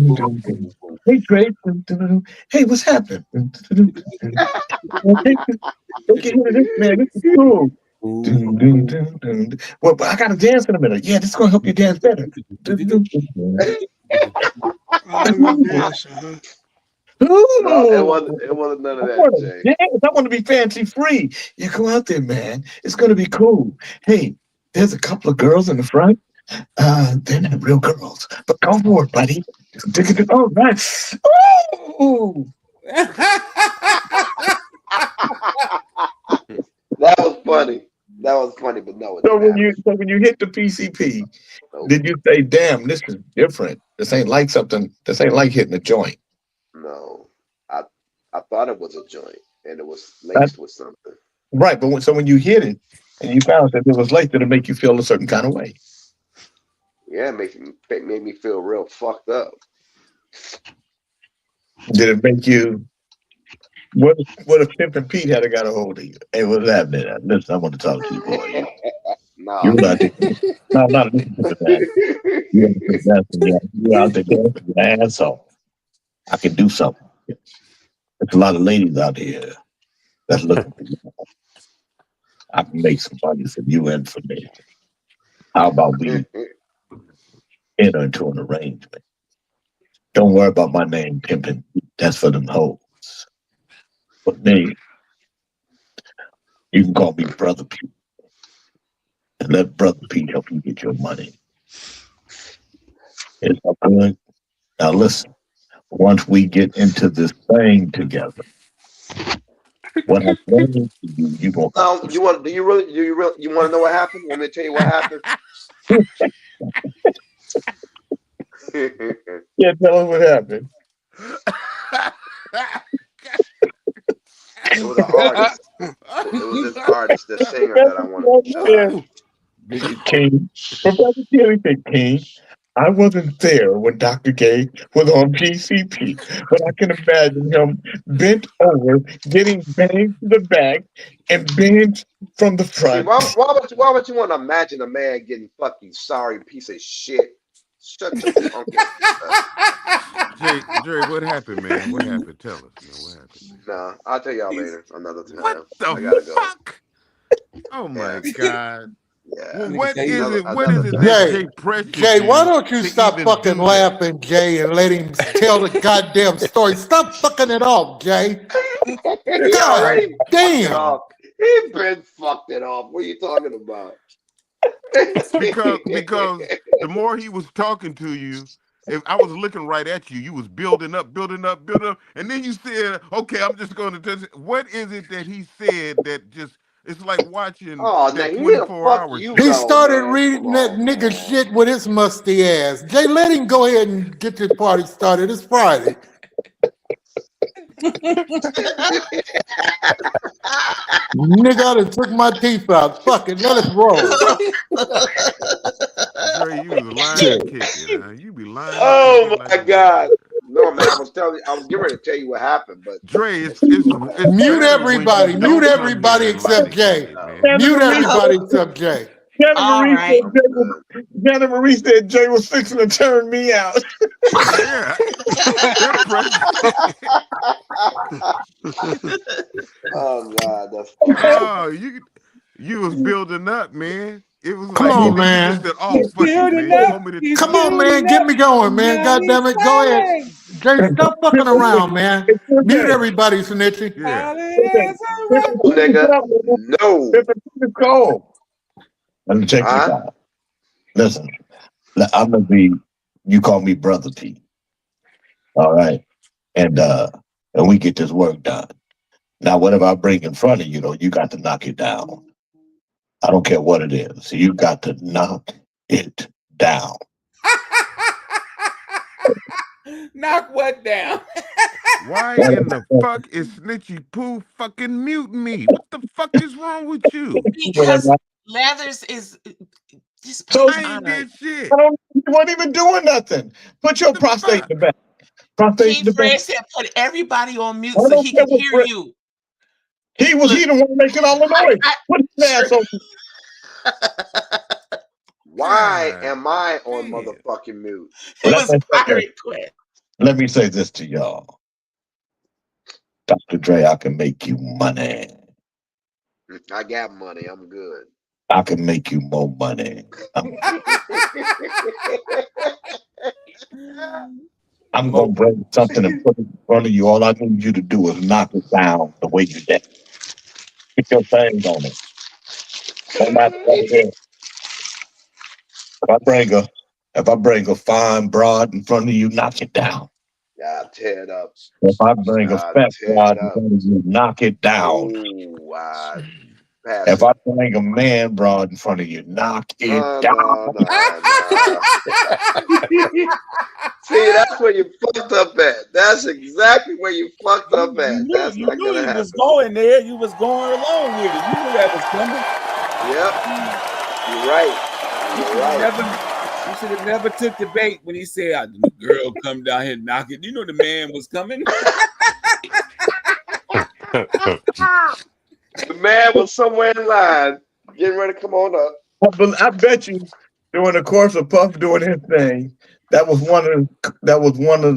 J: boom, boom. Hey, Dre. Hey, what's happening? Look at this, man. This is cool. Well, but I gotta dance in a minute. Yeah, this is gonna help you dance better.
H: No, it wasn't none of that, Jay.
J: I want to be fancy free. You go out there, man. It's gonna be cool. Hey, there's a couple of girls in the front. They're not real girls, but go for it, buddy. Oh, nice. Ooh.
H: That was funny. That was funny, but no.
J: So when you hit the PCP, did you say, "Damn, this is different. This ain't like something. This ain't like hitting a joint"?
H: No, I thought it was a joint, and it was laced with something.
J: Right, but when you hit it and you found that it was laced, did it make you feel a certain kind of way?
H: Yeah, it made me feel real fucked up.
J: Did it make you? What if Pimpin' Pete had got a hold of you? Hey, what's happening? Listen, I want to talk to you, boy.
H: No.
O: You're out there. No, not listen to that. You're out there dancing your ass off. I can do something. There's a lot of ladies out here that's looking for you. I can make some money for you and for me. How about we enter into an arrangement? Don't worry about my name, pimping. That's for them hoes. But me, you can call me Brother Pete. And let Brother Pete help you get your money. It's all good. Now listen, once we get into this thing together, what I'm saying to you, you gonna
H: You want to know what happened? Want me to tell you what happened?
J: Yeah, tell us what happened.
H: It was an artist. It was this artist, this singer that I wanted to show.
J: King, Professor Kelly said, King, I wasn't there when Dr. K was on PCP, but I can imagine him bent over, getting banged to the back and banged from the
H: See,
J: front.
H: why would you want to imagine a man getting fucking sorry piece of shit? Shut your funky
L: Jerry, what happened, man? What happened? Tell us, man. What happened?
H: Nah, I'll tell y'all later. Another time.
L: What the
H: I gotta go.
L: fuck? Oh my God.
H: Yeah.
L: Well, what is it? What
H: Another
L: is it
H: time.
L: that Jay Precious?
D: Jay, why don't you
L: to
D: stop
L: even
D: fucking
L: do that?
D: laughing, Jay, and let him tell the goddamn story? Stop fucking it off, Jay. God damn.
H: He been fucked it off. What are you talking about?
L: because the more he was talking to you, if I was looking right at you, you was building up, and then you said, "Okay, I'm just going to tell you." What is it that he said that just? It's like watching that 24 hours.
D: He started reading that nigga shit with his musty ass. Jay, let him go ahead and get this party started. It's Friday. Nigga, I done took my teeth out. Fuck it, let us roll.
L: Dre, you was lying to kick it, huh? You be lying.
H: Oh my God. No, man, I was getting ready to tell you what happened, but
L: Dre, it's
D: mute everybody. Mute everybody except Jay. Mute everybody except Jay.
J: Janet Marie said Jay was fixing to turn me out.
L: Yeah.
H: Oh God, that's
L: oh, you was building up, man. It was
D: Come
L: like,
D: on, man.
L: Just said, oh, fuck it, man. You want me to
D: Come on, man. Get me going, man. God damn it. Go ahead. Jay, stop fucking around, man. Mute everybody, snitching.
L: Yeah.
H: Nigga, no.
O: Let me check this out. Listen, I'm gonna be. You call me Brother P. All right, and we get this work done. Now, whatever I bring in front of you, though, you got to knock it down. I don't care what it is. You got to knock it down.
M: Knock what down?
L: Why in the fuck is Snitchy Pooh fucking muting me? What the fuck is wrong with you?
B: Because Leathers is just
L: I ain't did shit.
J: You weren't even doing nothing. Put your prostate in the back. Prostate in the
B: King Fred
J: back.
B: said put everybody on mute so he can hear you.
J: He the one making all the noise. Put his ass on.
H: Why am I on motherfucking mute?
B: It was pirate quit.
O: Let me say this to y'all. Dr. Dre, I can make you money.
H: I got money. I'm good.
O: I can make you more money. I'm going to bring something and put it in front of you. All I need you to do is knock it down the way you did. Put your things on it. Don't matter what it is. If I bring a fine broad in front of you, knock it down.
H: Yeah, I'll tear it up.
O: If I bring a fat broad in front of you, knock it down.
H: Ooh,
O: if I bring a man broad in front of you, knock it down.
H: See, that's where you fucked up at. That's exactly where you fucked up at. That's not gonna happen.
M: You was going there. You was going along with it. You knew that was coming.
H: Yep. You're right.
M: You should have never took the bait when he said, "The girl come down here and knock it." You know the man was coming.
H: The man was somewhere in line, getting ready to come on up.
J: I bet you during the course of Puff doing his thing, that was one of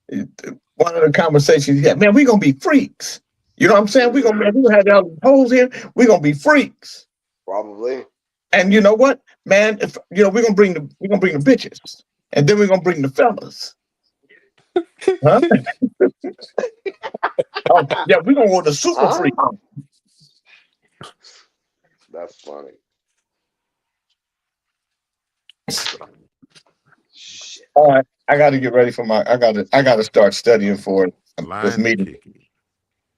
J: the conversations he had. Man, we gonna be freaks. You know what I'm saying? We gonna have all the hoes here. We gonna be freaks.
H: Probably.
J: And you know what, man? If you know, we're gonna bring the bitches, and then we're gonna bring the fellas. Huh? Oh, yeah, we're gonna go to super freak.
H: That's funny.
J: All right, I got to get ready for my. I got to start studying for this meeting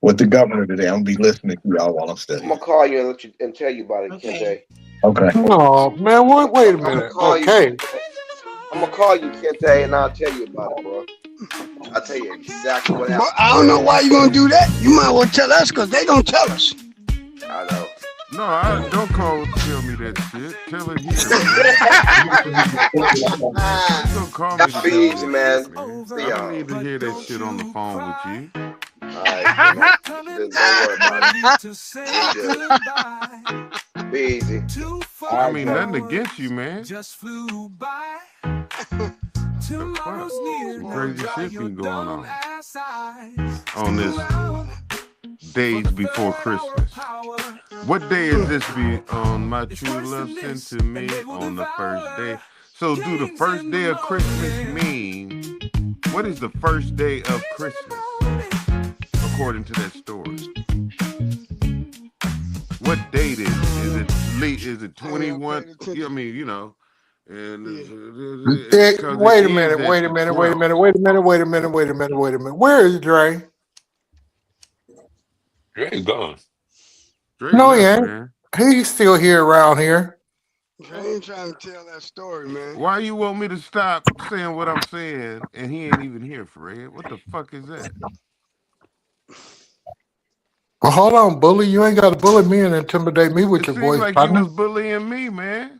J: with the governor today. I'm gonna be listening to y'all while I'm
H: I'm
J: studying.
H: gonna call you and tell you about it, Kente.
J: Okay.
D: Oh man, wait a minute. Okay.
H: I'm gonna call you, Kente, and I'll tell you about it, bro. I'll tell you exactly what happened.
F: But I don't know why you gonna do that. You might well tell us because they gonna tell us.
H: I know.
L: No, don't tell me that shit. Tell it here. Don't call me to
H: Be
L: tell
H: easy,
L: me
H: man.
L: that,
H: See
L: I
H: y'all.
L: don't need to hear that shit on the phone with you.
H: Alright, don't worry about it. Be easy.
L: I mean, nothing against you, man.
Q: Just flew by.
L: Some crazy shit been going on this days before Christmas. What day is this be on my true love sent to me on the first day? So do the first day of Christmas mean, what is the first day of Christmas according to that story? What date is it? Is it late? Is it 21? I mean, you know. And
D: Wait a minute. Where is Dre?
E: Dre gone.
D: No, he ain't. He's still here around here.
F: I ain't trying to tell that story, man.
L: Why you want me to stop saying what I'm saying and he ain't even here, Fred? What the fuck is that?
D: Well, hold on, bully. You ain't got to bully me and intimidate me with
L: It
D: your
L: seems
D: voice,
L: like
D: partner.
L: you was bullying me, man.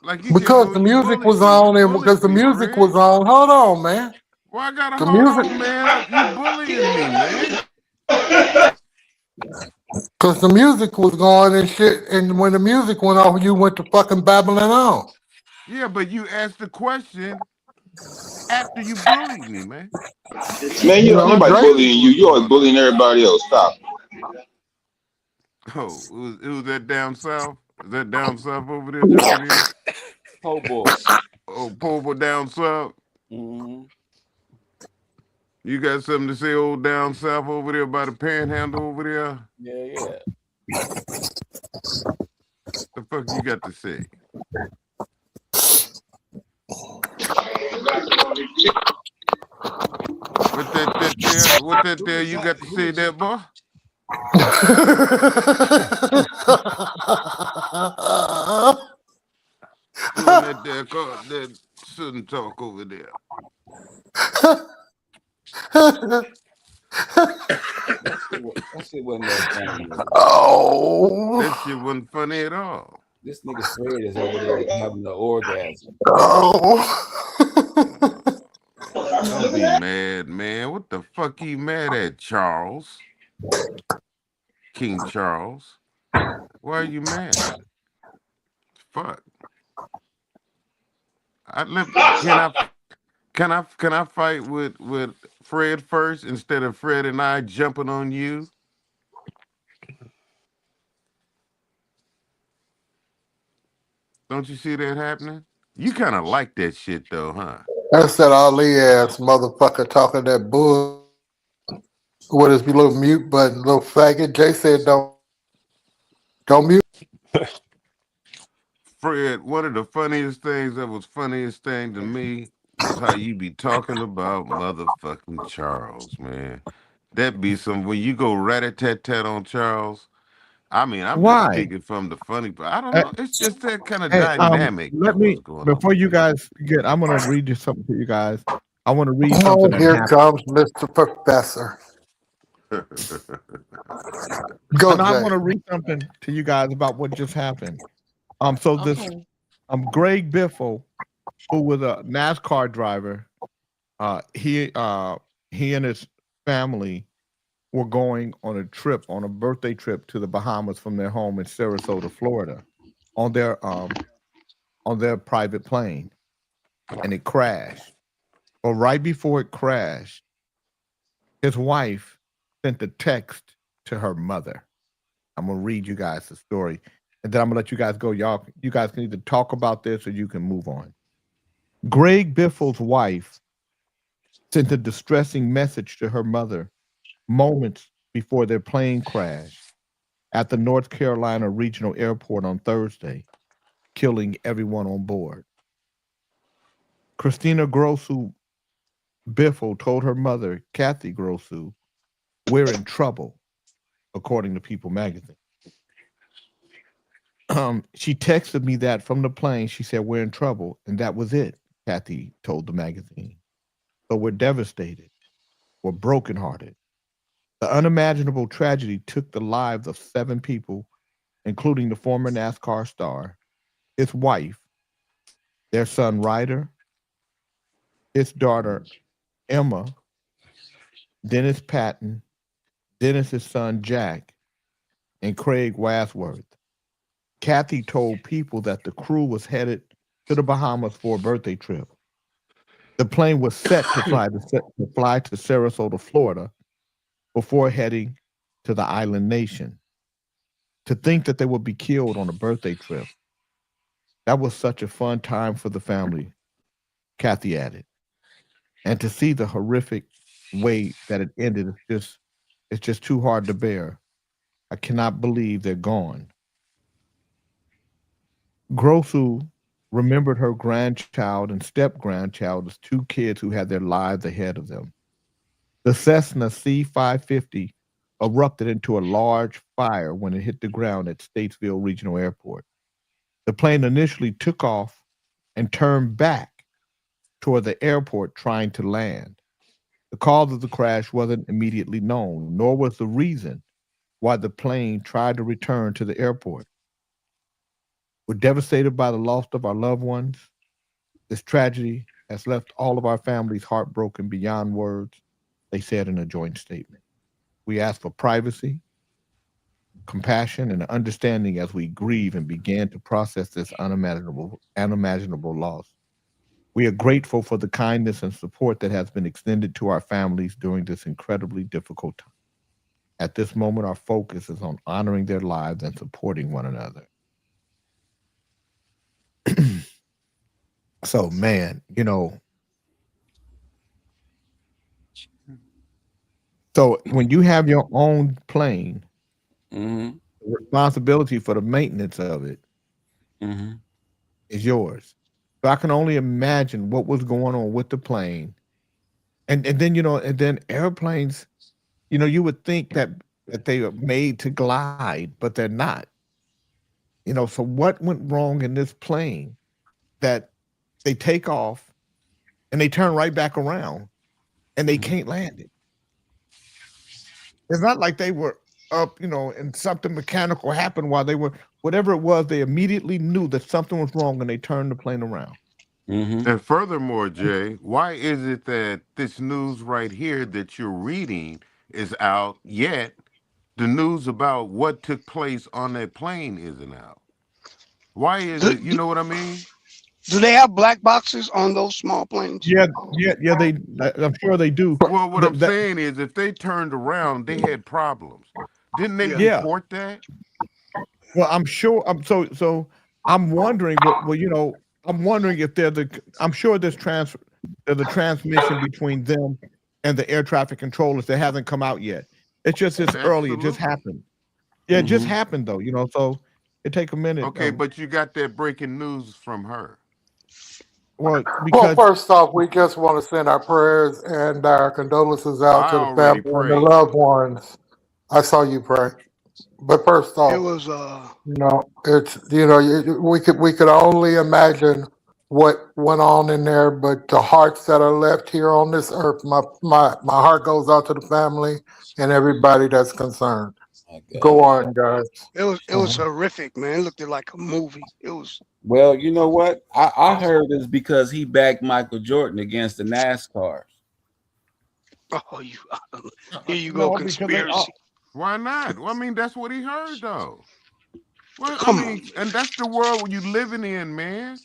L: Like you
D: Because the music was on and because the music was on. Hold on, man.
L: Well, I gotta
D: The
L: hold
D: music-
L: on, man. You bullying me, man.
D: Because the music was going and shit. And when the music went off, you went to fucking babbling on.
L: Yeah, but you asked the question after you bullied me, man.
O: Man, you nobody bullying you. You always bullying everybody else. Stop.
L: Oh, it was that down south? Is that down south over there, Jody?
G: Po' boy.
L: Oh, Pobo down south?
G: Mm-hmm.
L: You got something to say, old down south over there by the panhandle over there?
G: Yeah.
L: The fuck you got to say? What that there you got to say there, boy? Doing that there, that shouldn't talk over there.
G: That shit wasn't that funny.
D: Oh.
L: That shit wasn't funny at all.
G: This nigga Fred is over there having the orgasm.
D: Oh.
L: Don't be mad, man. What the fuck you mad at, Charles? King Charles. Why are you mad? Fuck. Can I fight with Fred first instead of Fred and I jumping on you? Don't you see that happening? You kind of like that shit though, huh?
D: That's that Ali ass motherfucker talking that bull with his little mute button, little faggot. Jay said don't mute.
L: Fred, one of the funniest things that was funniest thing to me was how you be talking about motherfucking Charles, man. That be some when you go rat-a-tat-tat on Charles. I mean, I'm
A: Why?
L: just speaking from the funny, but I don't know. It's just that kind of
A: Hey,
L: dynamic.
A: let me before you guys get. I'm gonna read you something to you guys. I want to read
D: Oh,
A: something. that
D: here
A: happened.
D: comes Mr. Professor. Go,
A: And I
D: Jay.
A: want to read something to you guys about what just happened. So this Greg Biffle, who was a NASCAR driver, he and his family were going on a trip, on a birthday trip to the Bahamas from their home in Sarasota, Florida, on their private plane, and it crashed. But right before it crashed, his wife sent a text to her mother. I'm gonna read you guys the story, and then I'm gonna let you guys go. You guys can either talk about this or you can move on. Greg Biffle's wife sent a distressing message to her mother moments before their plane crashed at the North Carolina Regional Airport on Thursday, killing everyone on board. Christina Grosu Biffle told her mother, Kathy Grosu, "We're in trouble," according to People magazine. She texted me that from the plane. She said, "We're in trouble," and that was it, Kathy told the magazine. So we're devastated. We're brokenhearted. The unimaginable tragedy took the lives of 7 people, including the former NASCAR star, his wife, their son Ryder, his daughter Emma, Dennis Patton, Dennis's son Jack, and Craig Wadsworth. Kathy told People that the crew was headed to the Bahamas for a birthday trip. The plane was set to fly to Sarasota, Florida, before heading to the island nation. To think that they would be killed on a birthday trip. That was such a fun time for the family, Kathy added. And to see the horrific way that it ended, it's just too hard to bear. I cannot believe they're gone. Grosu remembered her grandchild and step-grandchild as 2 kids who had their lives ahead of them. The Cessna C-550 erupted into a large fire when it hit the ground at Statesville Regional Airport. The plane initially took off and turned back toward the airport trying to land. The cause of the crash wasn't immediately known, nor was the reason why the plane tried to return to the airport. We're devastated by the loss of our loved ones. This tragedy has left all of our families heartbroken beyond words, they said in a joint statement. We ask for privacy, compassion, and understanding as we grieve and begin to process this unimaginable loss. We are grateful for the kindness and support that has been extended to our families during this incredibly difficult time. At this moment, our focus is on honoring their lives and supporting one another. So, man, so when you have your own plane, the responsibility for the maintenance of it is yours. So I can only imagine what was going on with the plane. And then airplanes, you would think that they are made to glide, but they're not. So what went wrong in this plane that they take off and they turn right back around and they can't land it? It's not like they were up, and something mechanical happened while they were, whatever it was, they immediately knew that something was wrong and they turned the plane around.
L: And furthermore, Jay, why is it that this news right here that you're reading is out, yet the news about what took place on that plane isn't out? Why is it? You know what I mean?
F: Do they have black boxes on those small planes?
A: Yeah. I'm sure they do.
L: Well, what I'm saying is, if they turned around, they had problems. Didn't they report that?
A: Well, I'm sure. So I'm wondering. Well, I'm wondering if I'm sure there's a transmission between them and the air traffic controllers that hasn't come out yet. It's just early. It just happened. Yeah, it just happened though. So it take a minute.
L: Okay, but you got that breaking news from her.
A: Well,
D: first off, we just want to send our prayers and our condolences out to the family and the loved ones. I saw you pray, but first off,
F: it was
D: we could only imagine what went on in there. But the hearts that are left here on this earth, my heart goes out to the family and everybody that's concerned. Go on, guys.
F: It was horrific, man. It looked like a movie. It was.
G: Well, you know what? I heard it's because he backed Michael Jordan against the NASCAR.
F: Oh, here you
A: No,
F: go,
A: because they
F: conspiracy.
L: Why not? Well, I mean, that's what he heard, though. Well,
F: Come
L: I mean, and that's the world you living in, man.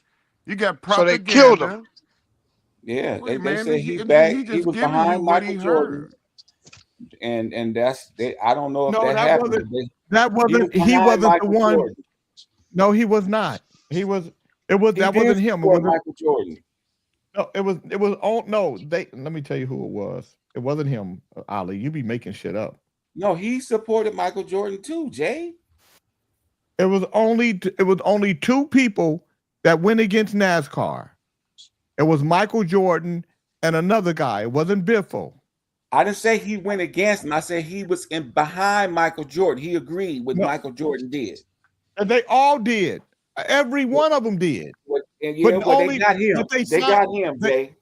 L: You got
F: So they killed him.
L: propaganda.
G: Yeah,
L: Wait,
G: they
L: man,
G: said
L: he
G: he
L: just
G: was
L: giving you
G: behind
L: what
G: Michael
L: he
G: Jordan,
L: heard.
G: and that's I don't know if
A: No,
G: that
A: that
G: happened.
A: wasn't.
G: but
A: That
G: he was
A: wasn't. He
G: behind
A: wasn't the
G: Michael
A: one.
G: Jordan.
A: No, he was not. He was. It was.
G: He
A: That
G: did
A: wasn't him. It
G: support
A: was.
G: Michael Jordan.
A: No, it was. It was. Oh no. They. Let me tell you who it was. It wasn't him, Ali. You be making shit up.
G: No, he supported Michael Jordan too, Jay.
A: It was only. It was only two people that went against NASCAR. It was Michael Jordan and another guy. It wasn't Biffle.
G: I didn't say he went against him. I said he was in behind Michael Jordan. He agreed with
A: No.
G: Michael Jordan did.
A: And they all did. Every one of them did.
G: And yeah, well, they got him.
A: but
G: They
A: signed-
G: got him,
A: they-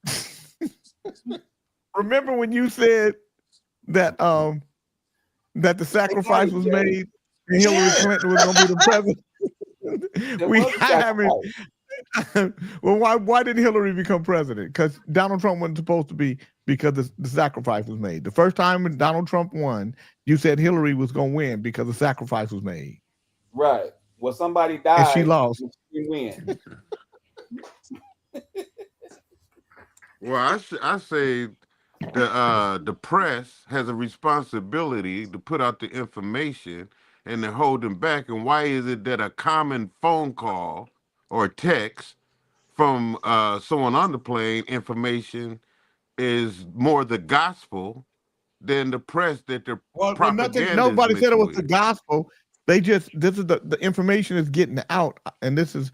G: Jay.
A: Remember when you said that that the sacrifice was made and Hillary Clinton was going to be the president? We
G: was a
A: haven't. Well, why did Hillary become president? Because Donald Trump wasn't supposed to be, because the sacrifice was made. The first time when Donald Trump won, you said Hillary was going to win because the sacrifice was made.
G: Right. Well, somebody died.
A: And she lost.
G: She win.
L: Well, I say the press has a responsibility to put out the information and to hold them back. And why is it that a common phone call or text from someone on the plane information is more the gospel than the press that they're propaganda?
A: Nobody said it was the gospel. They just, this is the information is getting out, and this is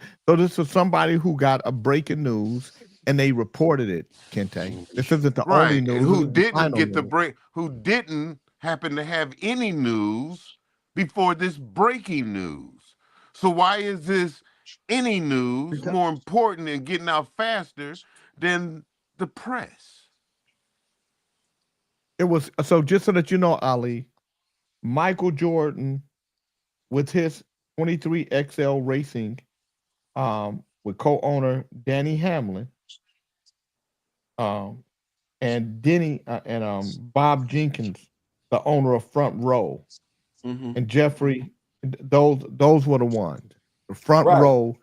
A: somebody who got a breaking news and they reported it, Kente. This isn't the only
L: Right,
A: news.
L: and who
A: this is the
L: didn't
A: final
L: get the
A: news.
L: break, who didn't happen to have any news before this breaking news. So why is this any news more important and getting out faster than the press?
A: It was, so just so that you know, Ali, Michael Jordan with his 23XL Racing, with co-owner Danny Hamlin, and Denny and Bob Jenkins, the owner of Front Row, and Jeffrey, those were the ones. The Front
G: Right.
A: Row.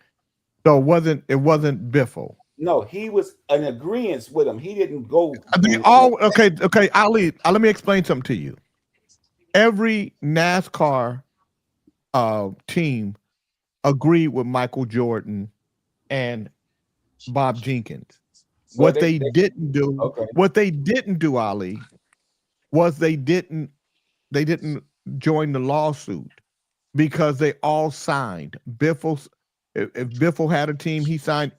A: So it wasn't Biffle.
G: No, he was in agreement with him. He didn't go.
A: They all okay, Ali. Let me explain something to you. Every NASCAR team agreed with Michael Jordan and Bob Jenkins.
G: Well,
A: What they didn't do, Ali, was they didn't join the lawsuit because they all signed. If Biffle had a team, he signed.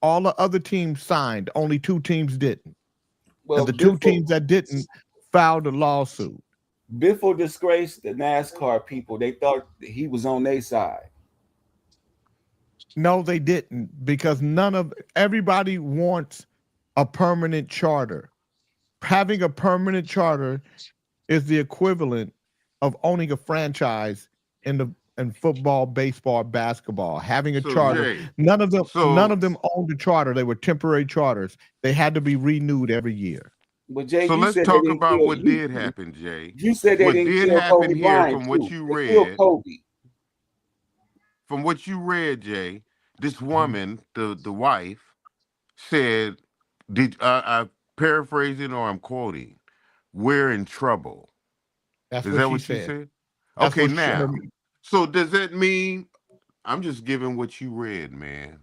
A: All the other teams signed. Only two teams didn't.
G: Well,
A: And the two
G: Biffle-
A: teams that didn't filed a lawsuit.
G: Biffle disgraced the NASCAR people. They thought he was on their side.
A: No, they didn't, because everybody wants a permanent charter. Having a permanent charter is the equivalent of owning a franchise in football, baseball, basketball. Having a
L: So,
A: charter,
L: Jay,
A: none of them owned a charter. They were temporary charters. They had to be renewed every year.
G: But Jay,
L: So
G: you
L: let's
G: said they
L: talk
G: didn't
L: about
G: kill-
L: what did happen, Jay.
G: You said they
L: What
G: didn't
L: did
G: kill
L: happen
G: Kobe
L: here
G: Bryant,
L: from what
G: too.
L: you
G: They killed
L: read.
G: Kobe.
L: From what you read, Jay, this woman, the wife, said, I'm paraphrasing or I'm quoting, "We're in trouble."
A: That's
L: Is
A: what
L: that
A: she
L: what she
A: said.
L: said?
A: That's
L: Okay,
A: what she-
L: now, so does that mean, I'm just giving what you read, man.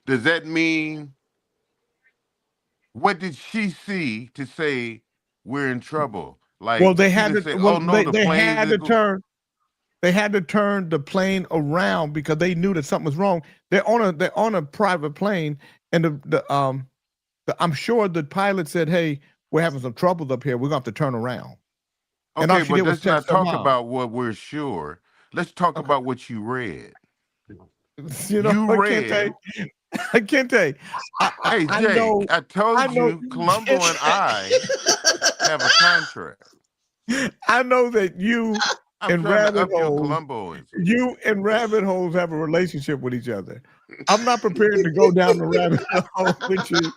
L: Does that mean, what did she see to say we're in trouble? Like,
A: Well, they
L: she
A: had to.
L: didn't say,
A: Well,
L: oh no,
A: they,
L: the
A: they
L: planes
A: had
L: is
A: to
L: go-"
A: turn. They had to turn the plane around because they knew that something was wrong. They're on a private plane, and I'm sure the pilot said, "Hey, we're having some troubles up here. We're gonna have to turn around." And all
L: Okay,
A: she
L: but
A: did was
L: let's not
A: text her
L: talk
A: mom.
L: about what we're sure. Let's talk about what you read.
A: You know,
L: You
A: I
L: read.
A: can't tell.
L: Hey, Jay, I told you Columbo and I have a contract.
A: I know that you
L: I'm
A: and
L: trying to
A: Rabbit
L: up your
A: Hole,
L: Columboans.
A: you and Rabbit Holes have a relationship with each other. I'm not prepared to go down the rabbit hole with you.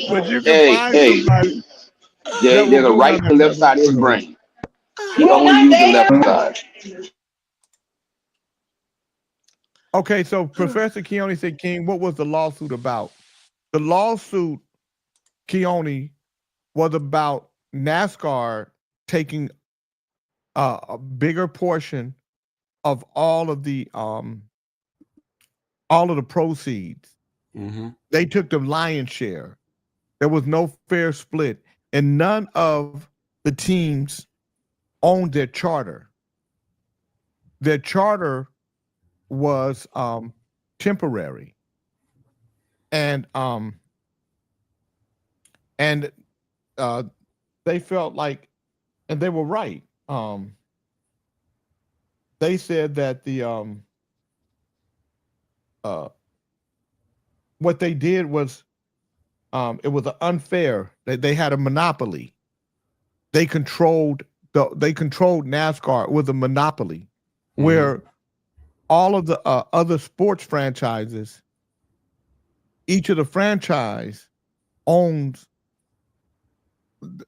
A: But you can
O: Hey,
A: find
O: hey,
A: somebody
O: there,
A: that will
O: there's a
A: go
O: right
A: down
O: and
A: that
O: left side of his
A: rabbit hole.
O: brain. He only used the left side.
A: Okay, so Professor Keone said, King, what was the lawsuit about? The lawsuit, Keone, was about NASCAR taking a bigger portion of all of the proceeds.
G: Mm-hmm.
A: They took the lion's share. There was no fair split, and none of the teams owned their charter. Their charter was temporary, and they felt like, and they were right. They said that the what they did was it was unfair. They had a monopoly. They controlled NASCAR. It was a monopoly where all of the other sports franchises, each of the franchise owns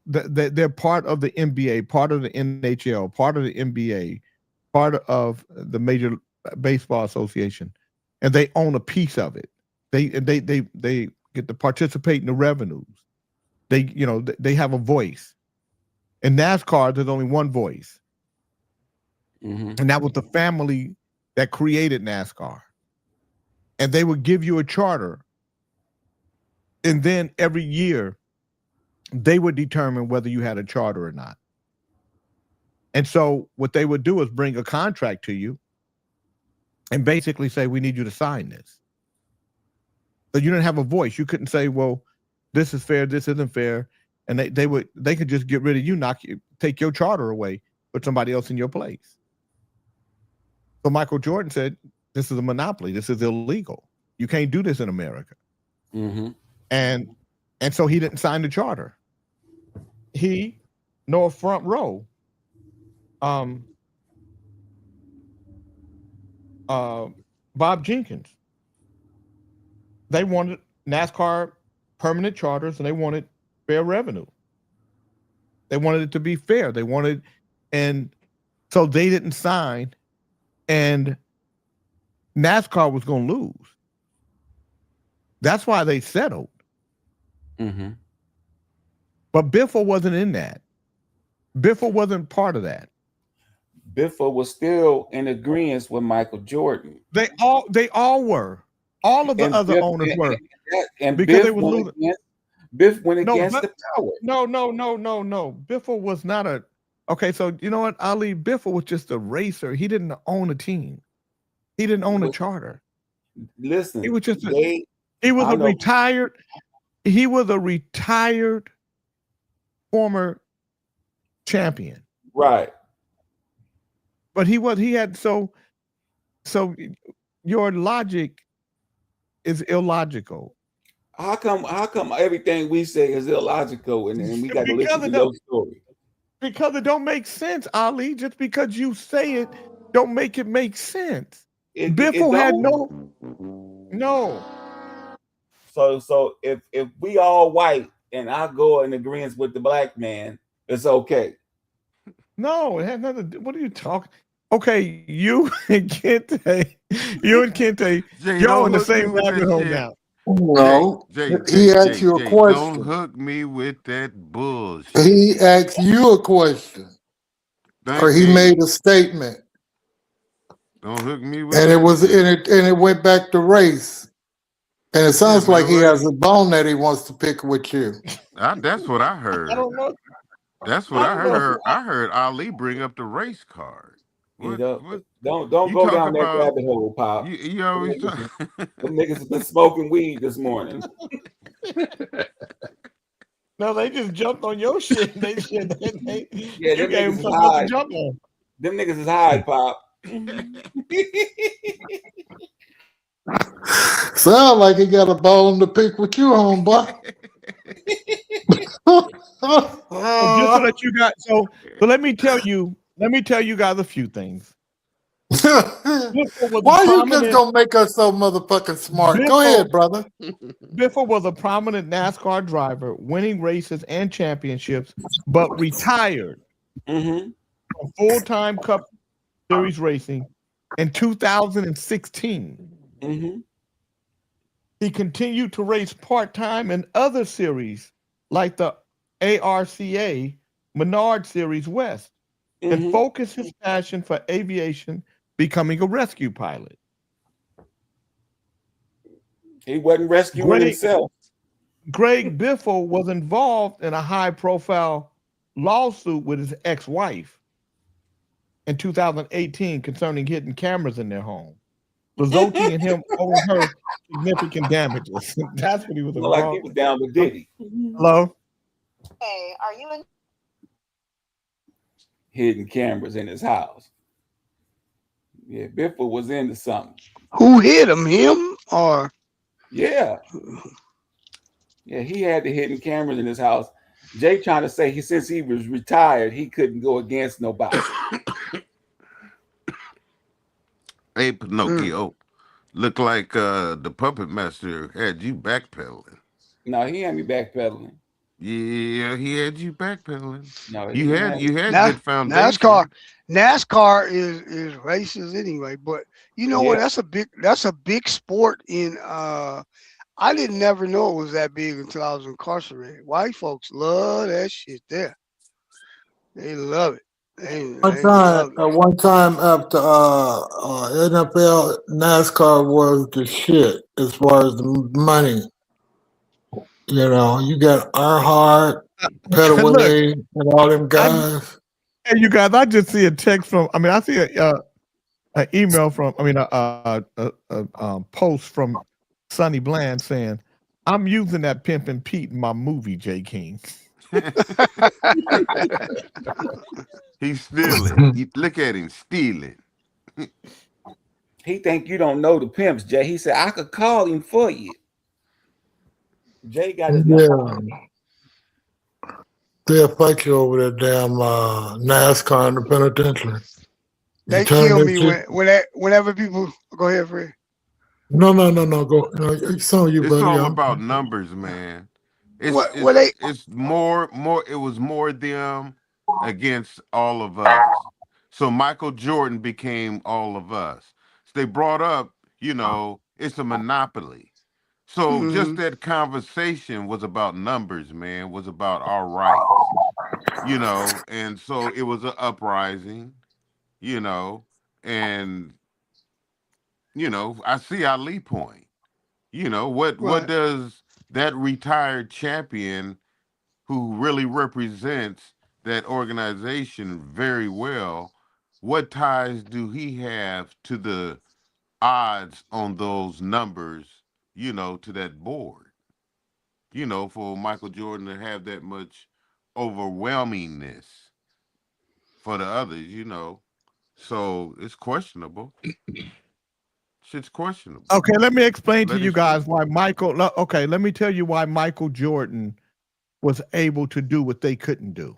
A: they're part of the NBA, part of the NHL, part of the NBA, part of the Major Baseball Association, and they own a piece of it. They get to participate in the revenues. They have a voice. In NASCAR, there's only one voice, and that was the family that created NASCAR. And they would give you a charter, and then every year they would determine whether you had a charter or not. And so what they would do is bring a contract to you and basically say, we need you to sign this. So you didn't have a voice. You couldn't say, well, this is fair, this isn't fair. And they could just get rid of you, take your charter away, put somebody else in your place. So Michael Jordan said, this is a monopoly. This is illegal. You can't do this in America. And so he didn't sign the charter. He, nor front row, Bob Jenkins. They wanted NASCAR permanent charters, and they wanted fair revenue. They wanted it to be fair. And so they didn't sign, and NASCAR was going to lose. That's why they settled. But Biffle wasn't in that. Biffle wasn't part of that.
G: Biffle was still in agreement with Michael Jordan.
A: They all were. All of the other owners were.
G: And
A: because
G: Biff
A: they were
G: went
A: losing.
G: Biff went against the power.
A: No. Biffle was not a. Okay, so you know what, Ali? Biffle was just a racer. He didn't own a team. He didn't own a charter.
G: Listen,
A: he was just he was a retired. He was a retired former champion.
G: Right.
A: But he had so your logic is illogical.
G: How come everything we say is illogical and we got to listen to your story?
A: Because it don't make sense, Ali. Just because you say it, don't make it make sense. Biffle had no.
G: So if we all white and I go in agreement with the black man, it's okay.
A: No, it had nothing. What are you talking? Okay, you and Kente, y'all in the same rabbit hole now.
D: No,
L: Jay,
D: he asked you a
L: don't
D: question.
L: hook me with that bullshit.
D: He asked you a question, or he made a statement,
L: Don't hook me with
D: and
L: that.
D: it went back to race. And it sounds
L: Yeah,
D: like
L: man,
D: he
L: what-
D: has a bone that he wants to pick with you.
L: That's what I heard.
A: I don't know.
L: That's what I heard. I heard Ali bring up the race card. What, what?
G: Don't
L: You
G: go
L: talk
G: down that
L: about-
G: rabbit hole, Pop.
L: You always
G: them
L: talk.
G: niggas have been smoking weed this morning.
A: No, they just jumped on your shit. They
G: Yeah,
A: you
G: them
A: gave
G: niggas
A: them
G: is
A: something else
G: high.
A: to jump on.
G: Them niggas is high, Pop.
D: Sound like he got a bone to pick with you, homeboy.
A: So just so that you got so let me tell you guys a few things.
I: Biffle was
D: Why
I: a
D: you just
I: prominent
D: gonna make us so motherfucking smart? Go
I: Biffle,
D: ahead, brother.
A: Biffle was a prominent NASCAR driver, winning races and championships, but retired
G: Mm-hmm.
A: from full-time Cup Series racing in 2016.
G: Mm-hmm.
A: He continued to race part-time in other series like the ARCA Menard Series West and
G: Mm-hmm.
A: focused his passion for aviation, becoming a rescue pilot.
G: He wasn't rescuing himself.
A: Greg Biffle was involved in a high-profile lawsuit with his ex-wife in 2018 concerning hidden cameras in their home, resulting in him owing her significant damages. That's what he was
G: Looked like he
A: involved
G: was
A: in.
G: down with Diddy.
A: Hello?
Q: Hey, are you in?
G: Hidden cameras in his house. Yeah, Biffle was into something.
F: Who hit him? Him or?
G: Yeah. Yeah, he had the hidden cameras in his house. Jay trying to say since he was retired, he couldn't go against nobody.
L: Hey, Pinocchio, look like the puppet master had you backpedaling.
G: No, he had me backpedaling.
L: Yeah, he had you backpedaling.
G: No,
L: You had
F: Na-
L: good foundation.
F: NASCAR is races anyway, but you know what? That's a big sport in I didn't never know it was that big until I was incarcerated. White folks love that shit there. They love it. They love it.
D: One time after NFL, NASCAR was the shit as far as the money. You know, you got Earnhardt, Petaway, and all them guys.
A: Hey, you guys, I just see a text from, I see an email from, a post from Sonny Bland saying, I'm using that Pimpin' Pete in my movie, J. King.
L: He's stealing. Look at him stealing.
G: He think you don't know the pimps, Jay. He said, I could call him for you. Jay got his number.
D: They'll fight you over that damn NASCAR in the penitentiary.
F: They kill me whenever people go ahead, Fred.
D: No. Go. It's on you,
L: It's
D: buddy.
L: all about numbers, man. It was more them against all of us. So Michael Jordan became all of us. So they brought up, it's a monopoly. So just that conversation was about numbers, man, was about our rights, and so it was an uprising, and I see Ali point. What does that retired champion who really represents that organization very well, what ties do he have to the odds on those numbers, to that board? For Michael Jordan to have that much overwhelmingness for the others, so it's questionable. Shit's questionable.
A: Okay, let me explain to you guys why let me tell you why Michael Jordan was able to do what they couldn't do.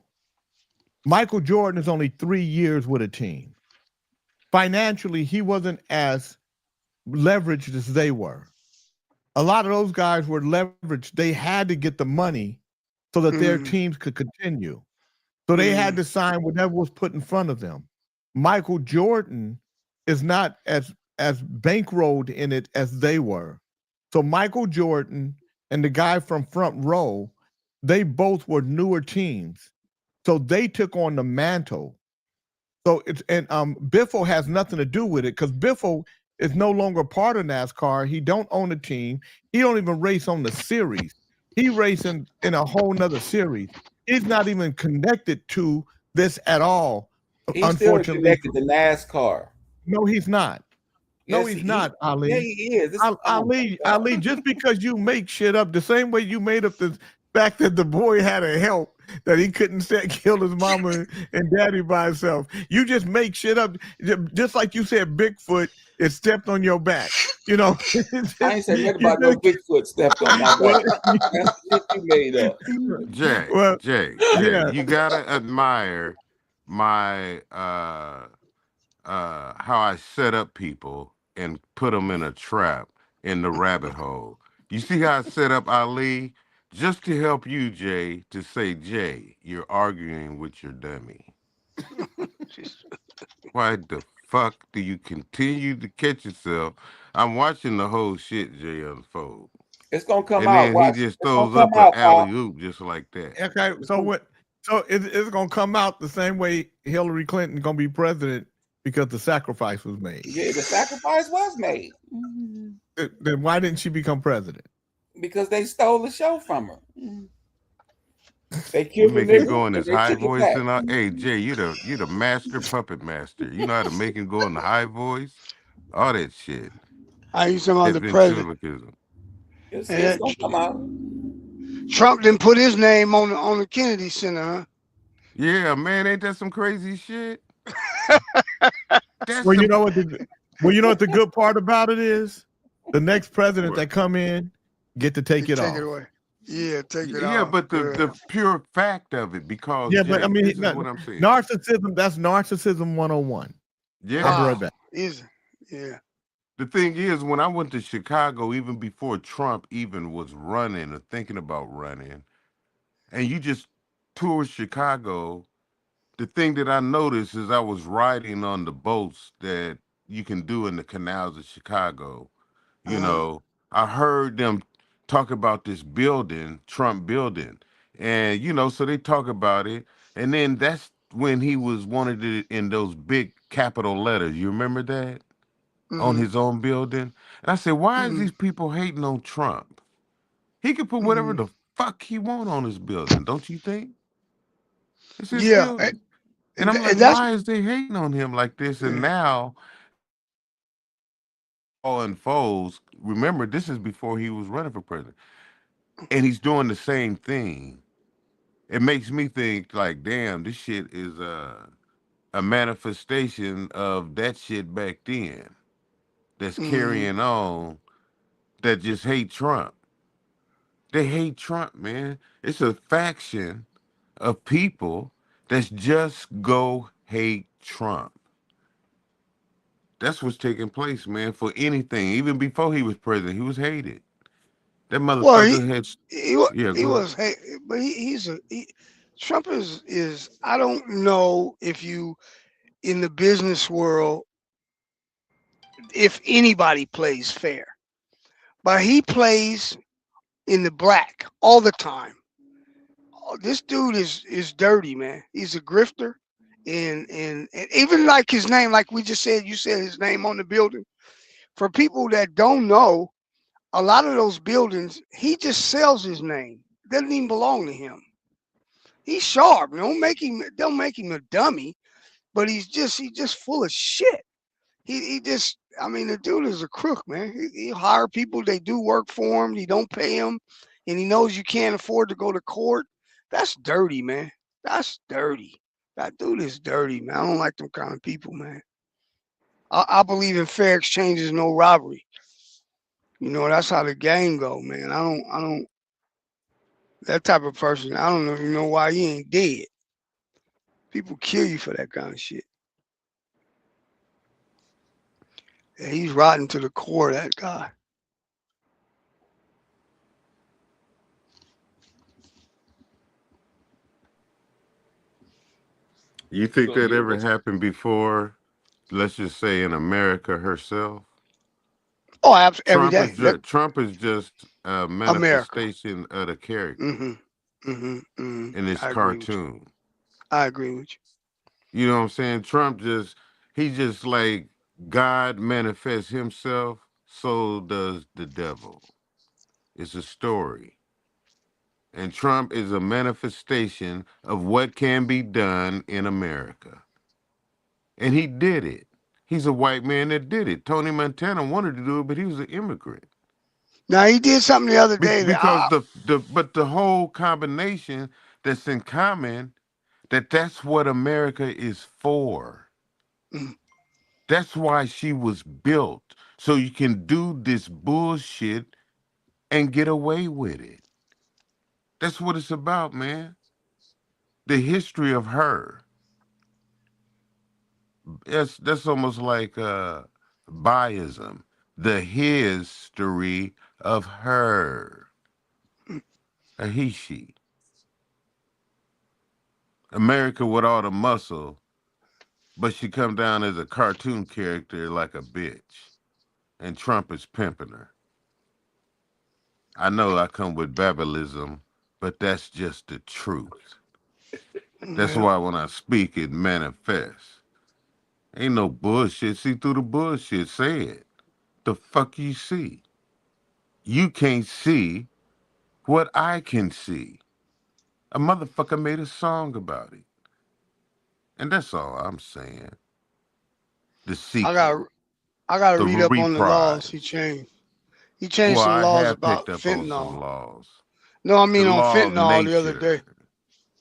A: Michael Jordan is only 3 years with a team. Financially, he wasn't as leveraged as they were. A lot of those guys were leveraged. They had to get the money so that their teams could continue. So they had to sign whatever was put in front of them. Michael Jordan is not as bankrolled in it as they were. So Michael Jordan and the guy from Front Row, they both were newer teams. So they took on the mantle. So Biffle has nothing to do with it because Biffle is no longer part of NASCAR. He don't own a team. He don't even race on the series. He racing in a whole nother series. He's not even connected to this at all.
G: He's
A: unfortunately,
G: still connected to NASCAR.
A: No, he's not. No, he's not, Ali.
G: Yeah, he is.
A: Ali, just because you make shit up the same way you made up the fact that the boy had a help, that he couldn't kill his mama and daddy by himself. You just make shit up. Just like you said, Bigfoot is stepped on your back.
G: I ain't saying nothing about no Bigfoot stepped on my back. That's shit you made up.
L: Jay, you gotta admire my how I set up people and put them in a trap in the rabbit hole. You see how I set up Ali just to help you, Jay, to say, Jay, you're arguing with your dummy. Why the fuck do you continue to catch yourself? I'm watching the whole shit, Jay, unfold.
G: It's gonna come
L: And
G: out.
L: then he
G: Watch.
L: just
G: It's gonna
L: throws
G: come
L: up an
G: out, Pop.
L: alley oop just like that.
A: Okay, so what? So it's gonna come out the same way Hillary Clinton gonna be president because the sacrifice was made.
G: Yeah, the sacrifice was made.
A: Then why didn't she become president?
G: Because they stole the show from her. They
L: You
G: killed the
L: make it
G: nigga
L: go in
G: and
L: his
G: they
L: high
G: took it
L: voice
G: back.
L: and all. Hey Jay, you the master puppet master. You know how to make him go in the high voice, all that shit.
F: I used to on
L: That
F: the president.
L: ventriloquism.
G: It's
F: And
G: gonna come out.
F: Trump didn't put his name on the Kennedy Center, huh?
L: Yeah, man, ain't that some crazy shit? That's
A: Well, you
L: some
A: know what? You know what the good part about it is? The next president that come in get to take it
F: Take
A: off.
F: it away. Yeah, take it
L: yeah,
F: off.
L: but the
F: Good.
L: pure fact of it, because
A: Yeah,
L: Jay,
A: but I mean,
L: this is what I'm saying.
A: narcissism. That's narcissism 101.
L: Yeah.
A: I'll be right back.
F: Is yeah.
L: The thing is, when I went to Chicago, even before Trump even was running or thinking about running, and you just tour Chicago, the thing that I noticed is I was riding on the boats that you can do in the canals of Chicago. You know, I heard them talk about this building, Trump building. And, you know, so they talk about it. And then that's when he was wanted it in those big capital letters. You remember that? On his own building. And I said, why is these people hating on Trump? He could put whatever the fuck he want on his building, don't you think? It's his
F: Yeah,
L: building. And I'm like,
F: and that's
L: why is they hating on him like this? And now all unfolds. Remember, this is before he was running for president. And he's doing the same thing. It makes me think like, damn, this shit is a manifestation of that shit back then that's carrying on, that just hate Trump. They hate Trump, man. It's a faction of people that's just go hate Trump. That's what's taking place, man, for anything. Even before he was president, he was hated. That motherfucker
F: well,
L: had.
F: he
L: Yeah,
F: he
L: go ahead.
F: was hey, but Trump is I don't know if you in the business world if anybody plays fair, but he plays in the black all the time. Oh, this dude is dirty, man. He's a grifter, and even like his name, like we just said, you said his name on the building. For people that don't know, a lot of those buildings, he just sells his name. Doesn't even belong to him. He's sharp. Don't make him a dummy, but he's just full of shit. He just I mean the dude is a crook, man. He hire people, they do work for him, he don't pay them, and he knows you can't afford to go to court. That's dirty, man. That's dirty. That dude is dirty, man. I don't like them kind of people, man. I believe in fair exchanges, no robbery. You know, that's how the game go, man. I don't that type of person, I don't even know why he ain't dead. People kill you for that kind of shit. Yeah, he's rotten to the core, that guy.
L: You think
G: So
L: that
G: yeah,
L: ever happened before? Let's just say in America herself.
F: Oh, every day.
L: Trump is just a
F: America.
L: manifestation of the character in this
F: I agree with you.
L: cartoon.
F: I agree with you.
L: You know what I'm saying? He's just like God manifests himself, so does the devil. It's a story. And Trump is a manifestation of what can be done in America. And he did it. He's a white man that did it. Tony Montana wanted to do it, but he was an immigrant.
F: Now he did something the other day
L: Because
F: that
L: the whole combination that's in common, that's what America is for. That's why she was built, so you can do this bullshit and get away with it. That's what it's about, man. The history of her that's almost like biasm. The history of her. A he, she. America with all the muscle, but she come down as a cartoon character like a bitch. And Trump is pimping her. I know I come with babbleism, but that's just the truth. That's
F: Yeah.
L: why when I speak, it manifests. Ain't no bullshit. See through the bullshit. Say it. The fuck you see? You can't see what I can see. A motherfucker made a song about it. And that's all I'm saying. The
F: I got
L: sequel,
F: I got to
L: the
F: read up on the laws he
L: reprise.
F: changed. He changed
L: Well,
F: some
L: I
F: laws
L: have
F: about
L: picked up on some
F: fentanyl.
L: laws.
F: No, I
L: The
F: mean on
L: law of
F: fentanyl the other day.
L: nature.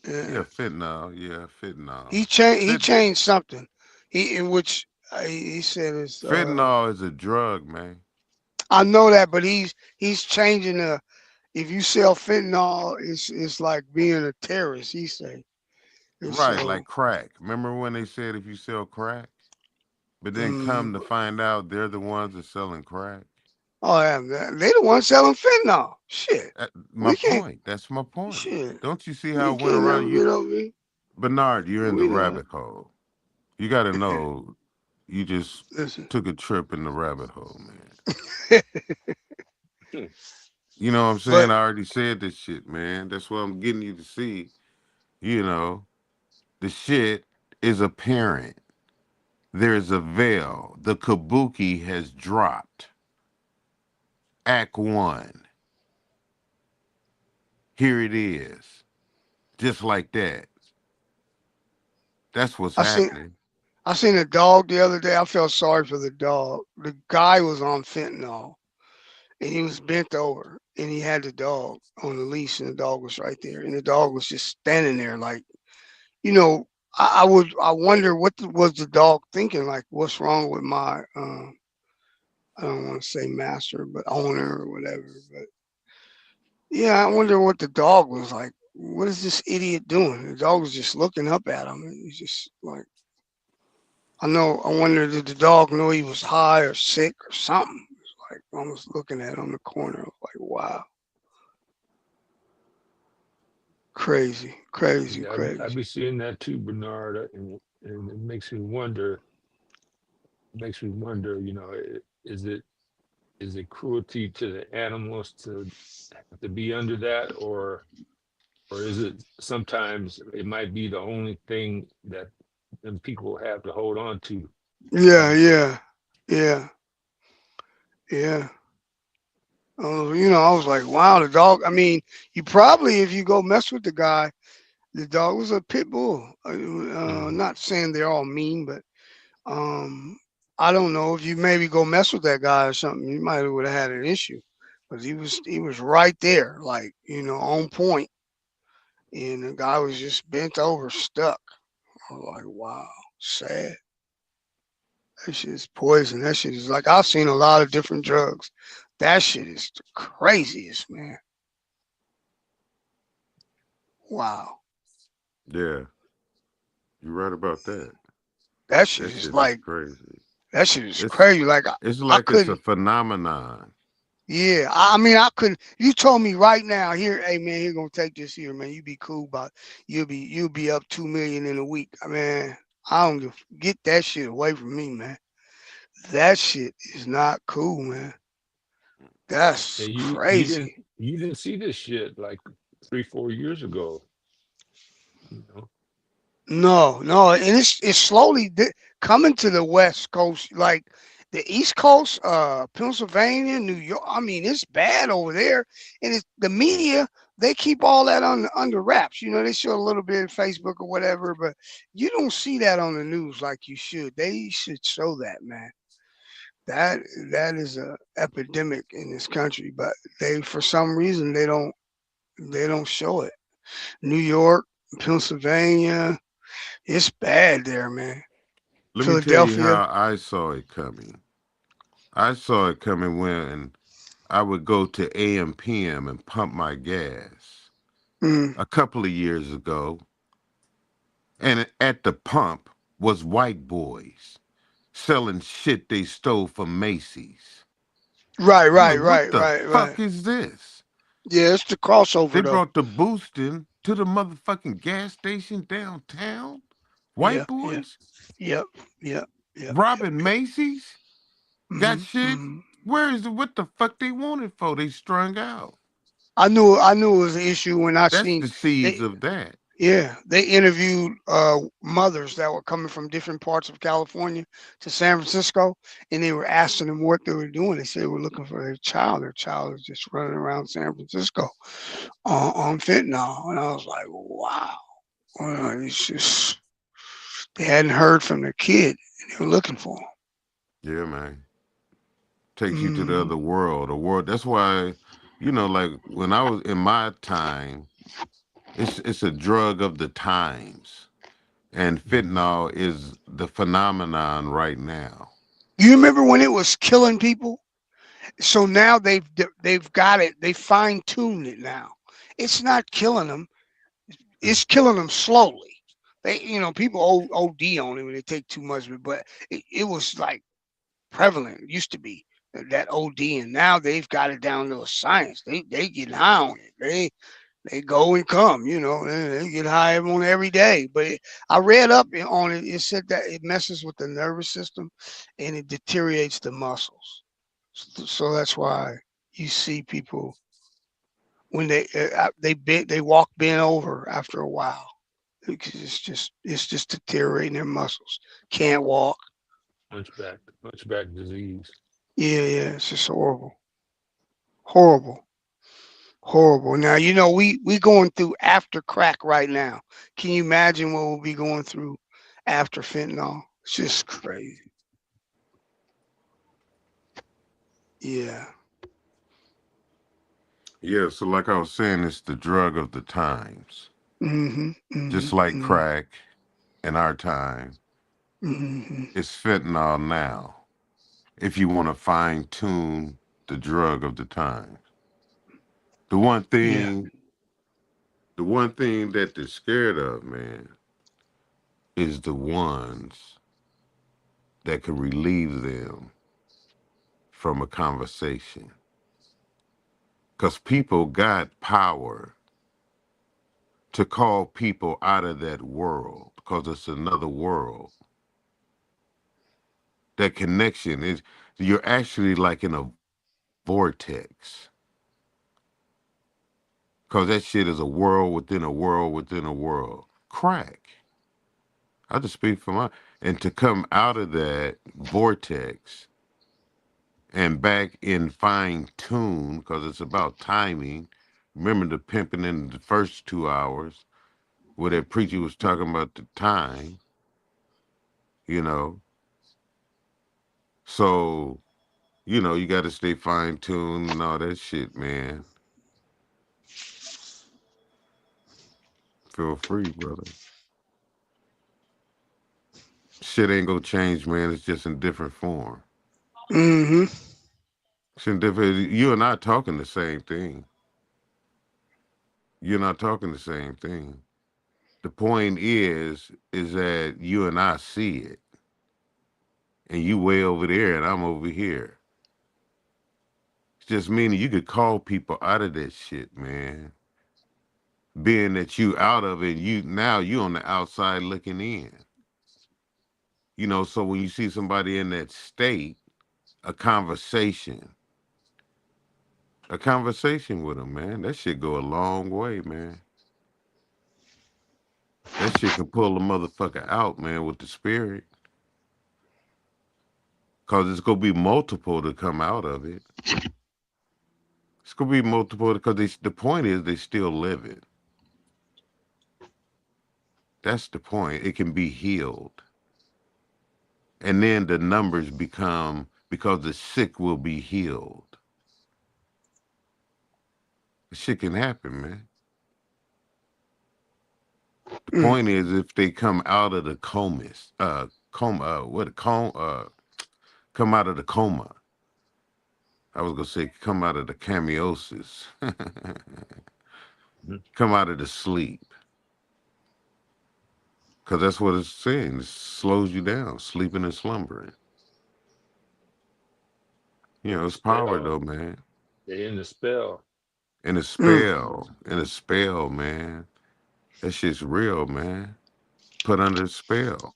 F: Yeah.
L: Yeah, fentanyl. Yeah, fentanyl.
F: He changed something. He in which he said is
L: Fentanyl is a drug, man.
F: I know that, but he's changing the if you sell fentanyl, it's like being a terrorist, he say. And
L: Right,
F: so
L: like crack. Remember when they said if you sell crack? But then come to
F: mm,
L: find out they're the ones that selling crack.
F: oh yeah, they the ones selling fentanyl. Shit.
L: My
F: We can't
L: point. That's my point.
F: shit.
L: Don't you see how
F: We
L: it went
F: can't
L: around?
F: never
L: You,
F: get over it.
L: Bernard, you're in the
F: We know
L: rabbit hole. You got to know you just
F: listen.
L: took a trip in the rabbit hole, man.
E: Hmm.
L: You know what I'm saying?
F: But
L: I already said this shit, man. That's what I'm getting you to see. You know, the shit is apparent. There's a veil. The kabuki has dropped. Act 1. Here it is. Just like that. That's what's
F: I seen
L: happening.
F: I seen a dog the other day. I felt sorry for the dog. The guy was on fentanyl and he was bent over and he had the dog on the leash and the dog was right there and the dog was just standing there like, you know, I wonder was the dog thinking, like what's wrong with my I don't want to say master but owner or whatever, but yeah, I wonder what the dog was like. What is this idiot doing? The dog was just looking up at him and he's just like, I wonder did the dog know he was high or sick or something? It's like I was looking at it on the corner. I was like, wow. Crazy, crazy,
E: Yeah, I
F: crazy.
E: be seeing that too, Bernard, and it makes me wonder. Makes me wonder. Is it cruelty to the animals to have to be under that, or is it sometimes it might be the only thing that them people have to hold on to?
F: Yeah, yeah, yeah, yeah. I was like, wow, the dog. I mean, you probably, if you go mess with the guy, the dog was a pit bull. Not saying they're all mean, but um, I don't know if you maybe go mess with that guy or something, you might would have had an issue, because he was right there, like on point, and the guy was just bent over, stuck. I was like, wow, sad. That shit is poison. That shit is like I've seen a lot of different drugs. That shit is the craziest, man. Wow.
L: Yeah, you're right about that.
F: That shit
L: That
F: is
L: shit is
F: like
L: crazy.
F: that shit is
L: It's
F: crazy. Like
L: it's
F: I
L: like it's a
F: couldn't.
L: phenomenon.
F: Yeah, I mean, I couldn't. You told me right now, here, hey man, you're gonna take this here, man. You be cool about. You'll be up 2 million in a week. I mean, I don't get that shit away from me, man. That shit is not cool, man.
E: Yeah,
F: That's
E: you didn't
F: crazy.
E: you didn't see this shit like 3-4 years ago. You know?
F: No, no, and it's slowly coming to the West Coast, like the East Coast, Pennsylvania, New York. I mean, it's bad over there, and it's the media. They keep all that under wraps. They show a little bit of Facebook or whatever, but you don't see that on the news like you should. They should show that, man. That that is a epidemic in this country, but for some reason they don't show it. New York, Pennsylvania. It's bad there, man.
L: Let me tell you
F: Philadelphia.
L: how I saw it coming. I saw it coming when I would go to AM PM and pump my gas
F: Mm,
L: a couple of years ago. And at the pump, was white boys selling shit they stole from Macy's.
F: Right,
L: I'm
F: right,
L: like,
F: right,
L: what the
F: right,
L: fuck
F: right.
L: is this?
F: Yeah, it's the crossover
L: They
F: though.
L: brought the boosting to the motherfucking gas station downtown.
F: Yeah,
L: White boys
F: yep, yep, yep.
L: robbing Macy's. Got
F: hmm
L: shit.
F: hmm
L: Where is what the fuck they wanted for? They strung out.
F: I knew it was an issue when I
L: That's
F: seen
L: the seeds
F: they.
L: of that.
F: Yeah, they interviewed mothers that were coming from different parts of California to San Francisco, and they were asking them what they were doing. They said they were looking for their child. Their child was just running around San Francisco on fentanyl, and I was like, wow. Well, it's just they hadn't heard from their kid, and they were looking for him.
L: Yeah, man. Takes you to the
F: Mm,
L: other world. A world. That's why, like when I was in my time, it's a drug of the times. And fentanyl is the phenomenon right now.
F: You remember when it was killing people? So now they've got it. They fine tuned it now. It's not killing them. It's killing them slowly. People OD on it when they take too much of it, but it was like prevalent. It used to be that OD, and now they've got it down to a science. They get high on it. They go and come. They get high on every day. But I read up on it. It said that it messes with the nervous system, and it deteriorates the muscles. So that's why you see people when they walk bent over after a while. Because it's just deteriorating their muscles. Can't walk.
E: Hunchback disease.
F: Yeah, it's just horrible. Horrible. Now we going through after crack right now. Can you imagine what we'll be going through after fentanyl? It's just crazy. Yeah.
L: Yeah, so like I was saying, it's the drug of the times. Just like
F: Mm-hmm.
L: crack in our time,
F: Mm-hmm.
L: it's fentanyl now. If you want to fine tune the drug of the times. The one thing that they're scared of, man, is the ones that can relieve them from a conversation. Because people got power to call people out of that world because it's another world. That connection is, you're actually like in a vortex. Because that shit is a world within a world within a world. Crack. I just speak for and to come out of that vortex and back in fine tune, because it's about timing. Remember the pimping in the first 2 hours where that preacher was talking about the time, So, you got to stay fine tuned and all that shit, man. Feel free, brother. Shit ain't gonna change, man. It's just in different form.
F: Mm-hmm.
L: It's in different. You and I talking the same thing. You're not talking the same thing. The point is that you and I see it, and you way over there, and I'm over here. It's just meaning you could call people out of that shit, man. Being that you out of it, you on the outside looking in. So when you see somebody in that state, a conversation with them, man, that shit go a long way, man. That shit can pull a motherfucker out, man, with the spirit. Because it's going to be multiple to come out of it. It's going to be multiple because the point is they still live it. That's the point. It can be healed. And then the numbers become, because the sick will be healed. Shit can happen, man. The point is if they come out of the come out of the coma. I was gonna say come out of the camiosis. Come out of the sleep. Because that's what it's saying. It slows you down, sleeping and slumbering. You know, it's power
E: Spell.
L: though, man.
E: They in the spell.
L: And a spell. And a spell, man. That shit's real, man. Put under a spell.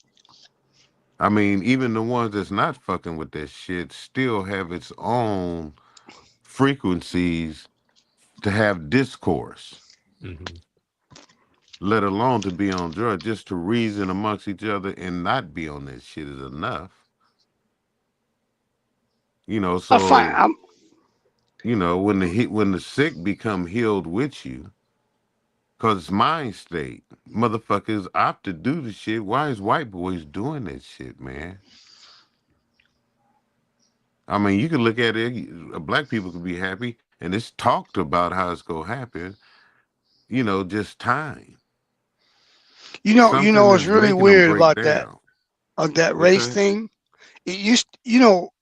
L: I mean, even the ones that's not fucking with that shit still have its own frequencies to have discourse,
E: Mm-hmm.
L: let alone to be on drugs. Just to reason amongst each other and not be on that shit is enough. You know,
F: I find
L: so
F: I'm
L: you know when the sick become healed with you, cause it's mind state. Motherfuckers opt to do the shit. Why is white boys doing that shit, man? I mean, you can look at it. Black people could be happy, and it's talked about how it's gonna happen. You know, just time.
F: you know
L: Something
F: what's
L: is
F: really
L: making them
F: weird
L: break
F: about that
L: down.
F: of that
L: What's
F: race
L: that?
F: thing. It used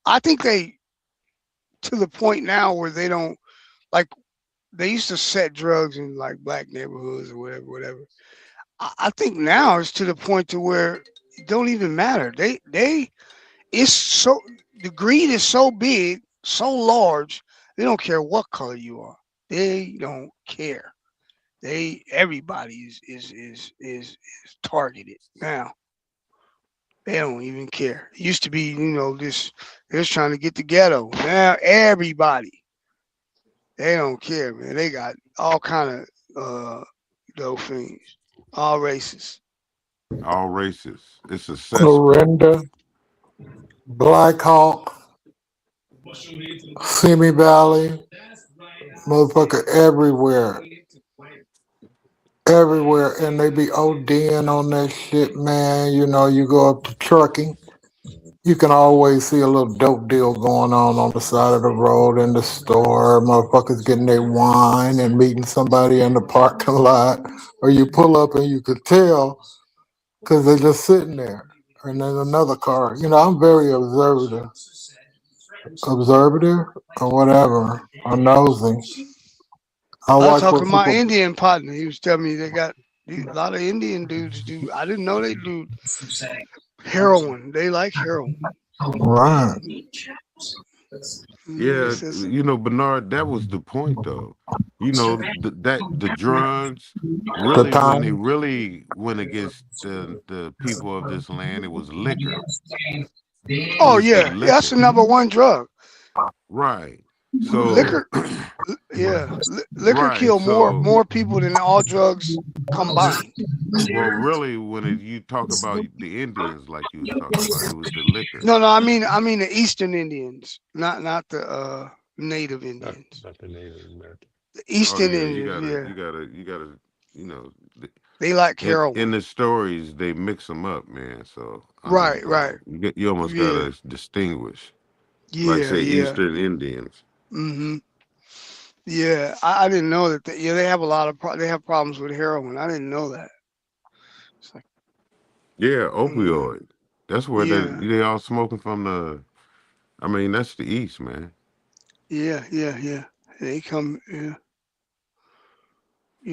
F: I think they to the point now where they don't like they used to set drugs in like black neighborhoods or whatever. I think now it's to the point to where it don't even matter. It's so the greed is so big, so large, they don't care what color you are. They don't care. Everybody is targeted now. They don't even care. It used to be, this they're just trying to get the ghetto. Now everybody, they don't care, man. They got all kind of dope things, all races.
L: All races. It's a cesspit.
D: Clorinda, Black Hawk, Simi Valley, motherfucker everywhere. Everywhere. And they be ODing on that shit, man. You know, you go up to trucking. You can always see a little dope deal going on the side of the road in the store. Motherfuckers getting their wine and meeting somebody in the parking lot. Or you pull up and you could tell because they're just sitting there. And then another car. You know, I'm very observative or whatever, or nosy. I
F: I was
D: watch
F: talking
D: what
F: to my
D: people.
F: Indian partner. He was telling me they got a lot of Indian dudes do. I didn't know they do heroin. They like heroin.
D: Right.
L: Yeah,
F: It's
L: you know, Bernard, that was the point though. You know, the drugs
D: The
L: really when they
D: time.
L: really went against the people of this land, it was liquor. It
F: Oh
L: was the
F: yeah, that's the
L: liquor.
F: number one drug.
L: Right. So
F: Liquor, yeah, liquor
L: right.
F: kill more
L: So
F: more people than all drugs combined.
L: well really you talk about the Indians like you was talking about, it was the liquor.
F: No, I mean the Eastern Indians, not the Native Indians.
E: Not the Native American.
F: The
L: Oh
F: Eastern
L: yeah,
F: Indians, yeah,
L: you gotta, you know,
F: they like
L: in
F: heroin.
L: the stories they mix them up, man. So I mean,
F: Right.
L: you almost
F: Yeah,
L: gotta distinguish, like
F: yeah,
L: say
F: yeah.
L: Eastern Indians.
F: hmm Yeah, I didn't know that. They have a lot of they have problems with heroin. I didn't know that. It's like,
L: Yeah,
F: mm,
L: opioid. That's where
F: yeah,
L: they all smoking from the. I mean, that's the East, man.
F: yeah. They come, yeah.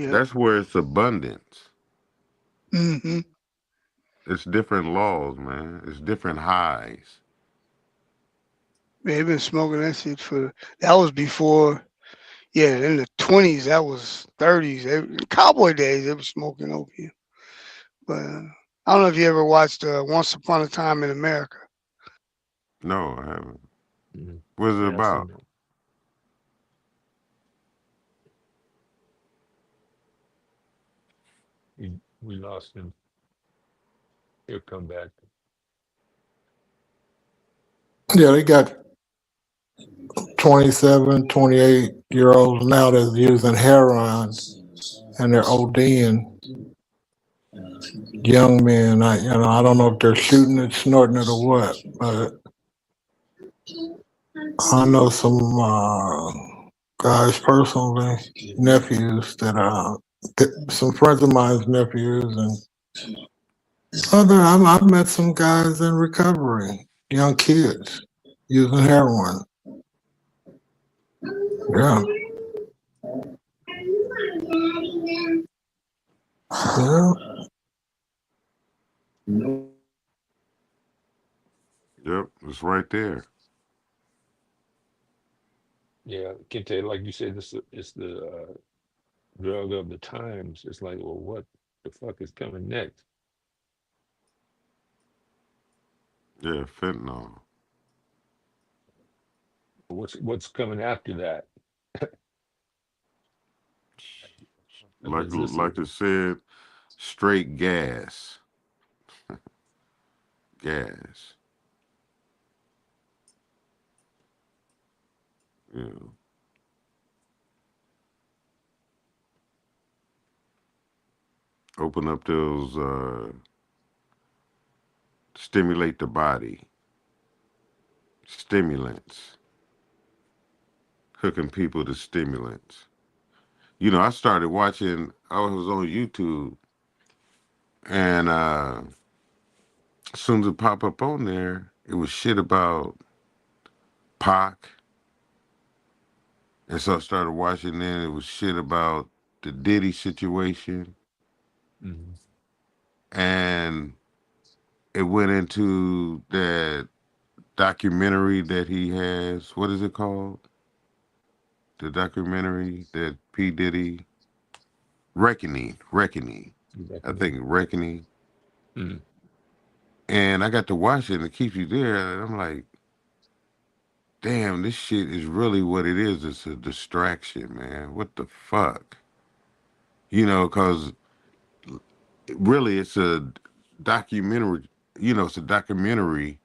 L: That's where it's abundance.
F: hmm
L: It's different laws, man. It's different highs.
F: They've been smoking that shit that was before. Yeah, in the 20s, that was 30s. Cowboy days, they were smoking opium. But I don't know if you ever watched Once Upon a Time in America.
L: No, I haven't.
E: Mm-hmm.
L: What's it
E: Yeah, I've
L: about?
E: seen that. We lost him. He'll come back.
D: Yeah, they got 27, 28-year-olds now that's using heroin and they're ODing. Young men, I don't know if they're shooting it, snorting it, or what, but I know some guys personally, nephews some friends of mine's nephews, and I've met some guys in recovery, young kids using heroin. Yeah. Yeah.
L: It's right there.
E: Yeah, Kente, like you said, it's the drug of the times. It's like, well, what the fuck is coming next?
L: Yeah, fentanyl.
E: What's coming after that? I mean,
L: Like I said, straight gas. Gas. Yeah. Open up those stimulate the body. Stimulants. Hooking people to stimulants. You know, I started watching, I was on YouTube, and as soon as it popped up on there, it was shit about Pac. And so I started watching, then it was shit about the Diddy situation.
E: Mhm.
L: And it went into that documentary that he has. What is it called? The documentary that P. Diddy, Reckoning. I think Reckoning.
E: Mhm.
L: And I got to watch it, and it keeps you there. And I'm like, damn, this shit is really what it is. It's a distraction, man. What the fuck? You know, because really it's a documentary, you know, it's a documentary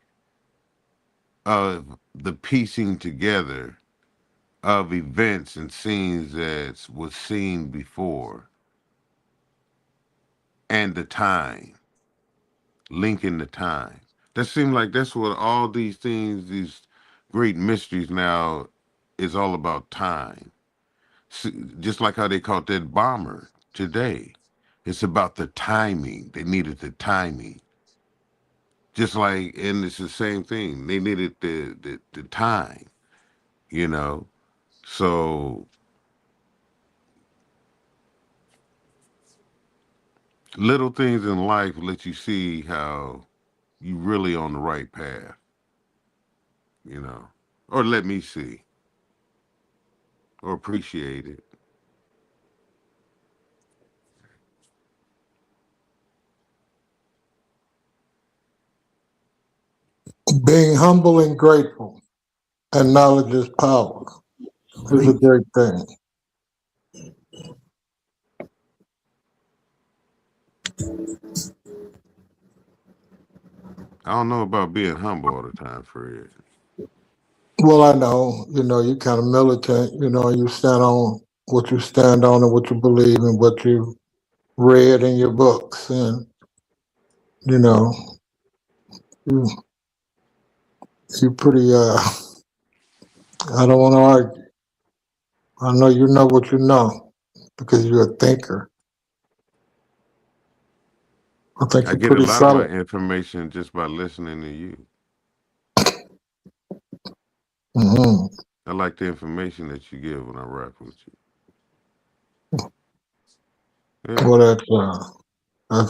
L: of the piecing together of events and scenes that was seen before, and the time, linking the time. That seemed like that's what all these things, these great mysteries now, is all about time. Just like how they caught that bomber today. It's about the timing. They needed the timing. Just like, and it's the same thing. They needed the time, you know? So little things in life let you see how you really on the right path, you know? Or let me see. Or appreciate it.
D: Being humble and grateful and knowledge is power is a great thing.
L: I don't know about being humble all the time, Fred.
D: Well, I know, you kind of militant, you stand on what you stand on and what you believe and what you read in your books. And, you pretty, I don't want to argue. I know you know what you know because you're a thinker. I think
L: I
D: you're
L: get a
D: pretty
L: lot of my
D: solid.
L: information just by listening to you.
D: Hmm.
L: I like the information that you give when I rap with you. Yeah.
D: Well, that's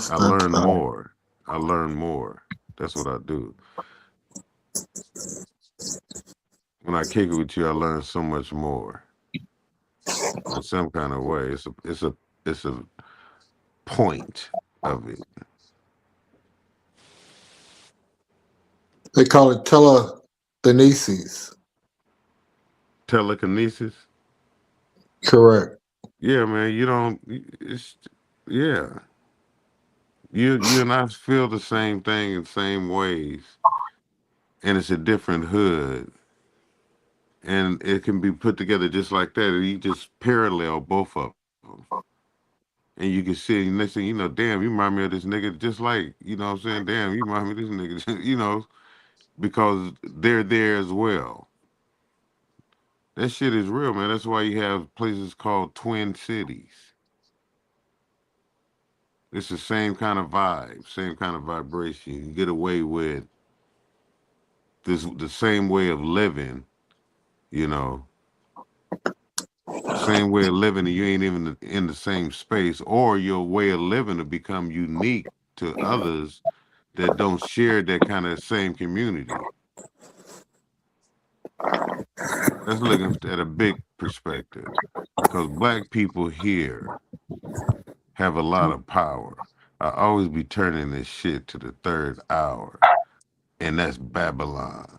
L: I learn more. I learn more. That's what I do. When I kick it with you, I learn so much more. In some kind of way, it's a point of it.
D: They call it telekinesis.
L: Telekinesis.
D: Correct.
L: Yeah, man. You don't. It's yeah. You and I feel the same thing in the same ways, and it's a different hood, and it can be put together just like that. And you just parallel both of them, and you can see. Next thing you know, damn, you remind me of this nigga, just like you know what I'm saying. Damn, you remind me of this nigga, you know, because they're there as well. That shit is real, man. That's why you have places called Twin Cities. It's the same kind of vibe, same kind of vibration. You can get away with the same way of living, you know, same way of living, and you ain't even in the same space, or your way of living to become unique to others that don't share that kind of same community. Let's look at a big perspective. Because black people here have a lot of power. I always be turning this shit to the third hour, and that's Babylon.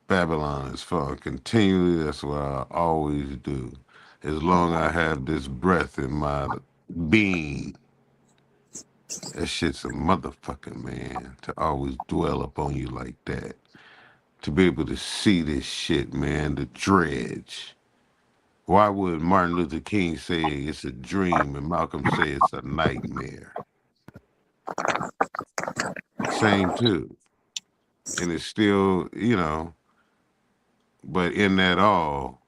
L: Babylon is fun. Continually, that's what I always do. As long as I have this breath in my being, that shit's a motherfucking man to always dwell upon you like that. To be able to see this shit, man, the dredge. Why would Martin Luther King say it's a dream and Malcolm say it's a nightmare? Same too. And it's still, you know, but in that all,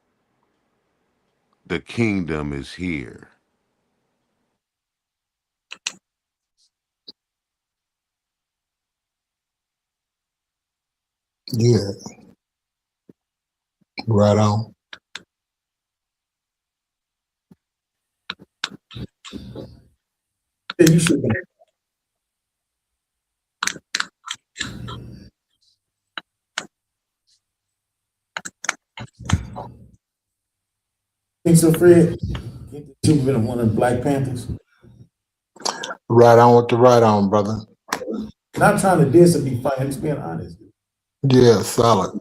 L: the kingdom is here.
D: Yeah. Right on.
C: Then you should. Think so, Fred? You've been one of the Black Panthers.
D: Right on with the right on, brother.
C: Not trying to diss or be funny. I'm just being honest.
D: Yeah, solid.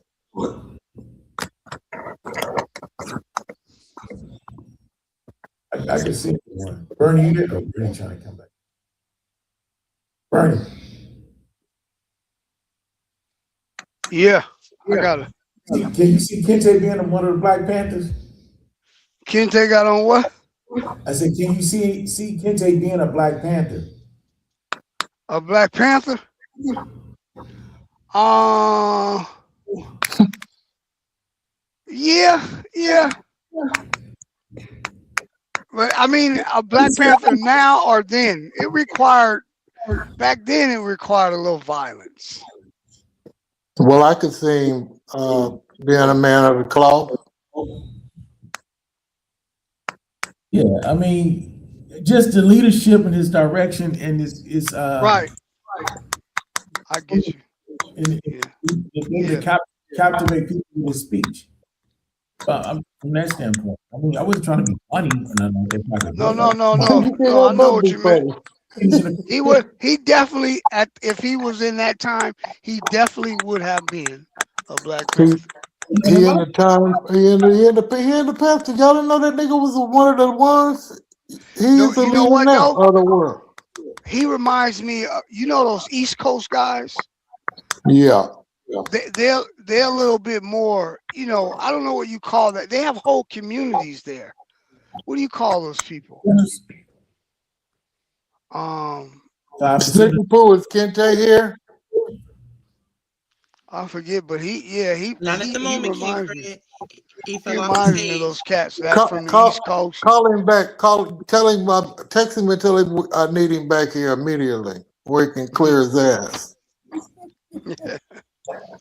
C: I can see one. Bernie, you there? Oh, Bernie trying to come back. Bernie.
F: Yeah, I got it.
C: Can you see Kente being one of the Black Panthers?
F: Kente got on what?
C: I said, can you see Kente being a Black Panther?
F: A Black Panther? Yeah. But I mean, a Black Panther now or then? Back then it required a little violence.
D: Well, I could see him being a man of the cloth.
C: Yeah, I mean, just the leadership and his direction and his
F: right. I get you.
C: And captivate people with his speech. From that standpoint, I mean, I wasn't trying to be funny or nothing like that.
F: No. I know what you meant. He definitely if he was in that time, he definitely would have been a Black Panther.
D: He in the Panther. Y'all didn't know that nigga was one of the ones. He's the leader now of the world.
F: He reminds me of, those East Coast guys.
D: Yeah.
F: They're a little bit more, I don't know what you call that. They have whole communities there. What do you call those people?
D: Slippy Poo, is Kente here?
F: I forget, but he
B: Not at the moment, King
F: reminds me.
B: Fred.
F: He reminds me of those cats that's from the East Coast.
D: Call him back. Tell him, text him and tell him I need him back here immediately, where he can clear his ass.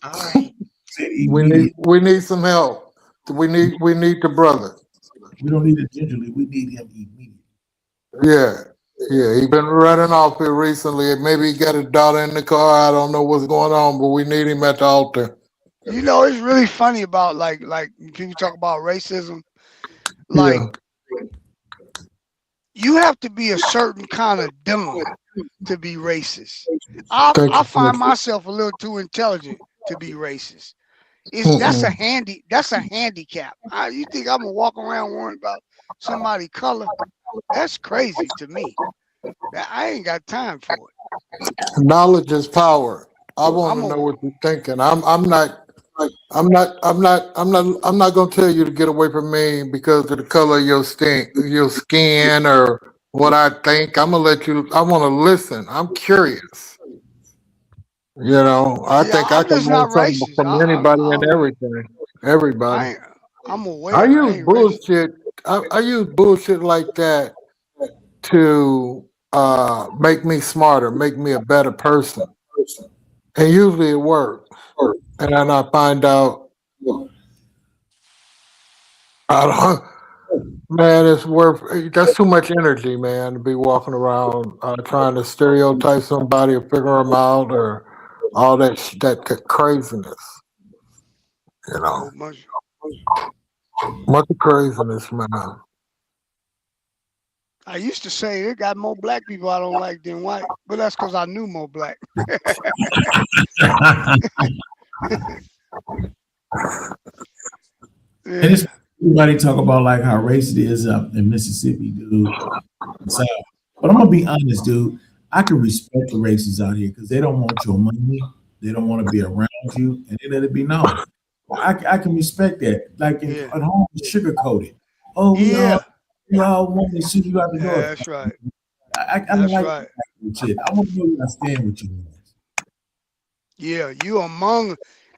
B: All right.
D: We need some help. We need the brother.
C: We don't need it gingerly. We need him immediately.
D: Yeah. He been running off here recently. Maybe he got a daughter in the car. I don't know what's going on, but we need him at the altar.
F: It's really funny about like people talk about racism. Like you have to be a certain kind of dumb to be racist. I find myself a little too intelligent to be racist. That's a handicap. You think I'm gonna walk around worrying about somebody's color? That's crazy to me. I ain't got time for it.
D: Knowledge is power. I want to know what you're thinking. I'm not gonna tell you to get away from me because of the color of your skin or what I think. I want to listen. I'm curious. I think I can learn something from anybody and everything. Everybody.
F: I'm aware.
D: I use bullshit. I use bullshit like that to make me smarter, make me a better person. And usually it works. And then I find out, man, that's too much energy, man, to be walking around trying to stereotype somebody or figure them out or all that craziness. What the craziness, man.
F: I used to say they got more black people I don't like than white, but that's because I knew more black.
C: And it's everybody talk about like how racist it is up in Mississippi, dude. So, but I'm gonna be honest, dude. I can respect the racists out here because they don't want your money, they don't want to be around you, and they let it be known. I can respect that. Like at home, it's sugar coated. Oh, we all want to see you out the door.
F: That's right.
C: I don't like that shit. I want to know where I stand with you.
F: Yeah, you among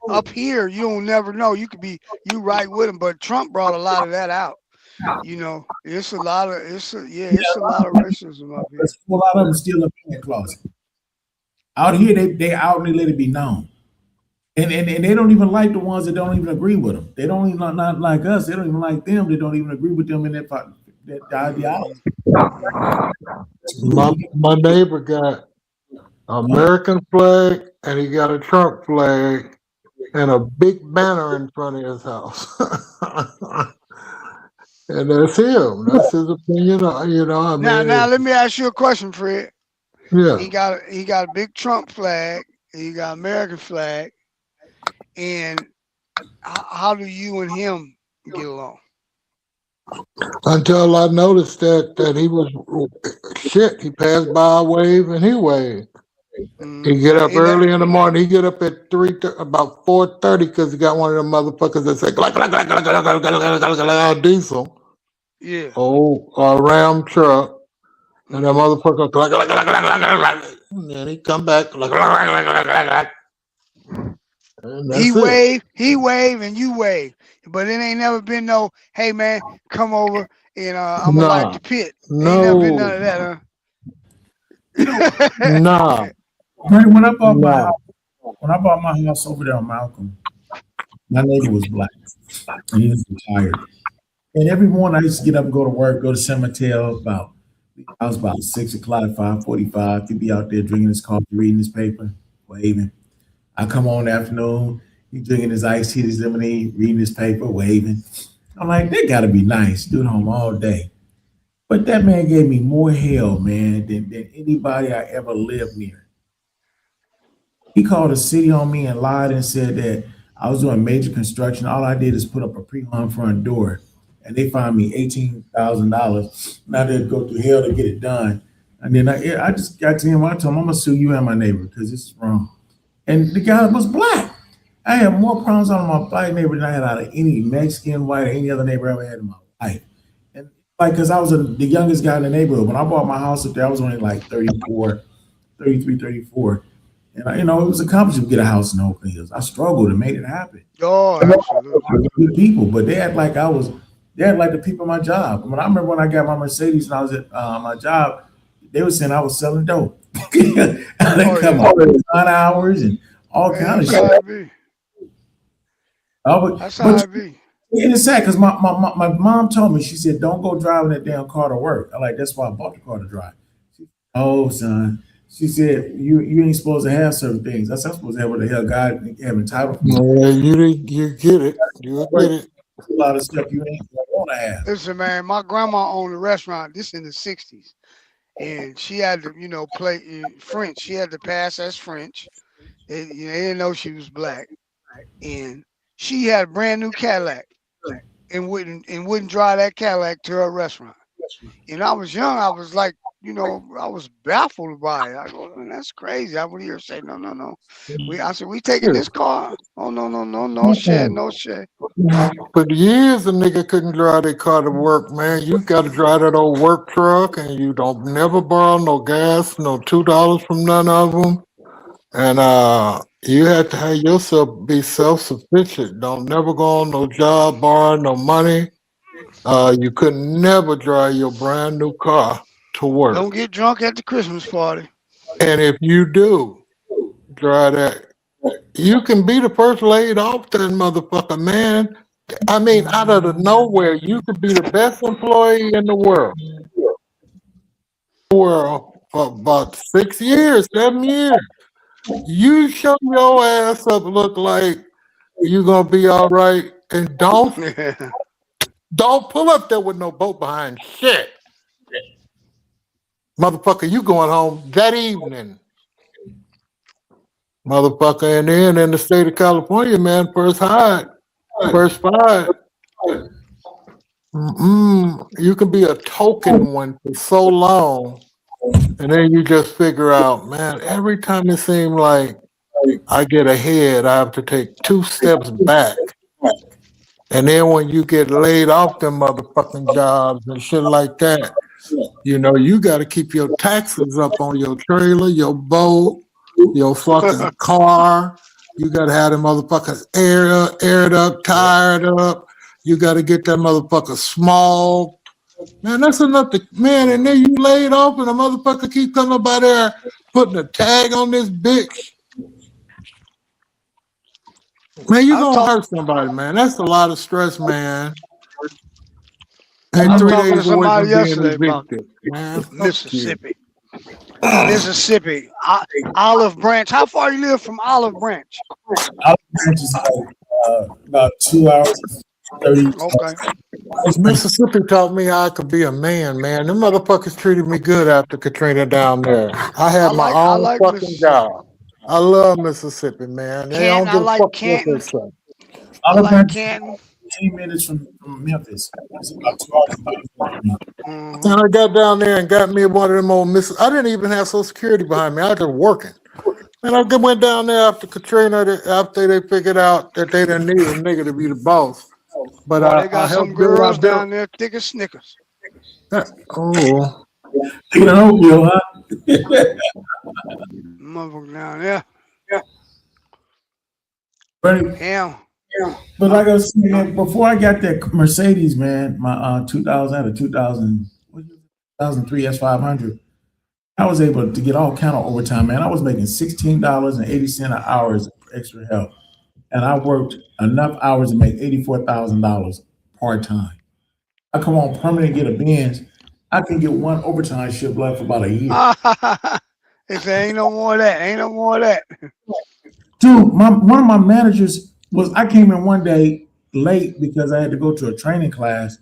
F: up here, you don't never know. You could be you right with him, but Trump brought a lot of that out. You know, it's a lot of racism up here.
C: There's a lot of them still up in that closet. Out here, they out and they let it be known. And they don't even like the ones that don't even agree with them. They don't even not like us. They don't even like them. They don't even agree with them in that ideology.
D: My neighbor got American flag and he got a Trump flag and a big banner in front of his house. And that's him. That's his opinion. You know. I mean,
F: Now let me ask you a question, Fred.
D: Yeah.
F: He got a big Trump flag. He got American flag. And how do you and him get along?
D: Until I noticed that he was shit. He passed by, wave, and he waved. He get up early in the morning. He get up at about 4:30 because he got one of them motherfuckers that say diesel.
F: Yeah.
D: Oh, a Ram truck, and that motherfucker and then he come back and that's
F: He
D: it.
F: wave, and you wave. But it ain't never been no, hey man, come over and I'm gonna light the pit. Ain't never been none of that, huh?
D: Nah.
C: When I bought my house over there on Malcolm, my neighbor was black and he was retired. And every morning I used to get up and go to work, go to cemetery about 6 o'clock, 5:45. He'd be out there drinking his coffee, reading his paper, waving. I come on in the afternoon, he drinking his iced tea, his lemonade, reading his paper, waving. I'm like, they gotta be nice, dude home all day. But that man gave me more hell, man, than anybody I ever lived near. He called the city on me and lied and said that I was doing major construction. All I did is put up a pre-hung front door, and they fined me $18,000. Now they'd go through hell to get it done. And then I just got to him. I told him, I'm gonna sue you and my neighbor because this is wrong. And the guy was black. I had more problems on my black neighbor than I had out of any Mexican, white, or any other neighbor I ever had in my life. And like, because I was the youngest guy in the neighborhood. When I bought my house up there, I was only like 33, 34. And, it was accomplishment to get a house in Oakland Hills. I struggled and made it happen.
F: Oh, absolutely.
C: Good people, but they act like the people at my job. I remember when I got my Mercedes and I was at my job, they were saying I was selling dope. They come up with 9 hours and all kind of shit.
F: That's how it be.
C: And it's sad because my mom told me, she said, don't go driving that damn car to work. I'm like, that's why I bought the car to drive. Oh, son. She said, you ain't supposed to have certain things. That's not supposed to have what the hell God have entitled me.
D: No, you get it. You get it.
C: A lot of stuff you ain't want to have.
F: Listen, man, my grandma owned a restaurant. This in the 60s. And she had to, play French. She had to pass as French. They didn't know she was black. And she had a brand new Cadillac and wouldn't drive that Cadillac to her restaurant. And I was young. I was like, I was baffled by it. I go, man, that's crazy. I would hear her say, no. I said, we taking this car. Oh, no shit.
D: For years, a nigga couldn't drive their car to work, man. You got to drive that old work truck, and you don't never borrow no gas, no $2 from none of them. And you have to have yourself be self-sufficient. Don't never go on no job, borrow no money. You could never drive your brand new car to work.
F: Don't get drunk at the Christmas party.
D: And if you do drive that, you can be the first laid off that motherfucker, man. I mean, out of the nowhere, you could be the best employee in the world. For about 6 years, 7 years. You show your ass up, look like you gonna be all right, and don't Don't pull up there with no boat behind shit. Motherfucker, you going home that evening. Motherfucker, and then in the state of California, man, first five. You can be a token one for so long, and then you just figure out, man, every time it seems like I get ahead, I have to take 2 steps back. And then when you get laid off them motherfucking jobs and shit like that, you know, you got to keep your taxes up on your trailer, your boat, your fucking car. You got to have them motherfuckers aired up, tired up. You got to get that motherfucker small. Man, that's enough to, man, and then you laid off and a motherfucker keep coming by there putting a tag on this bitch. Man, you gonna hurt somebody, man. That's a lot of stress, man. And
F: I was
D: 3
F: talking to
D: days away
F: somebody
D: from being
F: yesterday about
D: evicted. Man, fuck you.
F: Mississippi. Mississippi. Olive Branch. How far you live from Olive Branch?
C: Olive Branch is about 2 hours, 30.
F: Okay.
D: Mississippi taught me I could be a man, man. Them motherfuckers treated me good after Katrina down there. I had my own fucking
F: Mississippi.
D: job. I love Mississippi, man. They don't give a fuck what they say.
C: Olive
F: like
C: Branch is
F: Canton.
C: 15 minutes from Memphis. It's about 2 hours.
F: Mm-hmm.
D: And I got down there and got me one of them old I didn't even have Social Security behind me. I was just working. And I went down there after Katrina, after they figured out that they didn't need a nigga to be the boss. But
F: Boy, they got some girls down there thick as Snickers.
D: Oh.
C: You know, huh?
F: Motherfucker down there.
C: Yeah. But like I was saying, man, before I got that Mercedes, man, my 2003 S500, I was able to get all kind of overtime, man. I was making $16.80 an hour as extra help. And I worked enough hours to make $84,000 part-time. I come on permanent, get a Benz. I can get one overtime shift left for about a year.
F: They say ain't no more of that. Ain't no more of that.
C: Dude, one of my managers I came in one day late because I had to go to a training class,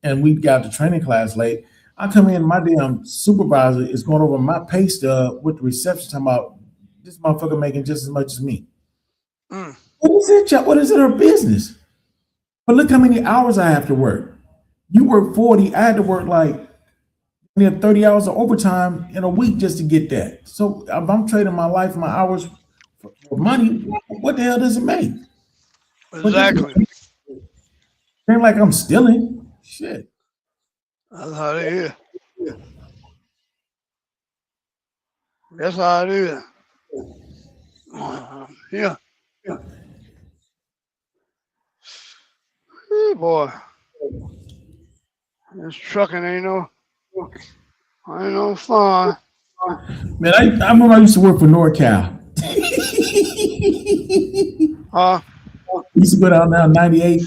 C: and we got to training class late. I come in, my damn supervisor is going over my pay stub with the reception talking about this motherfucker making just as much as me. What is it her business? But look how many hours I have to work. You work 40, I had to work like 30 hours of overtime in a week just to get that. So if I'm trading my life, my hours for money, what the hell does it make?
F: Exactly.
C: It ain't like I'm stealing. Shit.
F: That's how it is. That's how it is. Yeah. Hey, boy. This trucking ain't no fun.
C: Man, I remember I used to work for NorCal. I used to go down there 98,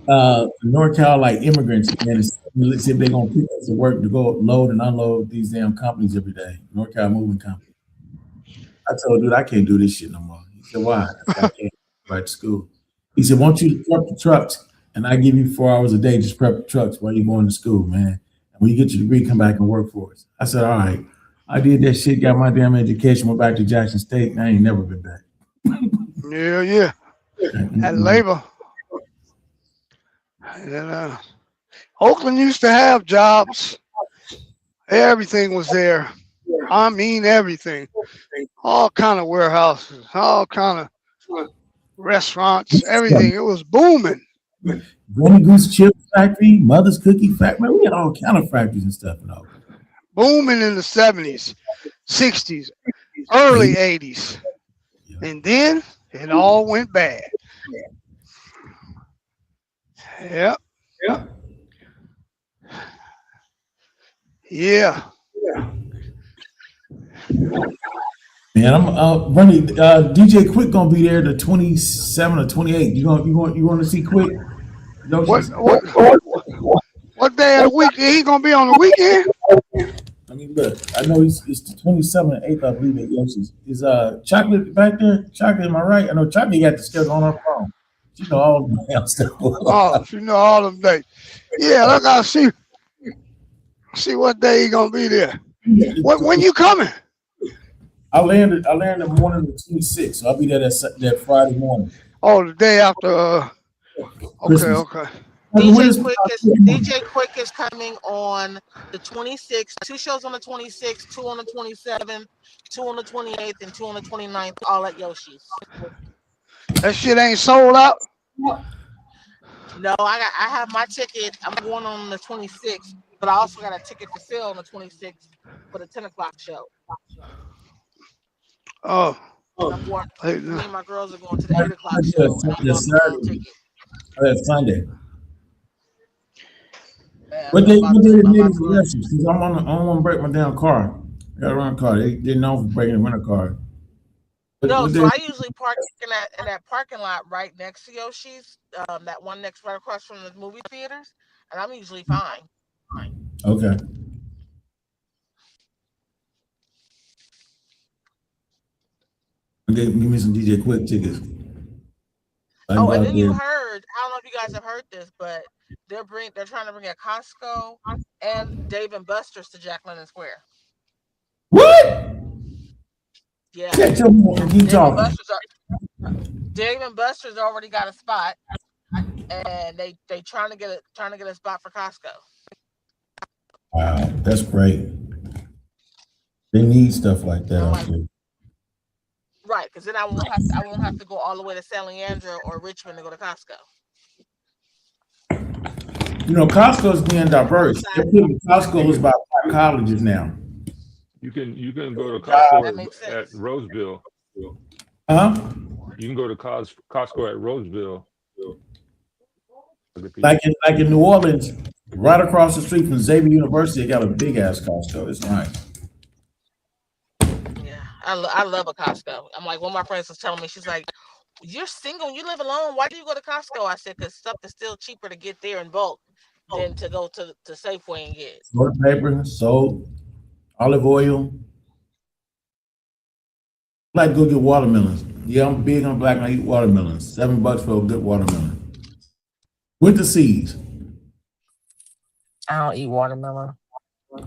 C: NorCal, like immigrants, and see if they're gonna pick us to work to go load and unload these damn companies every day. NorCal Moving Company. I told dude I can't do this shit no more. He said, why? I can't go back to school. He said, won't you prep the trucks and I give you 4 hours a day, just prep the trucks while you're going to school, man. And when you get your degree, come back and work for us. I said, all right. I did that shit, got my damn education, went back to Jackson State, and I ain't never been back.
F: Yeah. That labor. And, Oakland used to have jobs. Everything was there. I mean everything. All kind of warehouses, all kind of restaurants, everything. It was booming.
C: Granny Goose Chip Factory, Mother's Cookie Factory. Man, we had all kind of factories and stuff in Oakland.
F: Booming in the 70s, 60s, early 80s. And then it all went bad. Yep. Yeah.
C: Man, I'm Bernie, DJ Quick gonna be there the 27 or 28. You want to see Quick?
F: What day of the week? He gonna be on the weekend?
C: I mean, look, I know it's the 27th and 8th, I believe at Yoshi's. Is Chocolate back there? Chocolate, am I right? I know Chocolate got the schedule on her phone. You know all the damn stuff.
F: Oh, you know all them days. Yeah, I gotta see what day he gonna be there. When you coming?
C: I landed the morning of the 26th, so I'll be there that Friday morning.
F: Oh, the day after.
C: Christmas.
F: Okay.
B: DJ Quick is coming on the 26th. 2 shows on the 26th, 2 on the 27th, 2 on the 28th, and 2 on the 29th, all at Yoshi's.
F: That shit ain't sold out.
B: No, I have my ticket. I'm going on the 26th, but I also got a ticket for sale on the 26th for the 10 o'clock show.
F: Oh.
B: I'm going,
F: Hey,
B: me and my girls are going to the 8 o'clock show.
C: That's Saturday. That's Sunday. What day the niggas elections? Because I want to break my damn car. I got a rental car. They known for breaking a rental car.
B: No, so I usually park in that parking lot right next to Yoshi's, that one next right across from the movie theaters, and I'm usually fine.
C: Okay. Give me some DJ Quick tickets.
B: Oh, and then you heard, I don't know if you guys have heard this, but they're trying to bring a Costco and Dave and Buster's to Jack London Square.
C: What?
B: Yeah.
C: Keep talking.
B: Dave and Buster's already got a spot, and they trying to get a spot for Costco.
C: Wow, that's great. They need stuff like that out there.
B: Right, because then I won't have to go all the way to San Leandro or Richmond to go to Costco.
C: You know, Costco's being diverse. They're putting Costco's by colleges now.
E: You can go to Costco at Roseville.
C: Huh?
E: You can go to Costco at Roseville.
C: Like in New Orleans, right across the street from Xavier University, they got a big ass Costco. It's nice.
B: I love a Costco. I'm like, one of my friends was telling me, she's like, you're single, you live alone. Why do you go to Costco? I said, because stuff is still cheaper to get there in bulk than to go to Safeway and get.
C: Toilet paper, soap, olive oil. I like to go get watermelons. Yeah, I'm big on black and I eat watermelons. $7 for a good watermelon. With the seeds.
B: I don't eat watermelon.
C: Why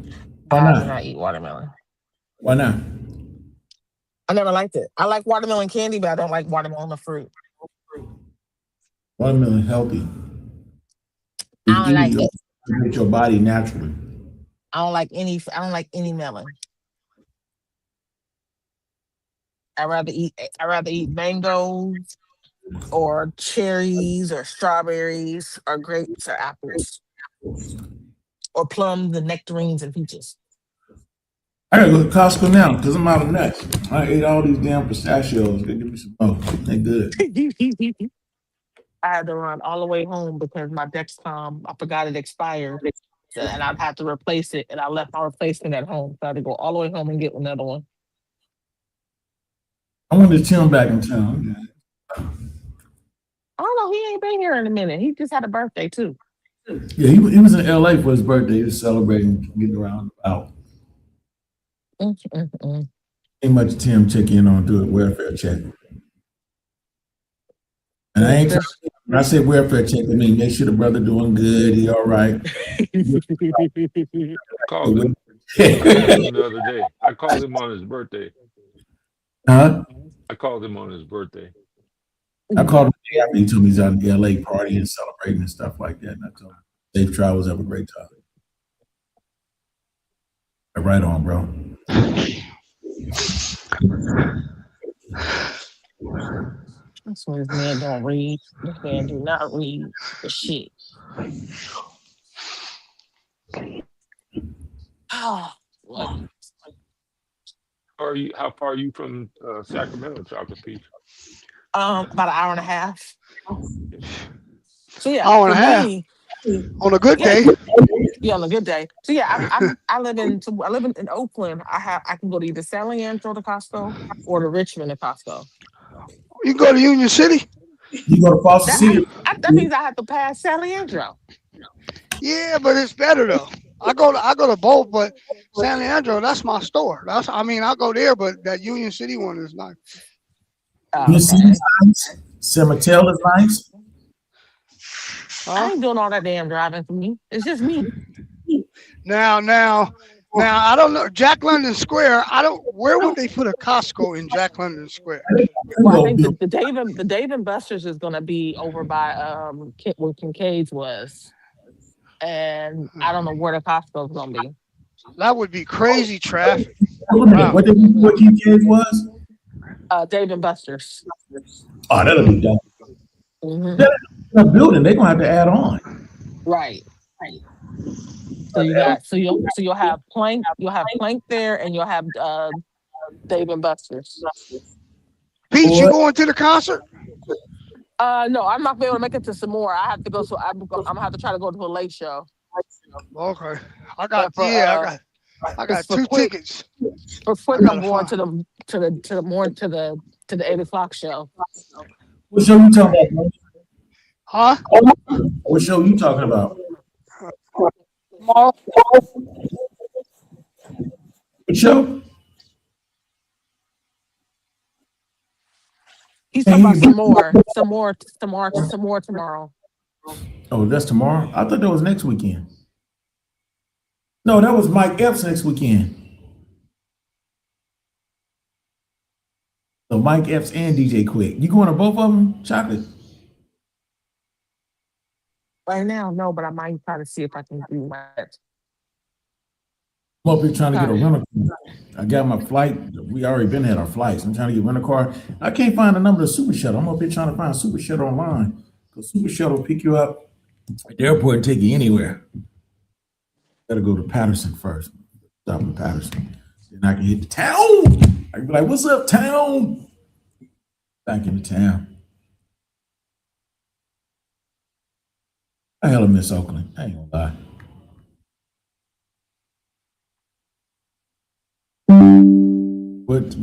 B: I
C: not?
B: do not eat watermelon.
C: Why not?
B: I never liked it. I like watermelon candy, but I don't like watermelon the fruit.
C: Watermelon healthy.
B: I don't like it.
C: Get your body naturally.
B: I don't like any melon. I'd rather eat mangoes or cherries or strawberries or grapes or apples or plums and nectarines and peaches.
C: I gotta go to Costco now because I'm out of nuts. I ate all these damn pistachios. They give me some more. They good.
B: I had to run all the way home because my Dexcom, I forgot it expired, and I'd have to replace it, and I left my replacement at home, so I had to go all the way home and get another one.
C: I wanted Tim back in town.
B: I don't know. He ain't been here in a minute. He just had a birthday too.
C: Yeah, he was in LA for his birthday. He was celebrating, getting around out. Ain't much Tim check in on, do a welfare check. And I ain't trying to, when I say welfare check, I mean make sure the brother doing good, he all right.
E: Called him the other day. I called him on his birthday.
C: Huh?
E: I called him on his birthday.
C: I called him the day after he told me he's out in LA partying, celebrating and stuff like that. And I told him, safe travels, have a great time. Right on, bro.
B: That's why this man don't read. This man do not read the shit. Oh, what?
E: How far are you from Sacramento, Chocolate Peach?
B: About an hour and a half. So yeah,
F: Hour and a half. On a good day.
B: Yeah, on a good day. So yeah, I live in Oakland. I can go to either San Leandro to Costco or to Richmond to Costco.
F: You can go to Union City.
C: You go to Foster City.
B: That means I have to pass San Leandro.
F: Yeah, but it's better though. I go to both, but San Leandro, that's my store. I'll go there, but that Union City one is nice.
C: Union City's nice. San Mateo is nice.
R: I ain't doing all that damn driving for me. It's just me.
F: Now, I don't know. Jack London Square. Where would they put a Costco in Jack London Square?
R: Well, I think the Dave and Buster's is gonna be over by where Kincaid's was, and I don't know where the Costco's gonna be.
F: That would be crazy traffic.
C: Wow. What Kincaid's was?
R: Dave and Buster's.
C: Oh, that'll be done.
R: Mm-hmm.
C: That building, they're gonna have to add on.
R: Right. So you'll have Plank there, and you'll have Dave and Buster's.
F: Pete, you going to the concert?
R: No, I'm not gonna be able to make it to some more. I have to go. So I'm gonna have to try to go to a late show.
F: Okay, I got 2 tickets.
R: For quick, I'm going to the 8 o'clock show.
C: What show you talking about?
F: Huh?
C: What show you talking about? What show?
R: He's talking about some more tomorrow.
C: Oh, that's tomorrow? I thought that was next weekend. No, that was Mike Epps next weekend. So Mike Epps and DJ Quick. You going to both of them, Chocolate?
R: Right now, no, but I might try to see if I can do that.
C: I'm up here trying to get a rental car. I got my flight. We already been at our flights. I'm trying to get a rental car. I can't find the number of Super Shuttle. I'm up here trying to find Super Shuttle online. Because Super Shuttle will pick you up at the airport and take you anywhere. Gotta go to Patterson first. Stop in Patterson. Then I can hit the town. I can be like, what's up, town? Back in the town. I hella miss Oakland. I ain't gonna lie. What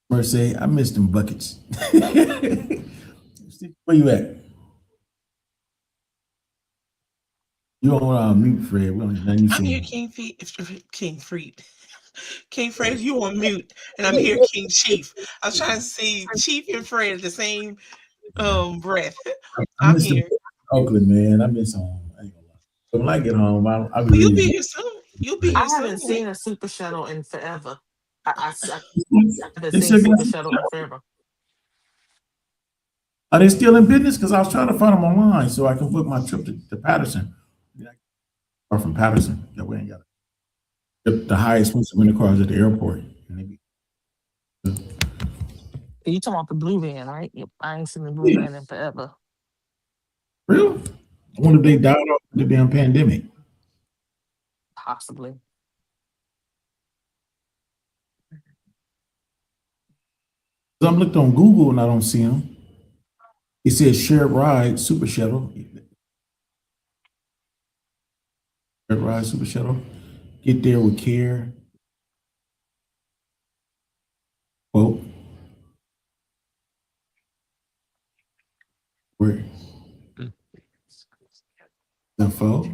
C: Mercedes, I missed them buckets. Where you at? You on mute, Fred. We don't nothing you
B: I'm here, King Freed. King Fred, you on mute, and I'm here, King Chief. I was trying to see Chief and Fred at the same breath.
C: I
B: I'm
C: miss
B: here.
C: Oakland, man. I miss home. I ain't gonna lie. But when I get home, I'll be
B: You'll
C: ready
B: be
C: to
B: here soon. You'll be here
R: I
B: soon.
R: haven't seen a Super Shuttle in forever. I haven't
C: They
R: seen
C: still got-
R: Super Shuttle in forever.
C: Are they still in business? Because I was trying to find them online so I can book my trip to Patterson. Or from Patterson. That way I ain't got it. The highest ones rental cars at the airport.
R: You talking about the blue van, right? Yep, I ain't seen the blue van in forever.
C: Really? I wonder if they died off the damn pandemic.
R: Possibly.
C: I'm looked on Google and I don't see them. It says shared ride Super Shuttle. Shared ride Super Shuttle. Get there with care. Quote. Where? Info.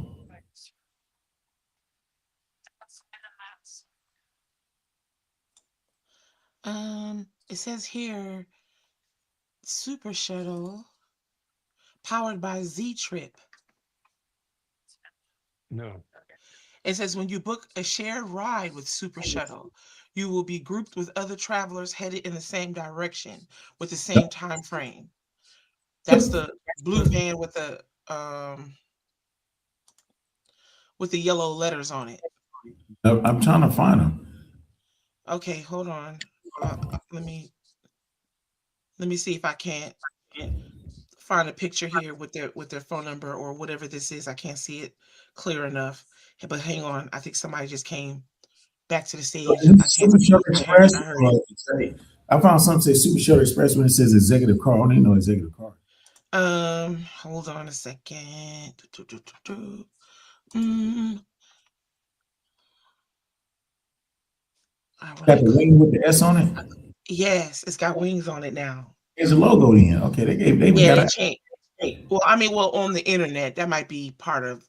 B: It says here, Super Shuttle, powered by Z-Trip.
E: No.
B: It says when you book a shared ride with Super Shuttle, you will be grouped with other travelers headed in the same direction with the same time frame. That's the blue van with the yellow letters on it.
C: I'm trying to find them.
B: Okay, hold on. Let me see if I can't find a picture here with their phone number or whatever this is. I can't see it clear enough. But hang on, I think somebody just came back to the stage.
C: Super Shuttle Express. I found something say Super Shuttle Express when it says executive car. I don't even know executive car.
B: Hold on a second.
C: Got the wing with the S on it.
B: Yes, it's got wings on it now.
C: There's a logo in. Okay, they
B: Yeah,
C: got
B: they changed. Well, on the internet, that might be part of.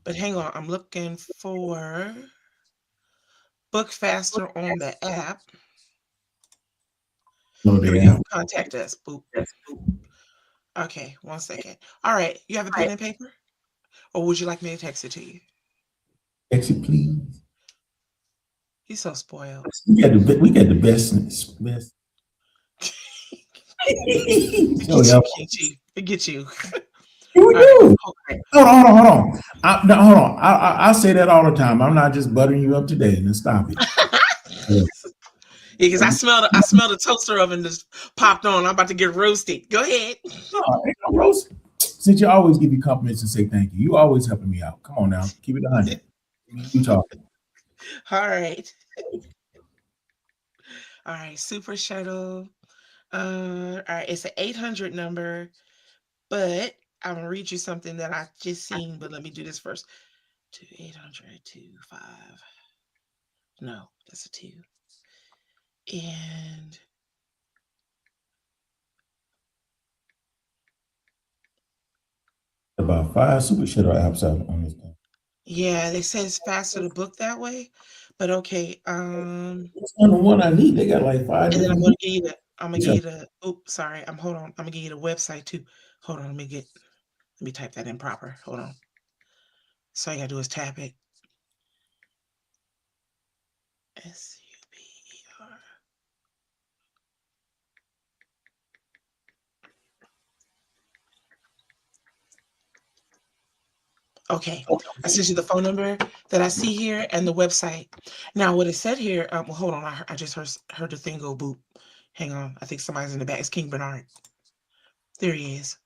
B: But hang on, I'm looking for Book Faster on the app.
C: No,
B: Here
C: they
B: we go.
C: have.
B: Contact us. Boop. Okay, 1 second. All right, you have a pen and paper, or would you like me to text it to you?
C: Exit, please.
B: He's so spoiled.
C: We got the best. Oh, yeah.
B: Forget you. Forget you.
C: Here we
B: All right,
C: do.
B: okay.
C: Hold on. Hold on. I say that all the time. I'm not just buttering you up today. Now stop it.
B: Yeah, because I smell the toaster oven just popped on. I'm about to get roasted. Go ahead.
C: No, ain't no roast. Since you always give you compliments and say thank you, you always helping me out. Come on now, keep it 100. You talking?
B: All right. All right, Super Shuttle. All right, it's an 800 number, but I'm gonna read you something that I just seen. But let me do this first. 2-800-25. No, that's a 2. And
C: About 5 Super Shuttle apps out on this thing.
B: yeah, they say it's faster to book that way. But okay,
C: That's not the one I need. They got like 5
B: and then I'm
C: different.
B: gonna give you the oops, sorry. I'm gonna give you the website too. Hold on, let me type that in proper. Hold on. So all you gotta do is tap it. SUPER. Okay, I sent you the phone number that I see here and the website. Now, what it said here, well, hold on, I just heard the thing go boop. Hang on, I think somebody's in the back. It's King Bernard. There he is.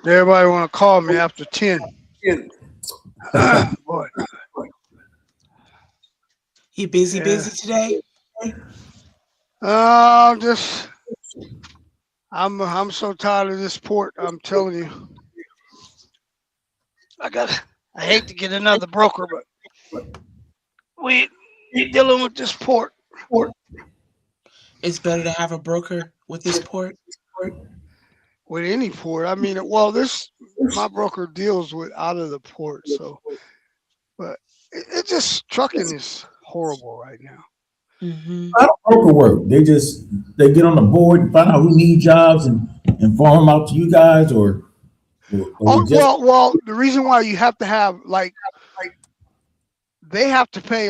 F: Everybody want to call me after 10. Boy.
B: You busy today?
F: I'm so tired of this port. I'm telling you. I hate to get another broker, but we dealing with this port.
B: It's better to have a broker with this port.
F: With any port. I mean, well, my broker deals with out of the port, so but it just trucking is horrible right now.
B: Mm-hmm.
C: How do broker work? They get on the board and find out who need jobs and farm them out to you guys, or
F: well, the reason why you have to have they have to pay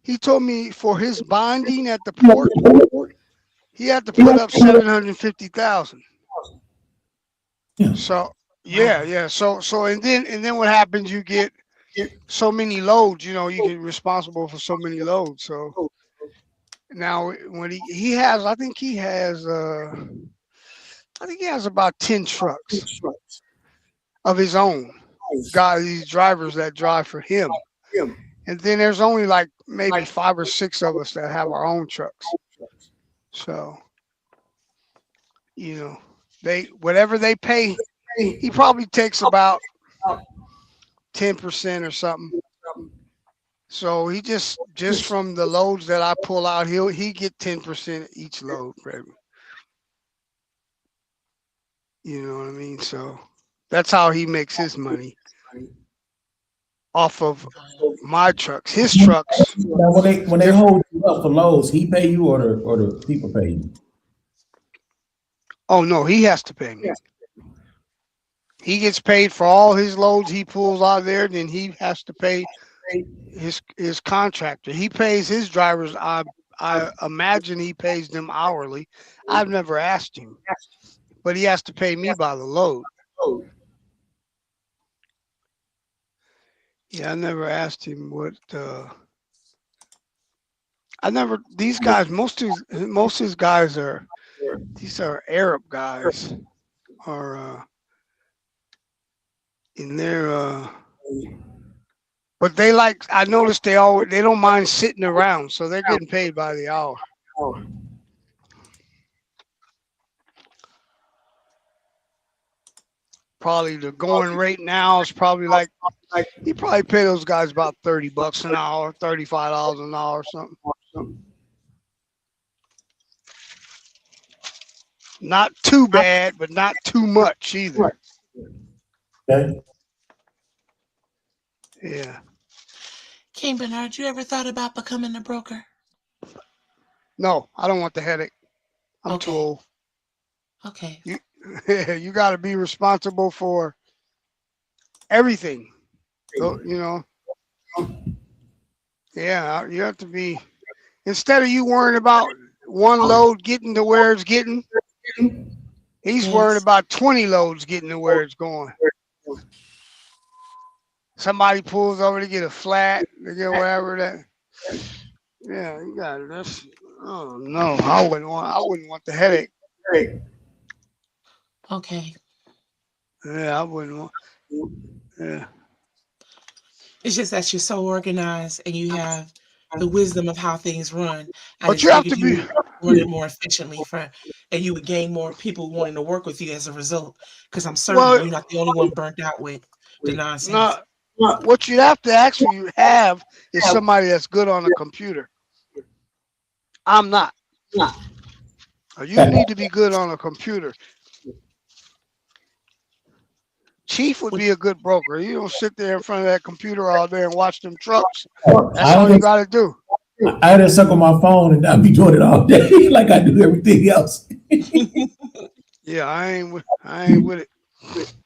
F: he told me for his bonding at the port, he had to put up $750,000.
C: Yeah.
F: So yeah. So and then what happens? You get so many loads. You get responsible for so many loads. So now when he has, I think he has about 10 trucks of his own. These drivers that drive for him. And then there's only maybe 5 or 6 of us that have our own trucks. So, whatever they pay, he probably takes about 10% or something. So he just from the loads that I pull out, he get 10% each load, baby. You know what I mean? So that's how he makes his money. Off of my trucks, his trucks.
C: Now, when they hold you up for loads, he pay you or the people pay you?
F: Oh no, he has to pay me. He gets paid for all his loads he pulls out there, then he has to pay his contractor. He pays his drivers. I imagine he pays them hourly. I've never asked him, but he has to pay me by the load. Yeah, I never asked him what. These guys. Most of his guys are. These are Arab guys, in their. But they I noticed they don't mind sitting around, so they're getting paid by the hour. Probably the going rate now is probably he probably pay those guys about $30 an hour, $35 an hour, or something. Not too bad, but not too much either.
C: Okay.
F: Yeah.
B: King Bernard, you ever thought about becoming a broker?
F: No, I don't want the headache. I'm too old.
B: Okay.
F: You got to be responsible for everything. So, you know, yeah, you have to be, instead of you worrying about one load getting to where it's getting, he's worried
B: Yes.
F: about 20 loads getting to where it's going. Somebody pulls over to get a flat, to get whatever that. Yeah, you got this. Oh no, I wouldn't want the headache.
B: Okay.
F: Yeah, I wouldn't want. Yeah.
B: It's just that you're so organized and you have the wisdom of how things run. I
F: But
B: just
F: you have
B: figured
F: to
B: you
F: be.
B: would run it more efficiently and you would gain more people wanting to work with you as a result. Because I'm certain
F: Well,
B: you're not the only one burnt out with the nonsense.
F: not. What you have to actually have is somebody that's good on a computer. I'm not. You need to be good on a computer. Chief would be a good broker. You don't sit there in front of that computer all day and watch them trucks. That's all you got to do.
C: I just suck on my phone and I'll be doing it all day like I do everything else.
F: Yeah, I ain't with it.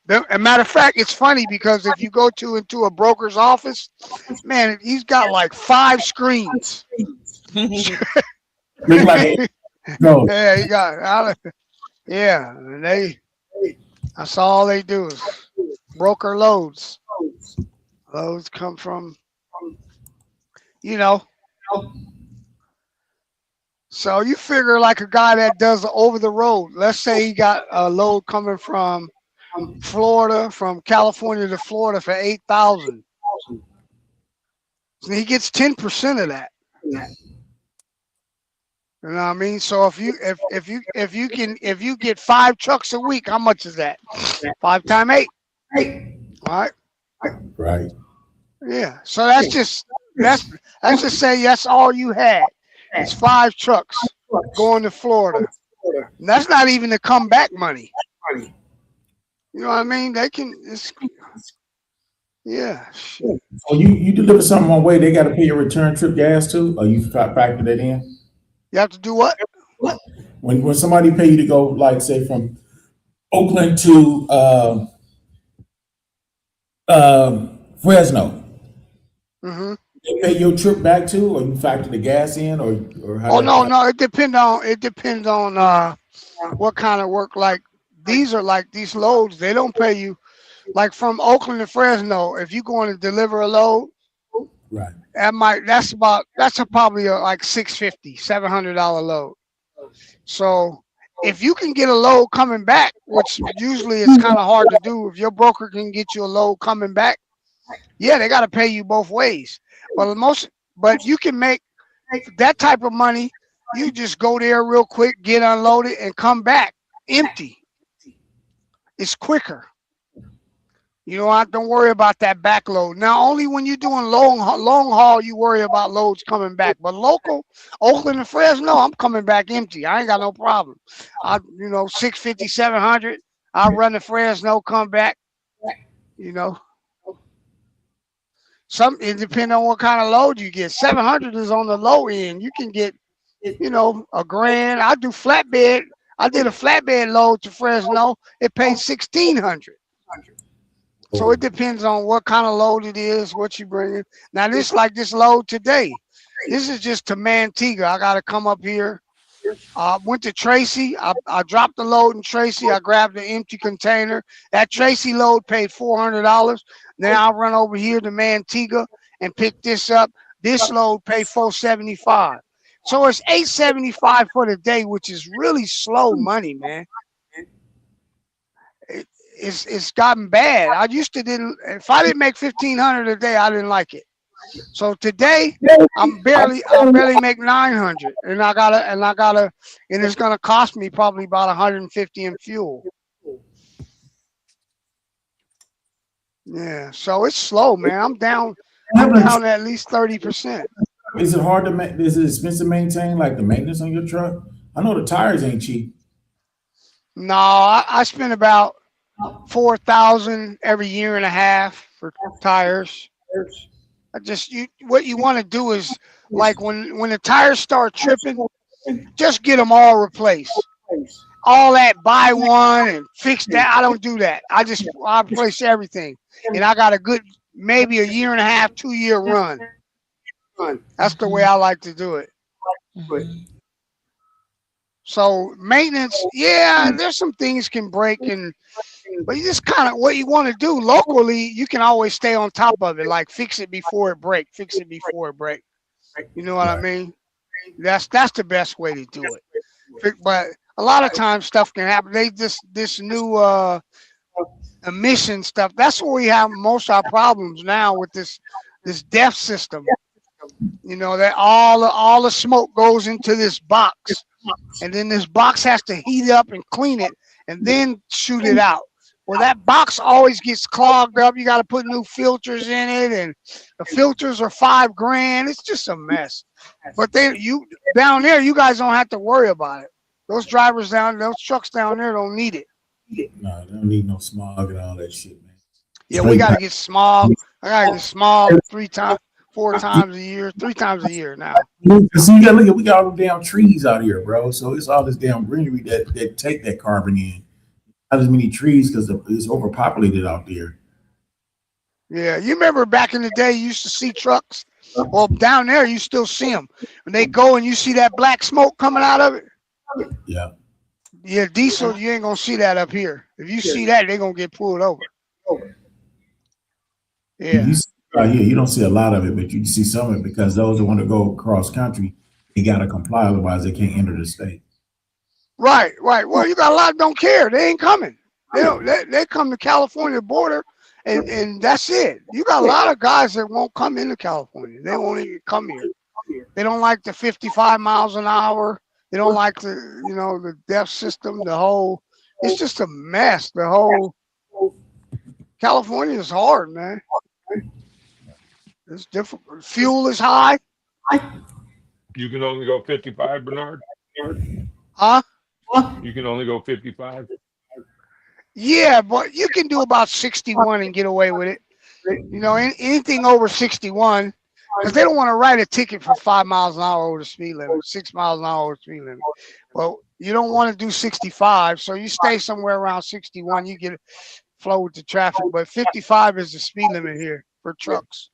F: As a matter of fact, it's funny because if you go into a broker's office, man, he's got like 5 screens.
C: Look like no.
F: Yeah, he got. Yeah, and that's all they do is broker loads. Loads come from, you know. So you figure like a guy that does over the road. Let's say he got a load coming from Florida, from California to Florida for 8,000. So he gets 10% of that. You know what I mean? So if you get 5 trucks a week, how much is that? 5 times 8. All right.
C: Right.
F: Yeah. So that's just say that's all you had. It's 5 trucks going to Florida. And that's not even the comeback money. You know what I mean? They can. Yeah.
C: So you deliver something one way, they got to pay your return trip gas too, or you factor that in?
F: You have to do what?
C: When somebody pay you to go, like say from Oakland to Fresno,
F: Mm-hmm.
C: they pay your trip back too, or you factor the gas in, or how?
F: Oh no, it depends on what kind of work. Like these loads, they don't pay you. Like from Oakland to Fresno, if you're going to deliver a load,
C: right?
F: That's probably like $700 load. So if you can get a load coming back, which usually is kind of hard to do, if your broker can get you a load coming back, yeah, they got to pay you both ways. But you can make that type of money. You just go there real quick, get unloaded, and come back empty. It's quicker. You know, don't worry about that back load. Now, only when you're doing long haul, you worry about loads coming back. But local, Oakland and Fresno, I'm coming back empty. I ain't got no problem. 650, 700. I'll run to Fresno, come back. You know, it depends on what kind of load you get. 700 is on the low end. You can get, $1,000. I do flatbed. I did a flatbed load to Fresno. It paid $1,600. So it depends on what kind of load it is, what you bring in. Now this load today. This is just to Manteca. I got to come up here. Went to Tracy. I dropped the load in Tracy. I grabbed an empty container. That Tracy load paid $400. Now I run over here to Manteca and pick this up. This load paid $475. So it's $875 for the day, which is really slow money, man. It's gotten bad. I used to if I didn't make $1,500 a day, I didn't like it. So today I barely make $900, and it's gonna cost me probably about $150 in fuel. Yeah, so it's slow, man. I'm down at least 30%.
C: Is it hard to is it expensive to maintain, like the maintenance on your truck? I know the tires ain't cheap.
F: No, I spend about $4,000 every year and a half for tires. What you want to do is, like when the tires start tripping, just get them all replaced. all that buy one and fix that. I don't do that. I replace everything, and I got a good maybe a year and a half, 2 year run. That's the way I like to do it. So maintenance, yeah, there's some things can break, but you just kind of what you want to do locally. You can always stay on top of it, like fix it before it break. Fix it before it break. You know what I mean? That's the best way to do it. But a lot of times stuff can happen. This new emission stuff. That's where we have most of our problems now with this DEF system. You know that all the smoke goes into this box, and then this box has to heat up and clean it, and then shoot it out. Well, that box always gets clogged up. You got to put new filters in it, and the filters are $5,000. It's just a mess. But down there, you guys don't have to worry about it. Those trucks down there don't need it.
C: No, they don't need no smog and all that shit, man.
F: Yeah, we got to get smog. I got to get smog 4 times a year, 3 times a year now.
C: See, we got all the damn trees out here, bro. So it's all this damn greenery that take that carbon in. Not as many trees because it's overpopulated out there.
F: Yeah, you remember back in the day, you used to see trucks. Well, down there, you still see them. When they go and you see that black smoke coming out of it.
C: Yeah.
F: Yeah, diesel, you ain't gonna see that up here. If you see that, they're gonna get pulled over. Yeah.
C: Right here, you don't see a lot of it, but you see some of it because those that want to go cross country, they gotta comply, otherwise they can't enter the state.
F: Right. Well, you got a lot that don't care. They ain't coming. They come to California border, and that's it. You got a lot of guys that won't come into California. They won't even come here. They don't like the 55 miles an hour. They don't like the DEF system. It's just a mess. The whole California is hard, man. It's difficult. Fuel is high.
E: You can only go 55, Bernard?
F: Huh?
E: You can only go 55?
F: Yeah, but you can do about 61 and get away with it. You know, anything over 61, because they don't want to write a ticket for 5 miles an hour over the speed limit, 6 miles an hour over the speed limit. Well, you don't want to do 65, so you stay somewhere around 61. You get flow with the traffic, but 55 is the speed limit here for trucks.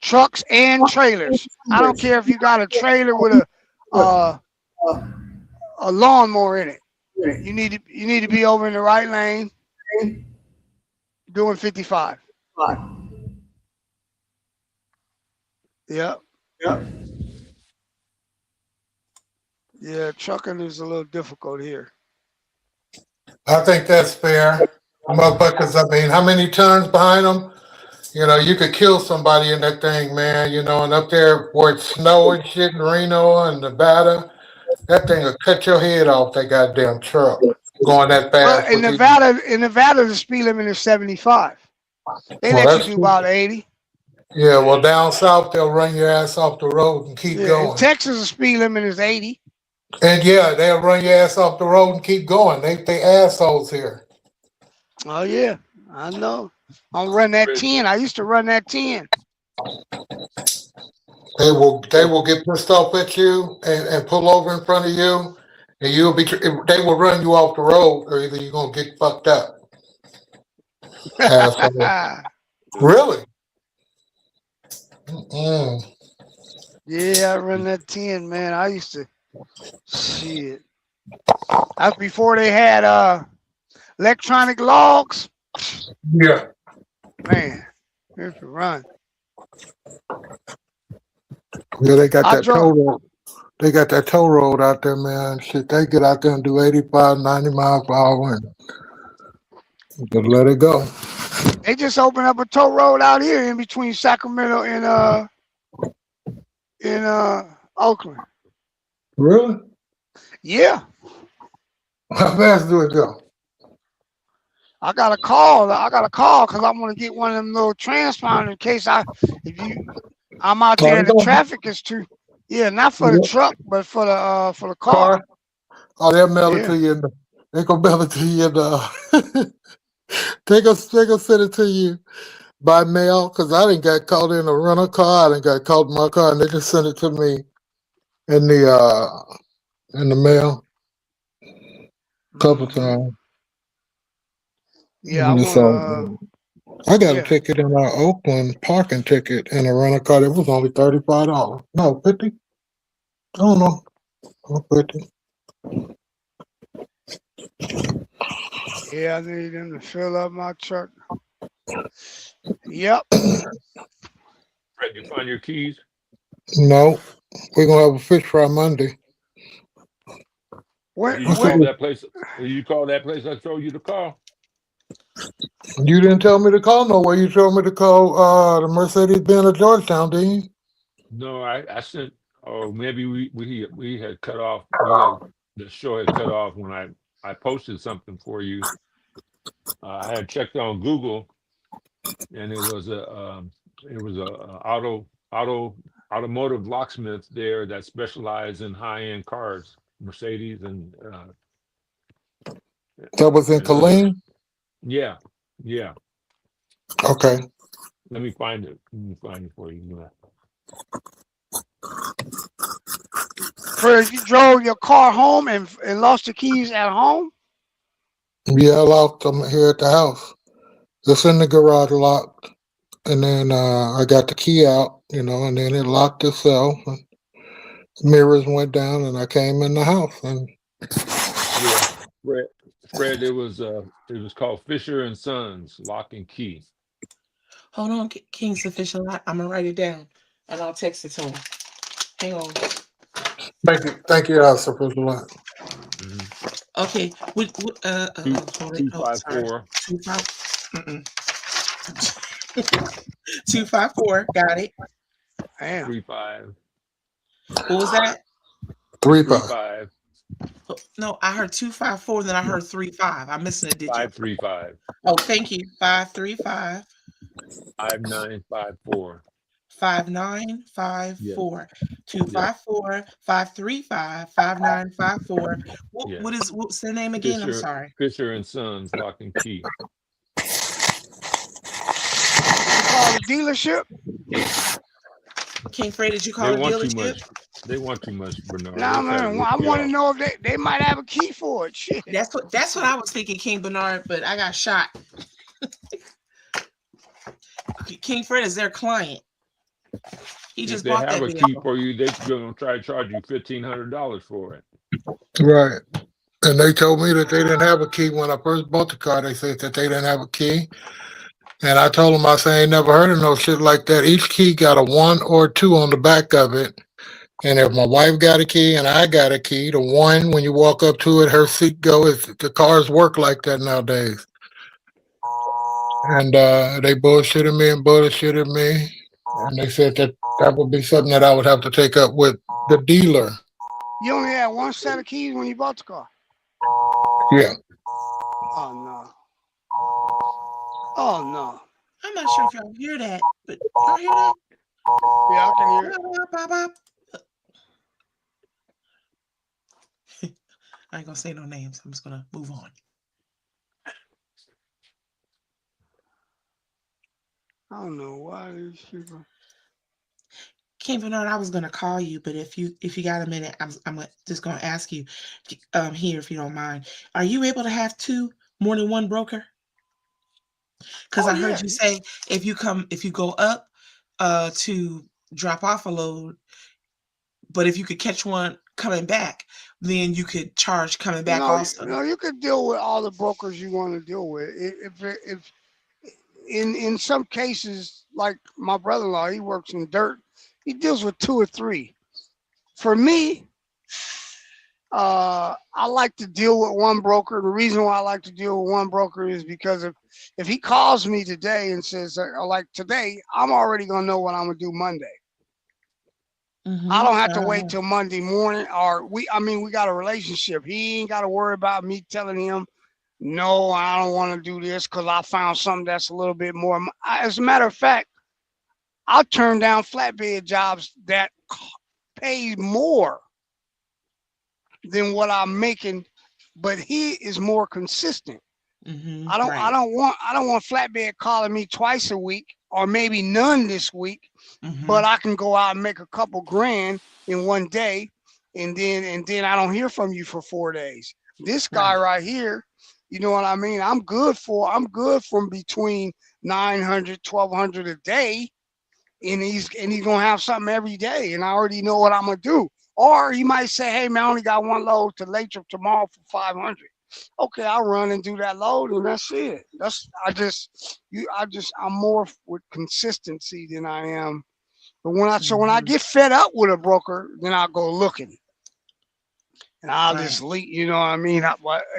F: Trucks and trailers. I don't care if you got a trailer with a lawnmower in it. You need to be over in the right lane doing 55. Yep. Yeah, trucking is a little difficult here.
D: I think that's fair. Motherfuckers, I mean, how many tons behind them? You know, you could kill somebody in that thing, man, you know, and up there where it's snowing shit in Reno and Nevada, that thing will cut your head off that goddamn truck going that fast.
F: Well, in Nevada, the speed limit is 75. They let you do about 80.
D: Yeah, well, down south, they'll run your ass off the road and keep going.
F: In Texas, the speed limit is 80.
D: And yeah, they'll run your ass off the road and keep going. They assholes here.
F: Oh, yeah, I know. I'll run that 10. I used to run that 10.
D: They will get pissed off at you and pull over in front of you, and they will run you off the road, or either you're gonna get fucked up. Really?
F: Yeah, I run that 10, man. I used to shit. That's before they had electronic logs.
D: Yeah.
F: Man, here's the run.
D: Yeah, they got that tow road. They got that tow road out there, man. Shit, they get out there and do 85, 90 miles per hour and just let it go.
F: They just opened up a tow road out here in between Sacramento and Oakland.
D: Really?
F: Yeah.
D: How fast do it go?
F: I got a call because I want to get one of them little transponders in case I'm out there and the traffic is too. Yeah, not for the truck, but for the car.
D: Oh, they'll mail it to you. They gonna mail it to you. They gonna send it to you by mail because I didn't get called in a rental car. I didn't got called in my car, and they just sent it to me in the mail a couple times.
F: Yeah, I want
D: So I got a
F: yeah.
D: ticket in Oakland, parking ticket in a rental car. It was only $35. No, 50. I don't know. 50.
F: Yeah, I need them to fill up my truck. Yep.
E: Fred, you find your keys?
D: No, we're gonna have a fish fry Monday.
F: When,
E: You call that place? You call that place I told you to call?
D: You didn't tell me to call nowhere. You told me to call the Mercedes-Benz of Georgetown, didn't you?
E: No, I sent. Oh, maybe we had cut off. The show had cut off when I posted something for you. I had checked on Google, and it was a automotive locksmith there that specialized in high-end cars, Mercedes and
D: That was in
E: and other.
D: Killeen?
E: Yeah.
D: Okay.
E: Let me find it. Let me find it for you.
F: Fred, you drove your car home and lost the keys at home?
D: Yeah, I locked them here at the house. It's in the garage locked. And then I got the key out, and then it locked itself. And mirrors went down, and I came in the house. And
E: Yeah, Fred, it was called Fisher and Sons Lock and Key.
B: Hold on, King's official. I'm gonna write it down and I'll text it to him. Hang on.
D: Thank you, Officer Priscilla.
B: Okay. Hold it. Oh, sorry.
E: 254.
B: 254. Got it.
F: Damn.
E: 35.
B: What was that?
D: 35.
B: No, I heard 254, then I heard 35. I'm missing a digit.
E: 535.
B: Oh, thank you. 535.
E: 5954.
B: 5954. 254 535 5954. What's their name again? I'm sorry.
E: Fisher and Sons Lock and Key.
F: You call the dealership?
B: King Fred, did you call
E: They
B: the
E: want too
B: dealership?
E: much. They want too much, Bernard.
F: Nah, man. I want to know if they might have a key for it. Shit.
B: That's what I was thinking, King Bernard, but I got shot. King Fred is their client. He
E: If
B: just
E: they
B: bought
E: have
B: that
E: a key
B: vehicle.
E: for you, they're gonna try to charge you $1,500 for it.
D: Right. And they told me that they didn't have a key when I first bought the car. They said that they didn't have a key. And I told them, I said, I ain't never heard of no shit like that. Each key got a 1 or 2 on the back of it. And if my wife got a key and I got a key, the 1, when you walk up to it, her seat goes. The cars work like that nowadays. And they bullshitted me. And they said that would be something that I would have to take up with the dealer.
F: You only had one set of keys when you bought the car?
D: Yeah.
F: Oh, no. Oh, no.
B: I'm not sure if y'all hear that, but y'all hear that?
F: Yeah, I can hear
B: it. I ain't gonna say no names. I'm just gonna move on.
F: I don't know why these people.
B: King Bernard, I was gonna call you, but if you got a minute, I'm just gonna ask you here, if you don't mind. Are you able to have more than one broker? Because I heard you say if you go up to drop off a load, but if you could catch one coming back, then you could charge coming back also.
F: No, you could deal with all the brokers you want to deal with. If in some cases, like my brother-in-law, he works in dirt, he deals with 2 or 3. For me, I like to deal with one broker. The reason why I like to deal with one broker is because if he calls me today and says, like today, I'm already gonna know what I'm gonna do Monday. I don't have to wait till Monday morning, or we got a relationship. He ain't got to worry about me telling him, no, I don't want to do this because I found something that's a little bit more. As a matter of fact, I'll turn down flatbed jobs that pay more than what I'm making, but he is more consistent. I don't want flatbed calling me twice a week or maybe none this week, but I can go out and make a couple grand in one day and then I don't hear from you for 4 days. This guy right here, you know what I mean? I'm good from between 900, 1,200 a day, and he's gonna have something every day, and I already know what I'm gonna do. Or he might say, hey man, I only got one load to Lathrop tomorrow for 500. Okay, I'll run and do that load, and that's it. I'm more with consistency than I am. But when I get fed up with a broker, then I'll go looking. And I'll just leave, you know what I mean?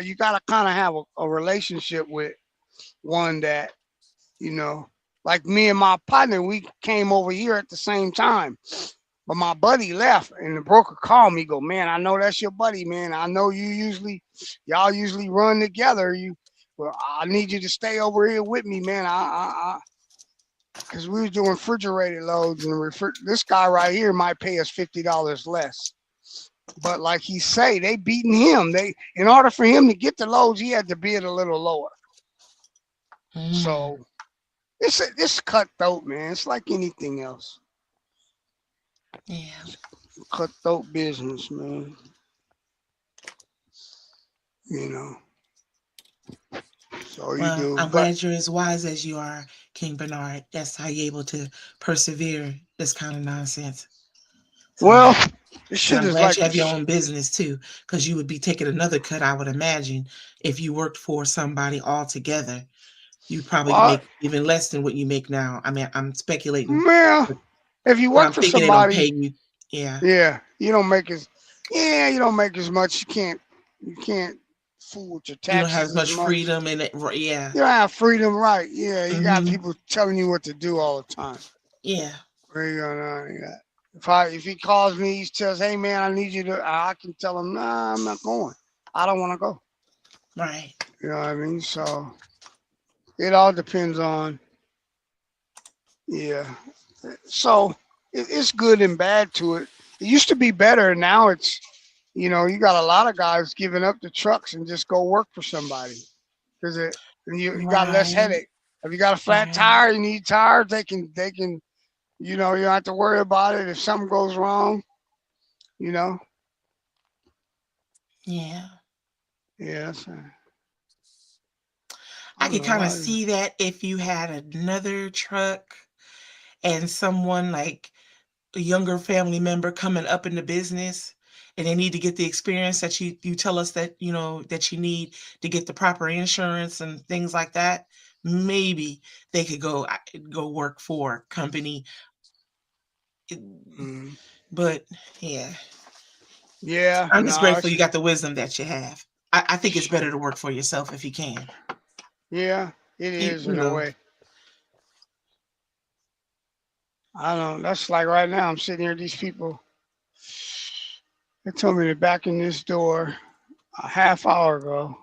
F: You got to kind of have a relationship with one that, you know, like me and my partner, we came over here at the same time. But my buddy left, and the broker called me, go, man, I know that's your buddy, man. I know y'all usually run together. Well, I need you to stay over here with me, man. Because we was doing refrigerated loads, and this guy right here might pay us $50 less. But like he say, they beating him. In order for him to get the loads, he had to bid a little lower. So it's cutthroat, man. It's like anything else.
B: Yeah.
F: Cutthroat business, man. You know. So you do.
B: I'm glad you're as wise as you are, King Bernard. That's how you're able to persevere this kind of nonsense. So,
F: well, this
B: shit
F: is
B: glad
F: like
B: you have your own business too, because you would be taking another cut, I would imagine, if you worked for somebody altogether. You'd probably make even less than what you make now. I mean, I'm speculating.
F: Yeah. If you work for somebody,
B: they don't pay you. Yeah.
F: Yeah. You don't make as much. You can't fool with your taxes.
B: You don't have as much freedom in it. Yeah.
F: You don't have freedom, right? Yeah. You got people telling you what to do all the time.
B: Yeah.
F: Where you going? If he calls me, he says, hey man, I need you to, I can tell him, nah, I'm not going. I don't want to go.
B: Right.
F: You know what I mean? So it all depends on, yeah. So it's good and bad to it. It used to be better. Now it's, you know, you got a lot of guys giving up the trucks and just go work for somebody because you got less headache. If you got a flat tire, you need tires, they can, you know, you don't have to worry about it if something goes wrong, you know?
B: Yeah.
F: Yeah.
B: I could kind of see that if you had another truck and someone like a younger family member coming up in the business and they need to get the experience that you tell us that, you know, that you need to get the proper insurance and things like that. Maybe they could go work for a company. But yeah. I'm just grateful you got the wisdom that you have. I think it's better to work for yourself if you can.
F: Yeah, it is in a way. I don't know. That's like right now, I'm sitting here, these people, they told me to back in this door a half hour ago.